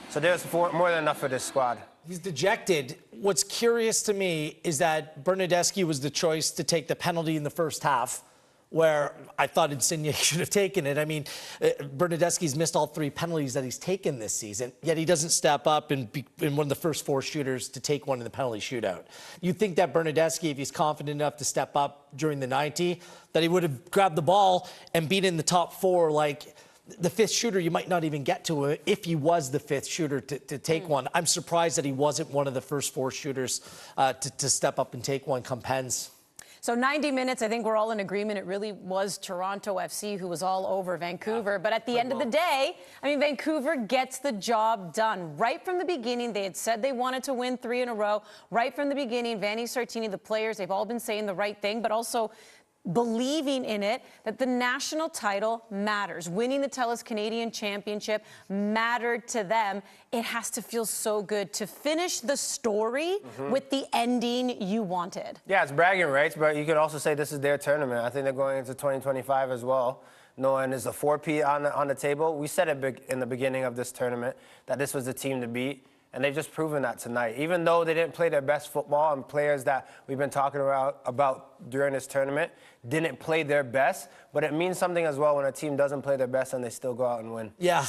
So there's more than enough for this squad. He's dejected. What's curious to me is that Bernadeschi was the choice to take the penalty in the first half, where I thought Insigne should have taken it. I mean, Bernadeschi's missed all 3 penalties that he's taken this season, yet he doesn't step up and be in one of the first 4 shooters to take one in the penalty shootout. You'd think that Bernadeschi, if he's confident enough to step up during the 90, that he would have grabbed the ball and been in the top 4 like the 5th shooter. You might not even get to it if he was the 5th shooter to take one. I'm surprised that he wasn't one of the first 4 shooters to step up and take one come pens. So 90 minutes, I think we're all in agreement. It really was Toronto FC who was all over Vancouver. But at the end of the day, I mean, Vancouver gets the job done. Right from the beginning, they had said they wanted to win 3 in a row. Right from the beginning, Vanni Sartini, the players, they've all been saying the right thing, but also believing in it, that the national title matters. Winning the TELUS Canadian Championship mattered to them. It has to feel so good to finish the story with the ending you wanted. Yeah, it's bragging rights, but you could also say this is their tournament. I think they're going into 2025 as well, knowing there's a 4-peat on the table. We said it in the beginning of this tournament that this was the team to beat. And they've just proven that tonight. Even though they didn't play their best football and players that we've been talking about during this tournament didn't play their best, but it means something as well when a team doesn't play their best and they still go out and win. Yeah,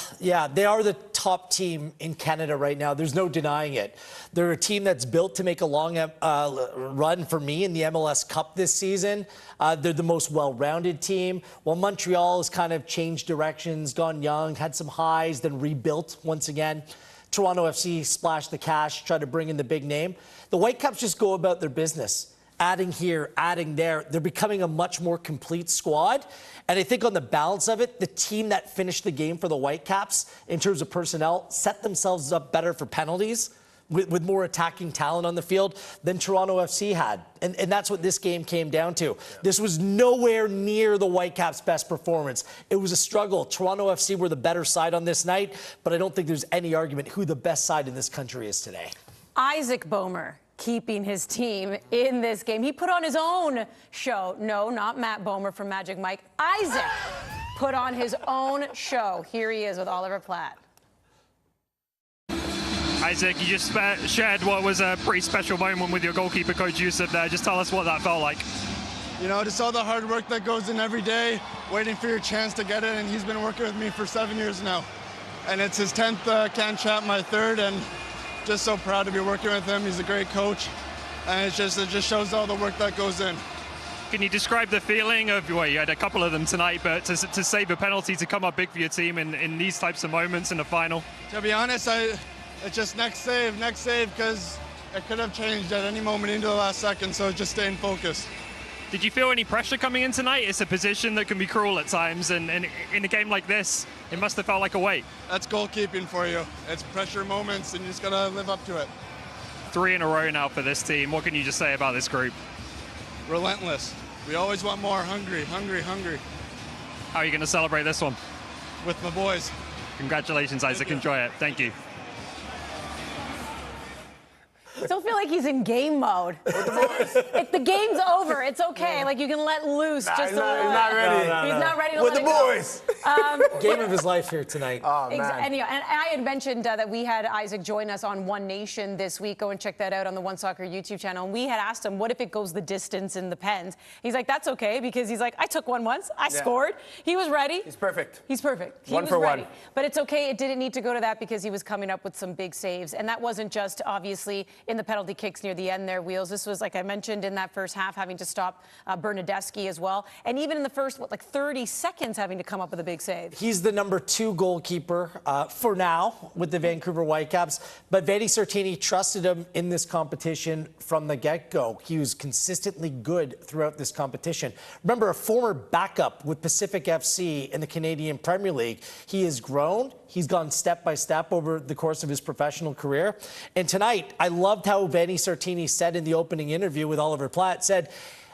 they are the top team in Canada right now. There's no denying it. They're a team that's built to make a long run for me in the MLS Cup this season. They're the most well-rounded team. While Montreal has kind of changed directions, gone young, had some highs, then rebuilt once again. Toronto FC splashed the cash, tried to bring in the big name. The Whitecaps just go about their business, adding here, adding there. They're becoming a much more complete squad. And I think on the balance of it, the team that finished the game for the Whitecaps in terms of personnel set themselves up better for penalties with more attacking talent on the field than Toronto FC had. And that's what this game came down to. This was nowhere near the Whitecaps' best performance. It was a struggle. Toronto FC were the better side on this night, but I don't think there's any argument who the best side in this country is today. Isaac Boehmer keeping his team in this game. He put on his own show. No, not Matt Boehmer from Magic Mike. Isaac put on his own show. Here he is with Oliver Platt. Isaac, you just shared what was a pretty special moment with your goalkeeper coach Yusuf there. Just tell us what that felt like. You know, just all the hard work that goes in every day, waiting for your chance to get it, and he's been working with me for 7 years now. And it's his 10th Can Champ, my 3rd, and just so proud to be working with him. He's a great coach, and it just shows all the work that goes in. Can you describe the feeling of, well, you had a couple of them tonight, but to save a penalty, to come up big for your team in these types of moments in the final? To be honest, it's just next save, because it could have changed at any moment into the last second, so just staying focused. Did you feel any pressure coming in tonight? It's a position that can be cruel at times, and in a game like this, it must have felt like a weight. That's goalkeeping for you. It's pressure moments, and you just got to live up to it. 3 in a row now for this team. What can you just say about this group? Relentless. We always want more. Hungry, hungry, hungry. How are you going to celebrate this one? With my boys. Congratulations, Isaac. Enjoy it. Thank you. Still feel like he's in game mode. If the game's over, it's okay. Like you can let loose just a little. He's not ready. He's not ready to with let the it boys. Game of his life here tonight. Oh, man. And I had mentioned that we had Isaac join us on One Nation this week. Go and check that out on the One Soccer YouTube channel. And we had asked him, what if it goes the distance in the pens? He's like, that's okay, because he's like, I took one once. I scored. He was ready. He's perfect. He's perfect. He one was for ready. one. But it's okay. It didn't need to go to that because he was coming up with some big saves. And that wasn't just, obviously, in the penalty kicks near the end there, Wheels. This was, like I mentioned, in that first half, having to stop Bernadeschi as well. And even in the first, 30 seconds, having to come up with a big save. He's the number 2 goalkeeper for now with the Vancouver Whitecaps. But Vanni Sartini trusted him in this competition from the get-go. He was consistently good throughout this competition. Remember, a former backup with Pacific FC in the Canadian Premier League. He has grown. He's gone step by step over the course of his professional career. And tonight, I loved how Vanni Sartini said in the opening interview with Oliver Platt, said,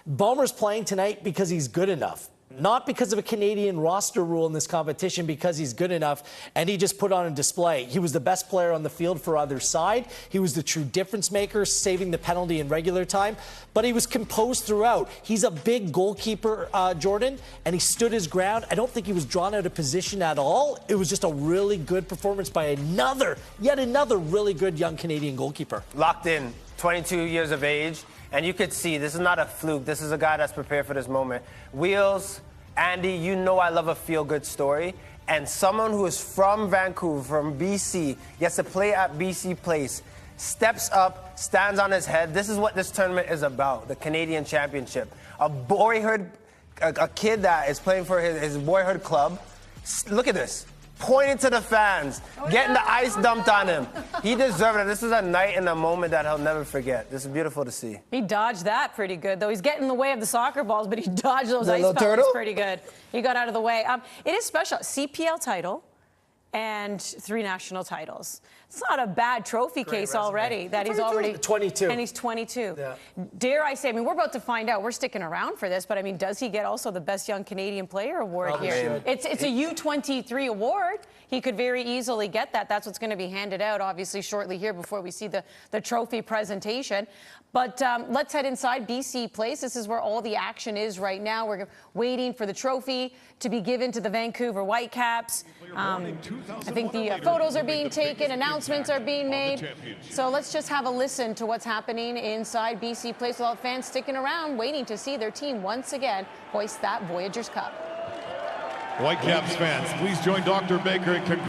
Boehmer's playing tonight because he's good enough. Not because of a Canadian roster rule in this competition, because he's good enough, and he just put on a display. He was the best player on the field for either side. He was the true difference maker, saving the penalty in regular time, but he was composed throughout. He's a big goalkeeper, Jordan, and he stood his ground. I don't think he was drawn out of position at all. It was just a really good performance by yet another really good young Canadian goalkeeper. Locked in, 22 years of age. And you could see this is not a fluke. This is a guy that's prepared for this moment. Wheels, Andy, you know I love a feel-good story. And someone who is from Vancouver, from BC, gets to play at BC Place, steps up, stands on his head. This is what this tournament is about, the Canadian Championship. A kid that is playing for his boyhood club. Look at this. Pointing to the fans, getting the ice dumped on him. He deserved it. This is a night and a moment that he'll never forget. This is beautiful to see. He dodged that pretty good, though. He's getting in the way of the soccer balls, but he dodged those ice pellets pellets pretty good. He got out of the way. It is special. CPL title and 3 national titles. It's not a bad trophy case already. That he's already 22. And he's 22. Yeah. Dare I say, we're about to find out. We're sticking around for this, but does he get also the Best Young Canadian Player award here? It's a U23 award. He could very easily get that. That's what's going to be handed out, obviously, shortly here before we see the trophy presentation. But let's head inside BC Place. This is where all the action is right now. We're waiting for the trophy to be given to the Vancouver Whitecaps. I think the photos are being taken, announcements announcements are being made. So let's just have a listen to what's happening inside BC Place with all fans sticking around, waiting to see their team once again hoist that Voyageurs Cup. Whitecaps fans, please join Dr. Baker in